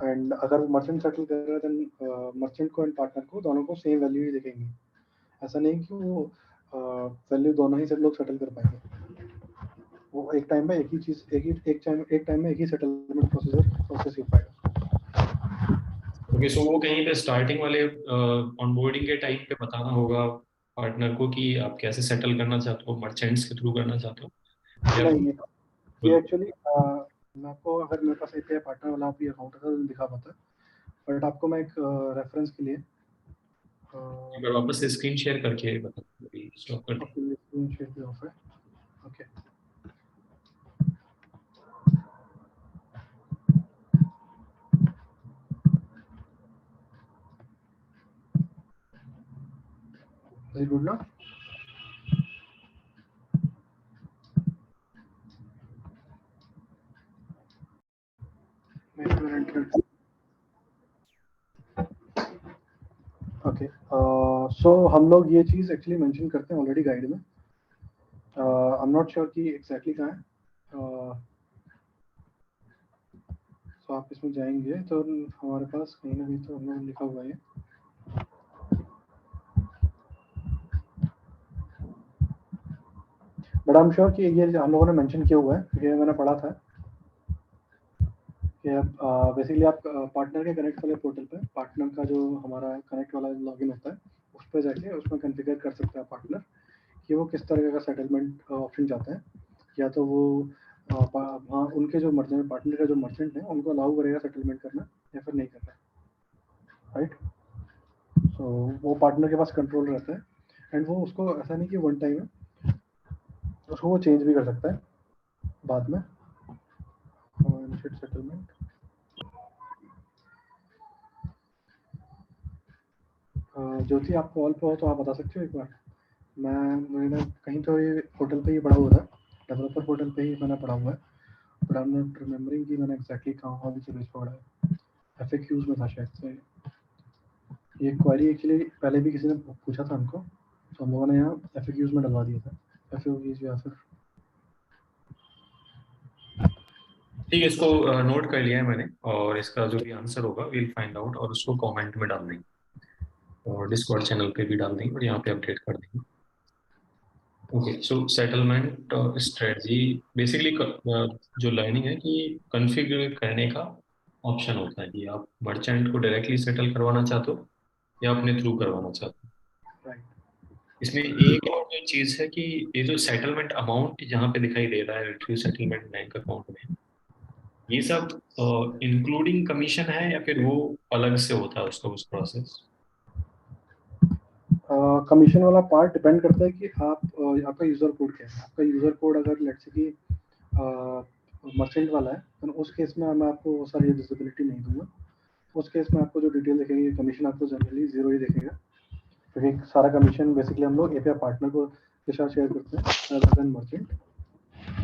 एंड अगर मर्चेंट सेटल कर रहा है देन मर्चेंट को एंड पार्टनर को दोनों को सेम वैल्यू ही दिखेंगी। ऐसा नहीं कि वो वैल्यू दोनों ही सब लोग सेटल कर पाएंगे। वो एक टाइम में एक ही चीज एक टाइम में एक ही सेटलमेंट प्रोसेस हो पाएगा। ओके, सो वो कहीं पे स्टार्टिंग वाले ऑनबोर्डिंग के टाइम पे बताना होगा पार्टनर को कि आप कैसे सेटल करना चाहते हो, मर्चेंट्स के थ्रू करना चाहते हो या नहीं, ये एक्चुअली मैं आपको अगर मेरे पास एपीआई पार्टनर वाला भी अकाउंट है तो दिखा पाता है, बट आपको मैं एक रेफरेंस के लिए अगर वापस से स्क्रीन शेयर करके बता अभी स्टॉप कर दें। स्क्रीन शेयर भी ऑफ है। Okay, is it good now? Okay, so हम लोग ये चीज़ एक्चुअली मेंशन करते हैं ऑलरेडी गाइड में। आई एम नॉट श्योर कि एग्जैक्टली कहाँ है। सो आप इसमें जाएंगे तो हमारे पास कहीं ना कहीं तो हम लोग लिखा हुआ है। बट आई एम श्योर कि ये हम लोगों ने मेंशन किया हुआ है, ये मैंने पढ़ा था कि बेसिकली आप पार्टनर के कनेक्ट वाले पोर्टल पे पार्टनर का जो हमारा कनेक्ट वाला लॉगिन होता है उस पर जाके उसमें कॉन्फ़िगर कर सकते हैं पार्टनर कि वो किस तरह का सेटलमेंट ऑप्शन चाहते हैं। या तो वो वहाँ उनके जो मर्चेंट पार्टनर का जो मर्चेंट है उनको अलाउ करेगा सेटलमेंट करना या फिर नहीं करना, राइट। सो वो पार्टनर के पास कंट्रोल रहता है, एंड वो उसको ऐसा नहीं कि वन टाइम है, उसको वो चेंज भी कर सकता है बाद में। सेटलमेंट ज्योति, आप कॉल पे हो तो आप बता सकते हो एक बार? मैंने कहीं तो ये पोर्टल पे ही पढ़ा हुआ था, डेवलपर पोर्टल पे ही मैंने पढ़ा हुआ है, but I am not remembering कि मैंने एग्जैक्टली कहाँ भी चीज़ पढ़ा है। FAQs में था शायद से। ये क्वेरी एक्चुअली पहले भी किसी ने पूछा था हमको, तो हम लोगों ने यहाँ FAQs में डलवा दिया था। FAQs या फिर ठीक है, इसको नोट कर लिया है मैंने, और इसका जो भी आंसर होगा विल फाइंड आउट और उसको कमेंट में डाल देंगे और डिस्कॉर्ड चैनल पे भी डाल देंगे और यहाँ पे अपडेट कर देंगे। ओके, सो सेटलमेंट स्ट्रेटजी बेसिकली जो लर्निंग है कि कॉन्फ़िगर करने का ऑप्शन होता है कि आप मर्चेंट को डायरेक्टली सेटल करवाना चाहते हो या अपने थ्रू करवाना चाहते हो। राइट, इसमें एक और जो चीज़ है कि ये जो सेटलमेंट अमाउंट यहाँ पे दिखाई दे रहा है रिट्रीव सेटलमेंट बैंक अकाउंट में, ये सब इंक्लूडिंग कमीशन है या फिर वो अलग से होता है उसका उस प्रोसेस? कमीशन वाला पार्ट डिपेंड करता है कि आप आपका यूज़र कोड क्या है। आपका यूज़र कोड अगर लेट्स से कि मर्चेंट वाला है, तो उस केस में मैं आपको वो सारी विजिबिलिटी नहीं दूंगा। उस केस में आपको जो डिटेल दिखेगी, कमीशन आपको जनरली 0 ही दिखेगा, क्योंकि सारा कमीशन बेसिकली हम लोग API पार्टनर को के साथ शेयर करते हैं rather than मर्चेंट,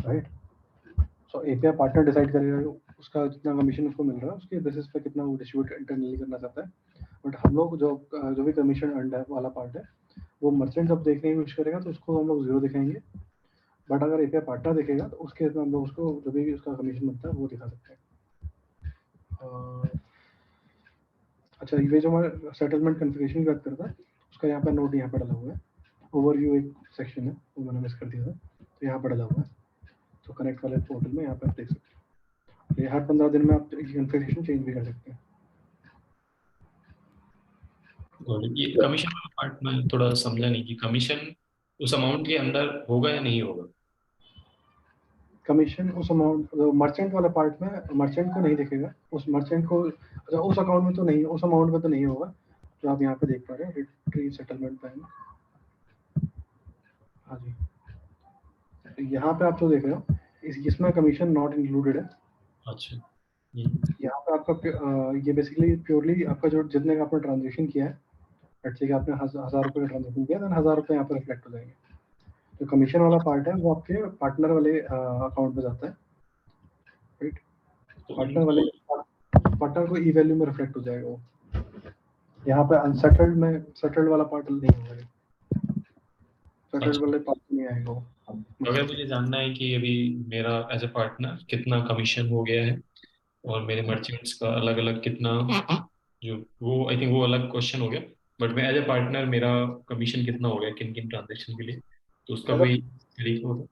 राइट। सो API पार्टनर डिसाइड करेगा उसका जितना कमीशन उसको मिल रहा है, उसके बेसिस पे कितना वो डिस्ट्रीब्यूट इंटरनली करना चाहता है। बट हम लोग जो भी कमीशन अर्नड है वाला पार्ट है, वो मर्चेंट जब देखने की कोशिश करेगा तो उसको हम लोग 0 दिखाएंगे। बट अगर API पार्टनर देखेगा तो उस केस में हम लोग उसको जो भी उसका कमीशन बनता है वो दिखा सकते हैं। अच्छा, ये जो हमारा सेटलमेंट कॉन्फ़िगरेशन की बात करता है, उसका यहाँ पे नोट यहाँ पे डाला हुआ है। ओवरव्यू एक सेक्शन है, वो मैंने मिस कर दिया था, तो यहाँ पे डाला हुआ है। तो कनेक्ट वाले पोर्टल में यहाँ पे आप देख सकते हैं। ये हर 15 दिन में आप कॉन्फ़िगरेशन चेंज भी कर सकते हैं। ये कमीशन वाला पार्ट मैं थोड़ा समझा नहीं कि कमीशन उस अमाउंट के अंदर होगा या नहीं होगा। कमीशन उस अमाउंट मर्चेंट वाले पार्ट में मर्चेंट को नहीं दिखेगा। उस मर्चेंट को अच्छा उस अकाउंट में तो नहीं, उस अमाउंट में तो नहीं होगा जो आप यहाँ पे देख पा रहे हैं, रिट्रीव सेटलमेंट बैंक। हाँ जी, यहाँ पे आप जो देख रहे हो इसमें कमीशन नॉट इंक्लूडेड है। अच्छा, यहाँ पे आपका ये बेसिकली प्योरली आपका जो जितने का आपने ट्रांजेक्शन किया है, लेट्स से कि आपने 1000 रुपये का ट्रांजेक्शन किया, देन 1000 रुपये यहाँ पे रिफ्लेक्ट हो जाएंगे। जो कमीशन वाला पार्ट है वो आपके पार्टनर वाले अकाउंट में जाता है, राइट। पार्टनर को ई वैल्यू में रिफ्लेक्ट हो जाएगा वो। यहाँ पे अनसेटल्ड में सेटल्ड वाला पार्ट नहीं होगा, सेटल्ड वाले पार्ट नहीं आएगा वो। अगर मुझे जानना है कि अभी मेरा एज ए पार्टनर कितना कमीशन हो गया है और मेरे मर्चेंट्स का अलग अलग कितना, जो वो आई थिंक वो अलग क्वेश्चन हो गया, बट मैं एज ए पार्टनर मेरा कमीशन कितना हो गया किन किन ट्रांजेक्शन के लिए, तो उसका कोई तरीका होगा?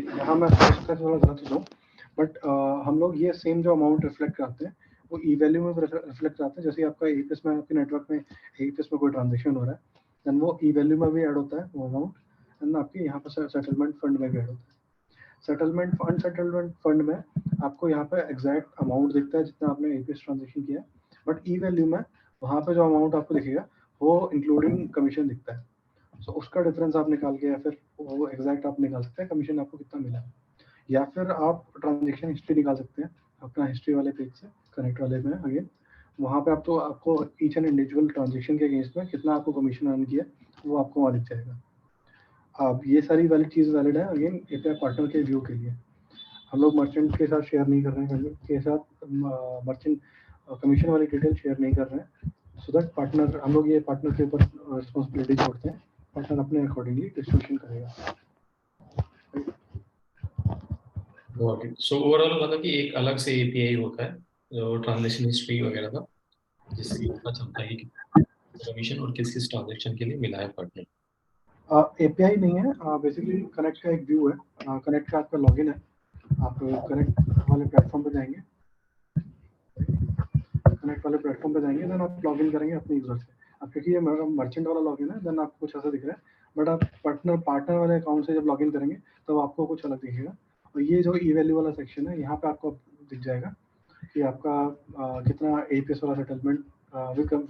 यहाँ मैं थोड़ा गलत हूँ, बट हम लोग ये सेम जो अमाउंट रिफ्लेक्ट कराते हैं वो ई वैल्यू में रिफ्लेक्ट कराते हैं। जैसे आपका एपीएस में आपके नेटवर्क में एपीएस में कोई ट्रांजेक्शन हो रहा है, देन वो ई वैल्यू में भी ऐड होता है वो अमाउंट, एंड आपके यहाँ पर सेटलमेंट फंड में भी ऐड होता है। सेटलमेंट फंड में आपको यहाँ पे एग्जैक्ट अमाउंट दिखता है जितना आपने एपीएस ट्रांजेक्शन किया, बट ई वैल्यू में वहाँ पे जो अमाउंट आपको दिखेगा वो इंक्लूडिंग कमीशन दिखता है। सो उसका डिफरेंस आप निकाल के या फिर वो एग्जैक्ट आप निकाल सकते हैं कमीशन आपको कितना मिला है, या फिर आप ट्रांजेक्शन हिस्ट्री निकाल सकते हैं अपना हिस्ट्री वाले पेज से, कनेक्ट वाले में अगेन। वहाँ पे आपको ईच एंड इंडिविजुअल ट्रांजेक्शन के अगेंस्ट में कितना आपको कमीशन अर्न किया वो आपको वहाँ दिख जाएगा। अब ये सारी वैलिड चीज़ वैलिड है अगेन एपीआई पार्टनर के व्यू के लिए। हम लोग मर्चेंट के साथ शेयर नहीं कर रहे हैं, के साथ मर्चेंट कमीशन वाली डिटेल शेयर नहीं कर रहे हैं, सो दैट पार्टनर हम लोग ये पार्टनर के ऊपर रिस्पॉन्सिबिलिटी छोड़ते हैं, पार्टनर अपने अकॉर्डिंगली डिस्ट्रीब्यूशन करेगा। सो ओवरऑल मतलब कि एक अलग से एपीआई होता है जो ट्रांजेक्शन हिस्ट्री वगैरह का, जिससे पता चलता है कि कमीशन और किस किस ट्रांजेक्शन के लिए मिला है पार्टनर। एपीआई नहीं है, बेसिकली कनेक्ट का एक व्यू है। कनेक्ट का आपका लॉगिन है, आप कनेक्ट वाले प्लेटफॉर्म पे जाएंगे, कनेक्ट वाले प्लेटफॉर्म पे जाएंगे, देन आप लॉगिन करेंगे अपने यूजर से। अब क्योंकि ये मर्चेंट वाला लॉगिन है, देन आपको कुछ ऐसा दिख रहा है, बट आप पार्टनर वाले अकाउंट से जब लॉगिन करेंगे तब आपको कुछ अलग दिखेगा। और ये जो ई वैल्यू वाला सेक्शन है, यहाँ पे आपको दिख जाएगा कि आपका कितना एपीएस वाला सेटलमेंट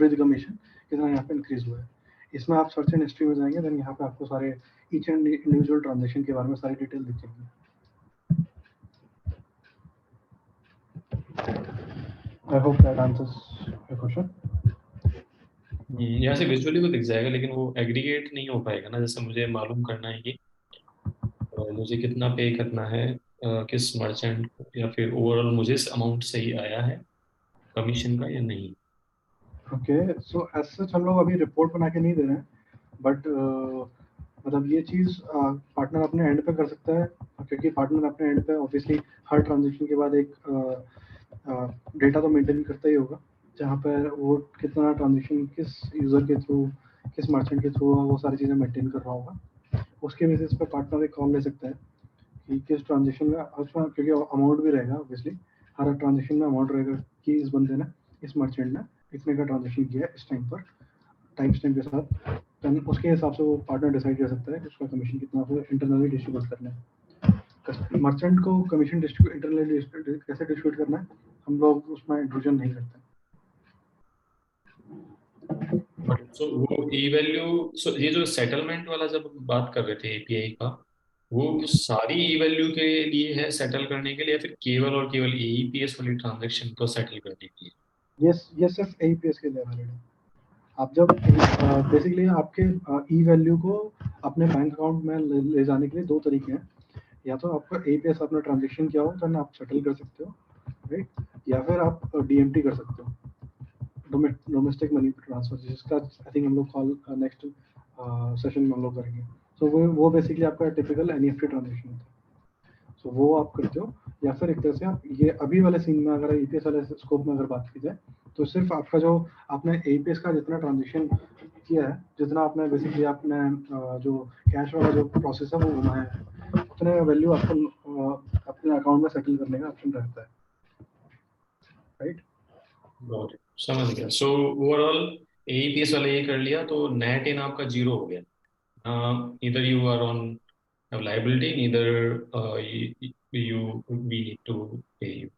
विद कमीशन कितना यहाँ पे इंक्रीज हुआ है। इसमें आप सर्च एंड हिस्ट्री में जाएंगे, देन यहाँ पे आपको सारे ईच एंड इंडिविजुअल ट्रांजेक्शन के बारे में सारी डिटेल दिख जाएगी। I hope that answers your question. यहाँ से विजुअली तो दिख जाएगा, लेकिन वो एग्रीगेट नहीं हो पाएगा ना, जैसे मुझे मालूम करना है कि मुझे कितना पे करना है किस मर्चेंट या फिर ओवरऑल मुझे अमाउंट सही आया है कमीशन का या नहीं। ओके, सो एज सच हम लोग अभी रिपोर्ट बना के नहीं दे रहे हैं, बट मतलब ये चीज़ पार्टनर अपने एंड पे कर सकता है, क्योंकि पार्टनर अपने एंड पे ऑब्वियसली हर ट्रांजेक्शन के बाद एक डेटा तो मेंटेन करता ही होगा, जहाँ पर वो कितना ट्रांजेक्शन किस यूज़र के थ्रू, किस मर्चेंट के थ्रू वो सारी चीज़ें मेंटेन कर रहा होगा। उसके बेसिस पे पार्टनर एक कॉल ले सकता है कि किस ट्रांजेक्शन में, उसमें क्योंकि अमाउंट भी रहेगा ऑब्वियसली, हर ट्रांजेक्शन में अमाउंट रहेगा कि इस बंदे ने, इस मर्चेंट ने इतने का ट्रांजेक्शन किया है इस टाइम पर, टाइम स्टैम्प के साथ। then उसके हिसाब से वो पार्टनर डिसाइड कर सकता है कि उसका कमीशन कितना वो इंटरनली डिस्ट्रीब्यूट करना है। मर्चेंट को कमीशन डिस्ट्रीब्यूट इंटरनली कैसे डिस्ट्रीब्यूट करना है, हम लोग उसमें इंक्लूजन नहीं करते। सो वो ई वैल्यू, सो ये जो सेटलमेंट वाला जब हम बात कर रहे थे एपीआई का, वो सारी ई वैल्यू के लिए है सेटल करने के लिए, या फिर केवल और केवल एईपीएस वाली ट्रांजैक्शन को सेटल करने के लिए। ये सिर्फ एईपीएस के लिए वैलिड है। आप जब बेसिकली आपके ई वैल्यू को अपने बैंक अकाउंट में ले जाने के लिए दो तरीके हैं, या तो आपका एईपीएस अपना ट्रांजैक्शन किया हो तो आप सेटल कर सकते हो, राइट, या फिर आप डीएमटी कर सकते हो, डोमेस्टिक मनी ट्रांसफर, जिसका आई थिंक हम लोग कॉल नेक्स्ट सेशन में हम लोग करेंगे। सो वो बेसिकली आपका टिपिकल एनईएफटी ट्रांजैक्शन होता है। सो वो आप करते हो, या फिर एक तरह से आप ये अभी वाले सीन में अगर ईपीएस वाले स्कोप में अगर बात की जाए, तो सिर्फ आपका जो आपने एईपीएस का जितना ट्रांजैक्शन किया है, जितना आपने बेसिकली आपने जो कैश वाला जो प्रोसेस है वो घुमाया है, उतने वैल्यू आपको अपने अकाउंट में सेटल करने का ऑप्शन रहता है, राइट। Got it. समझ गया। सो ओवरऑल एईपीएस वाला ये कर लिया तो नेट इन आपका जीरो हो गया। Neither you are on liability, neither you we need to pay you,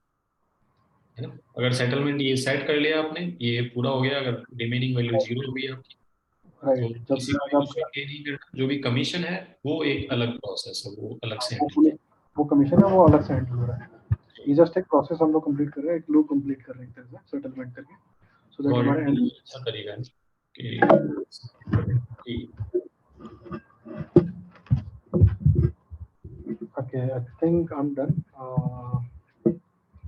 है ना। अगर सेटलमेंट ये सेट कर लिया आपने, ये पूरा हो गया, अगर रिमेनिंग वैल्यू जीरो हो गई आपकी, तो राइट, जब किसी को भी कुछ भी पे नहीं करना। जो भी कमीशन है वो एक अलग प्रोसेस है, वो अलग से हैंडल किया। वो कमीशन है वो अलग से हैंडल हो रहा है। ये जस्ट एक प्रोसेस हम लोग कंप्लीट कर रहे हैं, एक लूप कंप्लीट कर रहे हैं एक तरह से सेटलमेंट करके, सो दैट हमारे एंड। अच्छा तरीका है कि okay, I think I am done.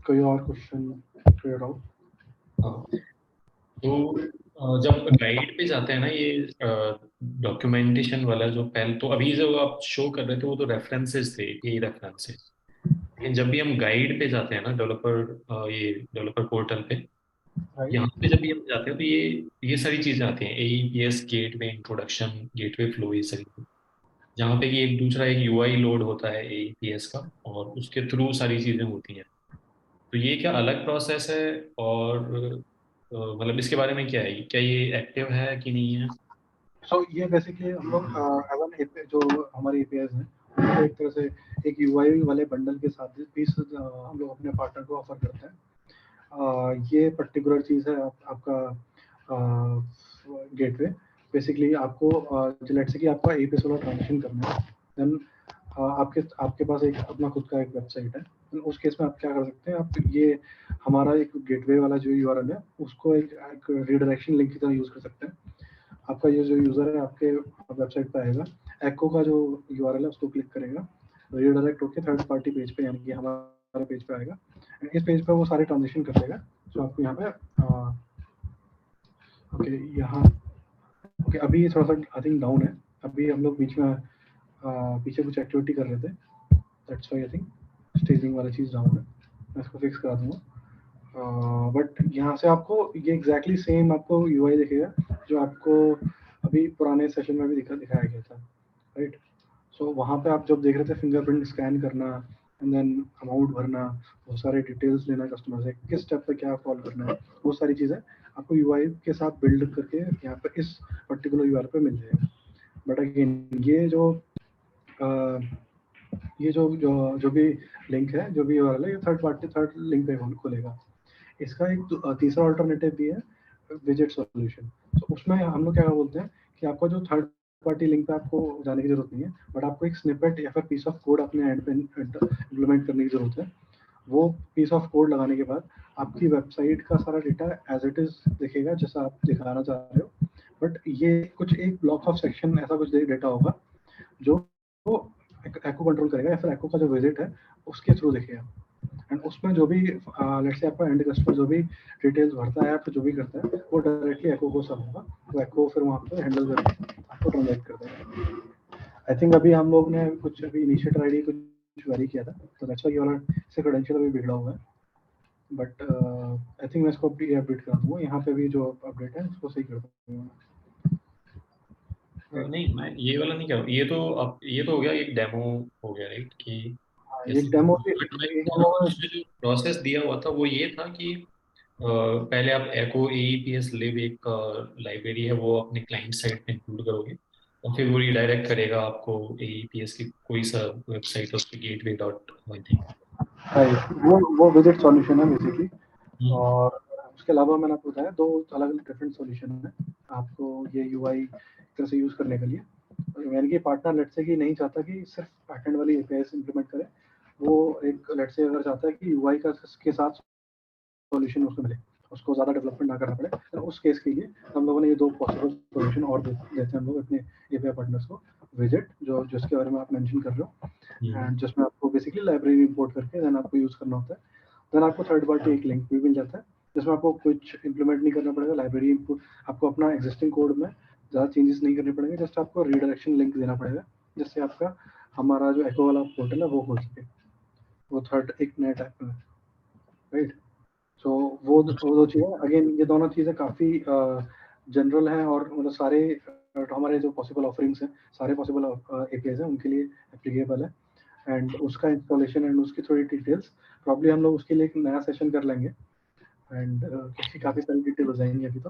कोई और क्वेश्चन, कोई डाउट? हाँ, तो जब गाइड पे जाते हैं ना, ये डॉक्यूमेंटेशन वाला जो पहले, तो अभी जो आप शो कर रहे थे वो तो रेफरेंसेस थे, ये रेफरेंसेस। लेकिन जब भी हम गाइड पे जाते हैं ना डेवलपर, ये डेवलपर पोर्टल पे, यहाँ पे जब भी हम जाते हैं तो ये सारी चीजें आती हैं, AEPS gateway introduction, gateway flow, ये सारी, जहाँ पे कि एक दूसरा एक यूआई लोड होता है एईपीएस का, और उसके थ्रू सारी चीजें होती हैं। तो ये क्या अलग प्रोसेस है, और मतलब इसके बारे में क्या है, क्या ये एक्टिव है कि नहीं है। सो ये बेसिकली हम लोग जो हमारे एपीआईज हैं उनको एक तरह से एक यूआई वाले बंडल के साथ पीस हम लोग अपने पार्टनर को ऑफर करते हैं। ये पर्टिकुलर चीज़ है आपका गेटवे। बेसिकली आपको लेट्स से कि आपका एपीएस वाला ट्रांजेक्शन करना है, देन आपके पास एक अपना खुद का एक वेबसाइट है, उस केस में आप क्या कर सकते हैं, आप ये हमारा एक गेटवे वाला जो यूआरएल है उसको एक रीडायरेक्शन लिंक की तरह यूज़ कर सकते हैं। आपका ये जो यूज़र है आपके वेबसाइट पे आएगा, एको का जो यूआरएल है उसको क्लिक करेगा, रीडायरेक्ट होकर थर्ड पार्टी पेज पे, यानी कि हमारे पेज पे आएगा। इस पेज पे वो सारे ट्रांजेक्शन कर देगा। तो आपको यहाँ पे ओके, यहाँ ओके, अभी थोड़ा सा आई थिंक डाउन है, अभी हम लोग बीच में पीछे कुछ एक्टिविटी कर रहे थे, that's why I think staging वाला चीज़ डाउन है। मैं इसको फिक्स करा दूँगा। बट यहाँ से आपको ये एग्जैक्टली सेम आपको यूआई दिखेगा जो आपको अभी पुराने सेशन में भी दिखाया गया था, राइट। सो वहाँ पे आप जब देख रहे थे फिंगरप्रिंट स्कैन करना एंड देन अमाउंट भरना, वो सारे डिटेल्स लेना कस्टमर से, किस स्टेप पे क्या कॉल करना है, वो सारी चीज़ें आपको यूआई के साथ बिल्ड करके यहाँ पे इस पर्टिकुलर यूआरएल पे मिल जाएगा। बट अगेन ये जो भी लिंक है, जो भी यूआरएल है, ये थर्ड लिंक पे खुलेगा। इसका एक तीसरा अल्टरनेटिव भी है, विजेट सॉल्यूशन। तो उसमें हम लोग क्या बोलते हैं कि आपको जो थर्ड पार्टी लिंक पे आपको जाने की जरूरत नहीं है, बट आपको एक स्निपेट या फिर पीस ऑफ कोड अपने एंड पे इम्प्लीमेंट करने की जरूरत है। वो पीस ऑफ कोड लगाने के बाद आपकी वेबसाइट का सारा डेटा एज इट इज दिखेगा जैसा आप दिखाना चाह रहे हो। बट ये कुछ एक ब्लॉक ऑफ सेक्शन ऐसा कुछ डेटा होगा जो एको कंट्रोल करेगा या फिर एको का जो विजिट है उसके थ्रू देखेगा। एंड उसमें जो भी लेट्स से आपका एंड कस्टमर जो भी डिटेल्स भरता है या फिर जो भी करता है वो डायरेक्टली एको को सब होगा, तो एको फिर वहाँ पे हैंडल करके आपको ट्रांजैक्ट कर देगा। आई थिंक अभी हम लोग ने कुछ अभी इनिशिएटर आईडी कुछ वेरी किया था, तो दैट्स व्हाई ये वाला से क्रेडेंशियल अभी बिगड़ा हुआ है, बट आई थिंक मैं इसको अपडेट करा दूंगा, यहाँ पे भी जो अपडेट है उसको सही कर दूंगा। नहीं, मैं ये वाला नहीं कर, ये तो अब ये तो हो गया एक डेमो हो गया, राइट? कि ये डेमो बट मैं कह रहा हूँ उसमें जो प्रोसेस दिया हुआ था वो ये था कि पहले आप एको एईपीएस लिब एक लाइब्रेरी है वो अपने क्लाइंट साइड पे इंक्लूड करोगे और फिर वो रिडायरेक्ट करेगा आपको एईपीएस की कोई सा वेबसाइट है, उस पे गेटवे डॉट आई थिंक वो विजिट सॉल्यूशन है बेसिकली। और उसके अलावा मैंने आपको बताया 2 अलग अलग डिफरेंट सॉल्यूशन है आपको ये यूआई तरह से यूज करने के लिए। यानी कि पार्टनर लेट्स से कि नहीं चाहता कि सिर्फ बैकएंड वाली एपीआईस इंप्लीमेंट करे, वो एक लेट्स से अगर चाहता है कि यूआई का के साथ सॉल्यूशन उसको मिले, उसको ज़्यादा डेवलपमेंट ना करना पड़े, तो उस केस के लिए हम लोगों ने ये 2 पॉसिबल सॉल्यूशन और देते हैं हम लोग अपने एपीआई पार्टनर्स को। विजिट जो जिसके बारे में आप मेंशन कर रहे हो, एंड जिसमें आपको बेसिकली लाइब्रेरी इंपोर्ट करके देन आपको यूज़ करना होता है। देन आपको थर्ड पार्टी एक लिंक भी मिल जाता है जिसमें आपको कुछ इंप्लीमेंट नहीं करना पड़ेगा, लाइब्रेरी इंपोर्ट आपको अपना एग्जिस्टिंग कोड में ज़्यादा चेंजेस नहीं करने पड़ेंगे, जस्ट आपको रीडायरेक्शन लिंक देना पड़ेगा जिससे आपका हमारा जो एको वाला पोर्टल है वो हो सके, वो थर्ड एक नया टाइप में, राइट? सो वो 2 चीज़ें अगेन, ये दोनों चीज़ें काफ़ी जनरल हैं और मतलब सारे हमारे जो पॉसिबल ऑफरिंग्स हैं, सारे पॉसिबल एपीआईज हैं उनके लिए एप्लीकेबल है। एंड उसका इंस्टॉलेशन एंड उसकी थोड़ी डिटेल्स प्रॉब्ली हम लोग उसके लिए एक नया सेशन कर लेंगे, एंड उसकी काफ़ी सारी डिटेल हो जाएंगी अभी तो।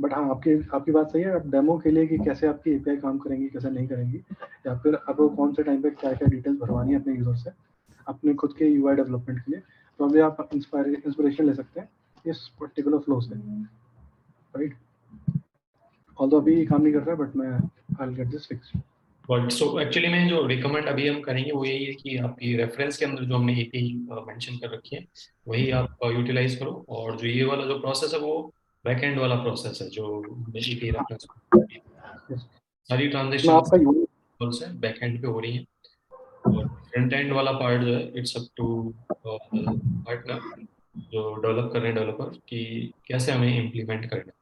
बट हाँ, आपकी बात सही है। आप डेमो के लिए कि कैसे आपकी एपीआई काम करेंगी कैसे नहीं करेंगी, या फिर आपको कौन से टाइम पे क्या क्या डिटेल्स भरवानी है अपने यूजर से अपने खुद के यूआई डेवलपमेंट के लिए, तो अभी आप इंस्पिरेशन ले सकते हैं इस पर्टिकुलर फ्लो से, राइट? ऑल्दो अभी काम नहीं कर रहा है बट मैं I will get this fixed. But so actually में जो रिकमेंड अभी हम करेंगे वो यही है कि आपकी रेफरेंस के अंदर जो हमने एपीआई मेंशन कर रखी है वही आप यूटिलाइज करो, और जो ये वाला जो प्रोसेस है वो बैकएंड वाला प्रोसेस है जो एपीआई रेफरेंस सारी मैं ट्रांजेक्शन आपका यूआई से बैकएंड पे हो रही हैं, और फ्रंट एंड वाला पार्ट जो है इट्स अप टू पार्टनर जो डेवलप कर रहे हैं डेवलपर कि कैसे हमें इम्प्लीमेंट करना है,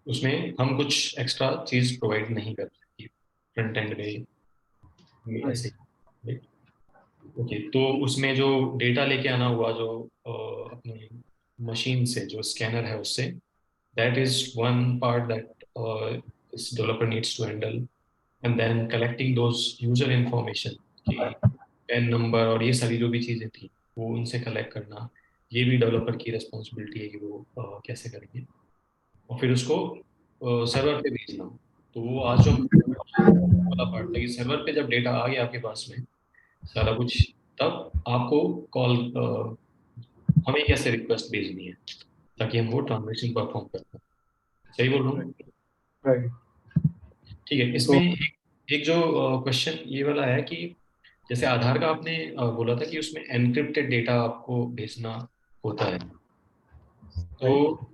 उसमें हम कुछ एक्स्ट्रा चीज प्रोवाइड नहीं कर सकती फ्रंट एंड में ऐसे। ओके, तो उसमें जो डेटा लेके आना हुआ जो अपने मशीन से जो स्कैनर है उससे, that is one part that this developer needs to handle, and then collecting those user information कि पैन नंबर और ये सारी जो भी चीज़ें थी वो उनसे कलेक्ट करना, ये भी डेवलपर की रिस्पॉन्सिबिलिटी है कि वो कैसे करेंगे, और फिर उसको सर्वर पे भेजना। तो वो आज जो वाला पार्ट था कि सर्वर पे जब डेटा आ गया आपके पास में सारा कुछ, तब आपको कॉल हमें कैसे रिक्वेस्ट भेजनी है ताकि हम वो ट्रांजेक्शन परफॉर्म कर पाए। सही बोल रहा हूँ? राइट। ठीक है। इसमें एक जो क्वेश्चन ये वाला है कि जैसे आधार का आपने बोला था कि उसमें एनक्रिप्टेड डेटा आपको भेजना होता है, तो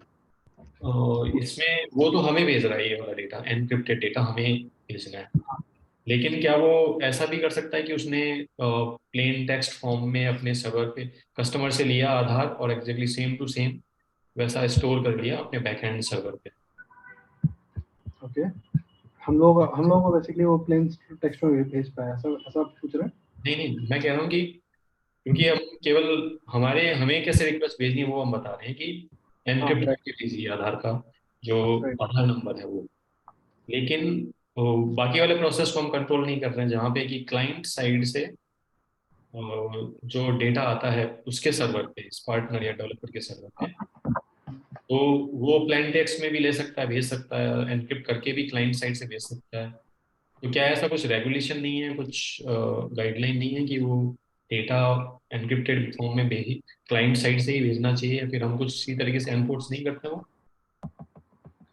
इसमें वो तो हमें भेज रहा है, ये वाला डेटा एनक्रिप्टेड डेटा हमें भेजना है, लेकिन क्या वो ऐसा भी कर सकता है कि उसने प्लेन टेक्स्ट फॉर्म में अपने सर्वर पे कस्टमर से लिया आधार और एग्जैक्टली सेम टू सेम वैसा स्टोर कर लिया अपने बैकएंड सर्वर पे? ओके, हम लोग को बेसिकली वो प्लेन टेक्स्ट में भेज पाया, ऐसा ऐसा आप पूछ रहे हैं? नहीं नहीं, मैं कह रहा हूँ कि क्योंकि हम केवल हमें कैसे रिक्वेस्ट भेजनी है वो हम बता रहे हैं कि एनक्रिप्ट राइट करके भेजिए आधार का जो राइट। आधार नंबर है वो, लेकिन बाकी वाले प्रोसेस को हम कंट्रोल नहीं कर रहे हैं जहाँ पे कि क्लाइंट साइड से जो डेटा आता है उसके सर्वर पे, इस पार्टनर या डेवलपर के सर्वर पे, तो वो प्लेन टेक्स्ट में भी ले सकता है, भेज सकता है, एनक्रिप्ट करके भी क्लाइंट साइड से भेज सकता है। तो क्या ऐसा कुछ रेगुलेशन नहीं है, कुछ गाइडलाइन नहीं है कि वो डेटा एनक्रिप्टेड फॉर्म में भेजी क्लाइंट साइड से ही भेजना चाहिए, या फिर हम कुछ इसी तरीके से एनफोर्स नहीं करते वो?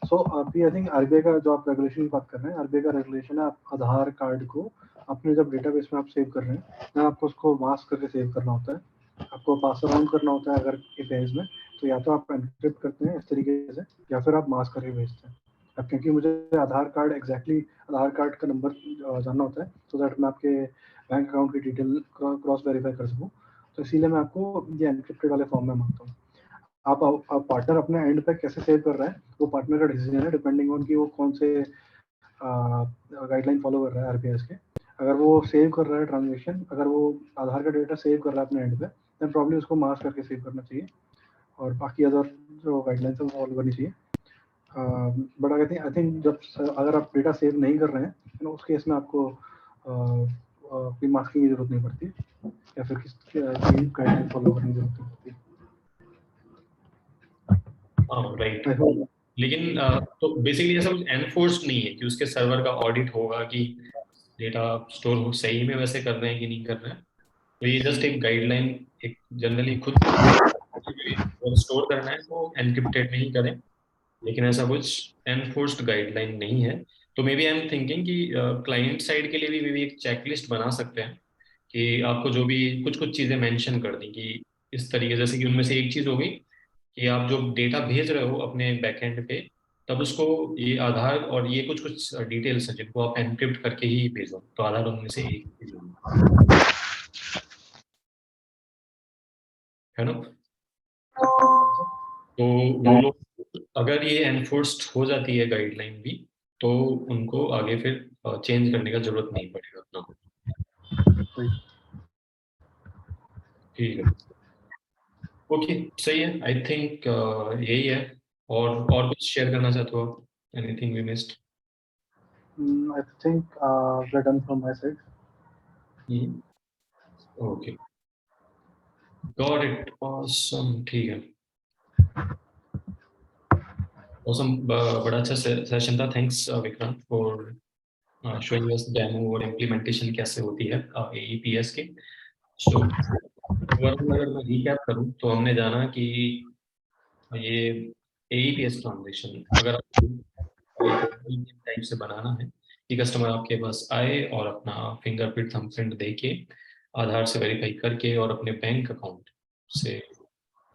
सो अभी आई थिंक आरबीआई का जो आप रेगुलेशन की बात कर रहे हैं, आरबीआई का रेगुलेशन है आप आधार कार्ड को अपने जब डेटाबेस में आप सेव कर रहे हैं ना, आपको उसको मास्क करके सेव करना होता है, आपको पास अराउंड करना होता है अगर एपीआईज में, तो या तो आप एनक्रिप्ट करते हैं इस तरीके से या फिर आप मास्क करके भेजते हैं। अब क्योंकि मुझे आधार कार्ड एग्जैक्टली आधार कार्ड का नंबर जानना होता है सो दैट मैं आपके बैंक अकाउंट की डिटेल क्रॉस वेरीफाई कर सकूँ, तो इसीलिए मैं आपको ये एनक्रिप्टेड वाले फॉर्म में मांगता हूँ। आप पार्टनर अपने एंड पे कैसे सेव कर रहा है वो पार्टनर का डिसीजन है, डिपेंडिंग ऑन कि वो कौन से गाइडलाइन फॉलो कर रहा है आरबीआई के। अगर वो सेव कर रहा है ट्रांजेक्शन, अगर वो आधार का डेटा सेव कर रहा है अपने एंड पे, देन प्रॉब्लम उसको मास्क करके सेव करना चाहिए और बाकी अदर जो गाइडलाइंस है वो फॉलो करनी चाहिए। बट आई थिंक जब अगर आप डेटा सेव नहीं कर रहे हैं तो उस केस में आपको कोई मास्किंग की जरूरत नहीं पड़ती या फिर किसी गाइडलाइन फॉलो करने की जरूरत नहीं पड़ती। राइट, आई होप लेकिन तो बेसिकली ऐसा कुछ एनफोर्स्ड नहीं है कि उसके सर्वर का ऑडिट होगा कि डेटा स्टोर सही में वैसे कर रहे हैं कि नहीं कर रहे हैं। तो ये जस्ट एक गाइडलाइन, एक जनरली खुद स्टोर करना है तो एनक्रिप्टेड में ही करें, लेकिन ऐसा कुछ एनफोर्स्ड गाइडलाइन नहीं है। तो may be I am thinking कि क्लाइंट साइड के लिए भी मे बी एक चेकलिस्ट बना सकते हैं कि आपको जो भी कुछ कुछ चीज़ें मेंशन कर दी कि इस तरीके, जैसे कि उनमें से एक चीज़ होगी कि आप जो डेटा भेज रहे हो अपने बैकएंड पे, तब उसको ये आधार और ये कुछ कुछ डिटेल्स हैं जिनको आप एनक्रिप्ट करके ही भेजो, तो आधार उनमें से एक चीज होगी, है ना। तो वो लोग अगर ये एनफोर्स्ड हो जाती है गाइडलाइन भी, तो उनको आगे फिर चेंज करने का जरूरत नहीं पड़ेगा अपना को। ठीक है, ओके, सही है। आई थिंक यही है। और कुछ शेयर करना चाहते हो आप? Anything we missed? I think we're done from my side. Okay, got it, awesome, ठीक है, ऑसम। बड़ा अच्छा सेशन था। Thanks Vikrant for showing us demo और इम्प्लीमेंटेशन कैसे होती है एईपीएस की। सो अगर मैं रिकैप करूं तो हमने जाना कि ये एईपीएस ट्रांजेक्शन अगर आपको टाइप से बनाना है कि कस्टमर आपके पास आए और अपना फिंगरप्रिंट थंबप्रिंट दे के आधार से वेरीफाई करके और अपने बैंक अकाउंट से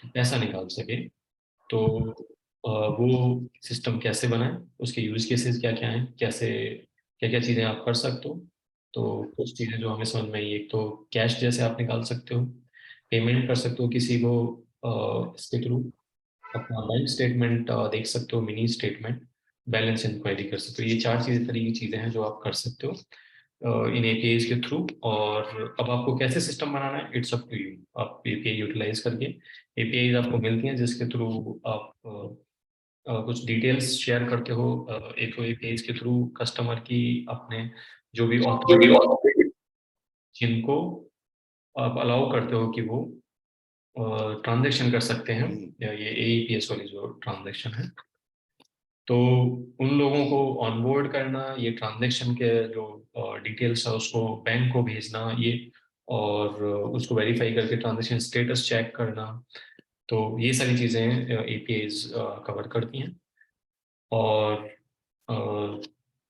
पैसा निकाल सके, तो वो सिस्टम कैसे बनाएं, उसके यूज केसेस क्या क्या हैं, कैसे क्या क्या चीज़ें आप कर सकते हो। तो कुछ चीज़ें जो हमें समझ में आई, एक तो कैश जैसे आप निकाल सकते हो, पेमेंट कर सकते हो किसी को इसके थ्रू, अपना बैंक स्टेटमेंट देख सकते हो, मिनी स्टेटमेंट, बैलेंस इंक्वायरी कर सकते हो। ये चार चीज़ें तरह की चीज़ें हैं जो आप कर सकते हो इन एपीआईज के थ्रू। और अब आपको कैसे सिस्टम बनाना है, इट्स अप टू यू। आप एपीआई यूटिलाइज करके एपीआईज आपको मिलती हैं जिसके थ्रू आप कुछ डिटेल्स शेयर करते हो एक एपीआईज के थ्रू कस्टमर की, अपने जो भी ऑथोरिटी जिनको आप अलाउ करते हो कि वो ट्रांजैक्शन कर सकते हैं, ये एईपीएस वाली जो ट्रांजैक्शन है, तो उन लोगों को ऑनबोर्ड करना, ये ट्रांजैक्शन के जो डिटेल्स है उसको बैंक को भेजना, ये और उसको वेरीफाई करके ट्रांजैक्शन स्टेटस चेक करना, तो ये सारी चीज़ें एपीआईज कवर करती हैं। और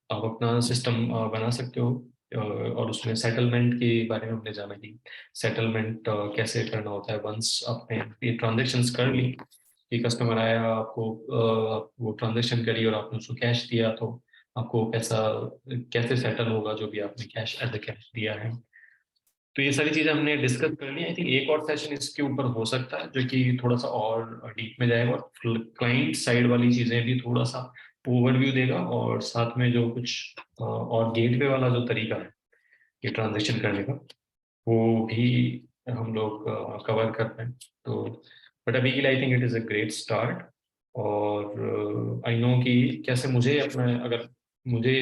आप अपना सिस्टम बना सकते हो और उसमें सेटलमेंट के बारे में हमने जाना कि सेटलमेंट कैसे करना होता है। वंस आपने ये ट्रांजेक्शन्स कर ली कि कस्टमर आया, आपको वो ट्रांजेक्शन करी और आपने उसको कैश दिया, तो आपको पैसा कैसे सेटल होगा जो भी आपने कैश एज अ कैश दिया है। तो ये सारी चीज़ें हमने डिस्कस कर ली। आई थिंक एक और सेशन इसके ऊपर हो सकता है जो कि थोड़ा सा और डीप में जाएगा और क्लाइंट साइड वाली चीज़ें भी थोड़ा सा ओवरव्यू देगा, और साथ में जो कुछ और गेटवे वाला जो तरीका है ये ट्रांजेक्शन करने का, वो भी हम लोग कवर कर पाए। तो बट अभी के लिए I think it is a great start. और आई नो कि कैसे मुझे अपना, अगर मुझे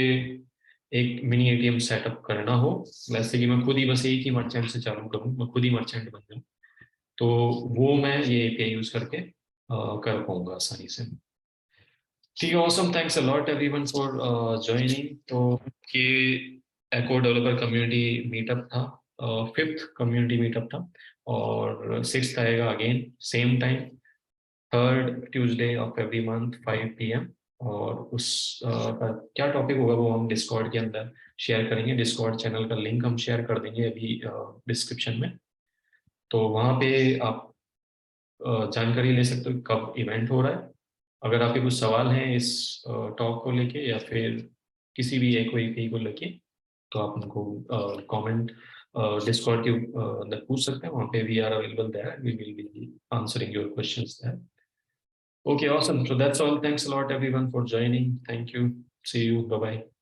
एक मिनी एटीएम सेटअप करना हो, वैसे कि मैं खुद ही बस एक ही मर्चेंट से चालू करूँ, मैं खुद ही मर्चेंट बन जाऊँ, तो वो मैं ये एपीआई यूज़ करके कर पाऊंगा आसानी से। ठीक है, awesome, thanks a lot everyone for joining. तो ये एको डेवलपर कम्युनिटी मीटअप था, 5th कम्युनिटी मीटअप था, और 6th आएगा again same time, 3rd Tuesday of every month 5 PM। और उस का क्या टॉपिक होगा वो हम डिस्कॉर्ड के अंदर शेयर करेंगे। डिस्कॉर्ड चैनल का लिंक हम शेयर कर देंगे अभी डिस्क्रिप्शन में, तो वहाँ पे आप जानकारी ले सकते हो कब इवेंट हो रहा है, अगर आपके कुछ सवाल हैं इस टॉक को लेके या फिर किसी भी एक वीपी को लेके, तो आप उनको कमेंट डिस्कॉर्ड के अंदर पूछ सकते हैं. वहाँ पे we are available there, we will be answering your questions there. Okay, awesome. So that's all. Thanks a lot everyone for joining. Thank you. See you. Bye bye.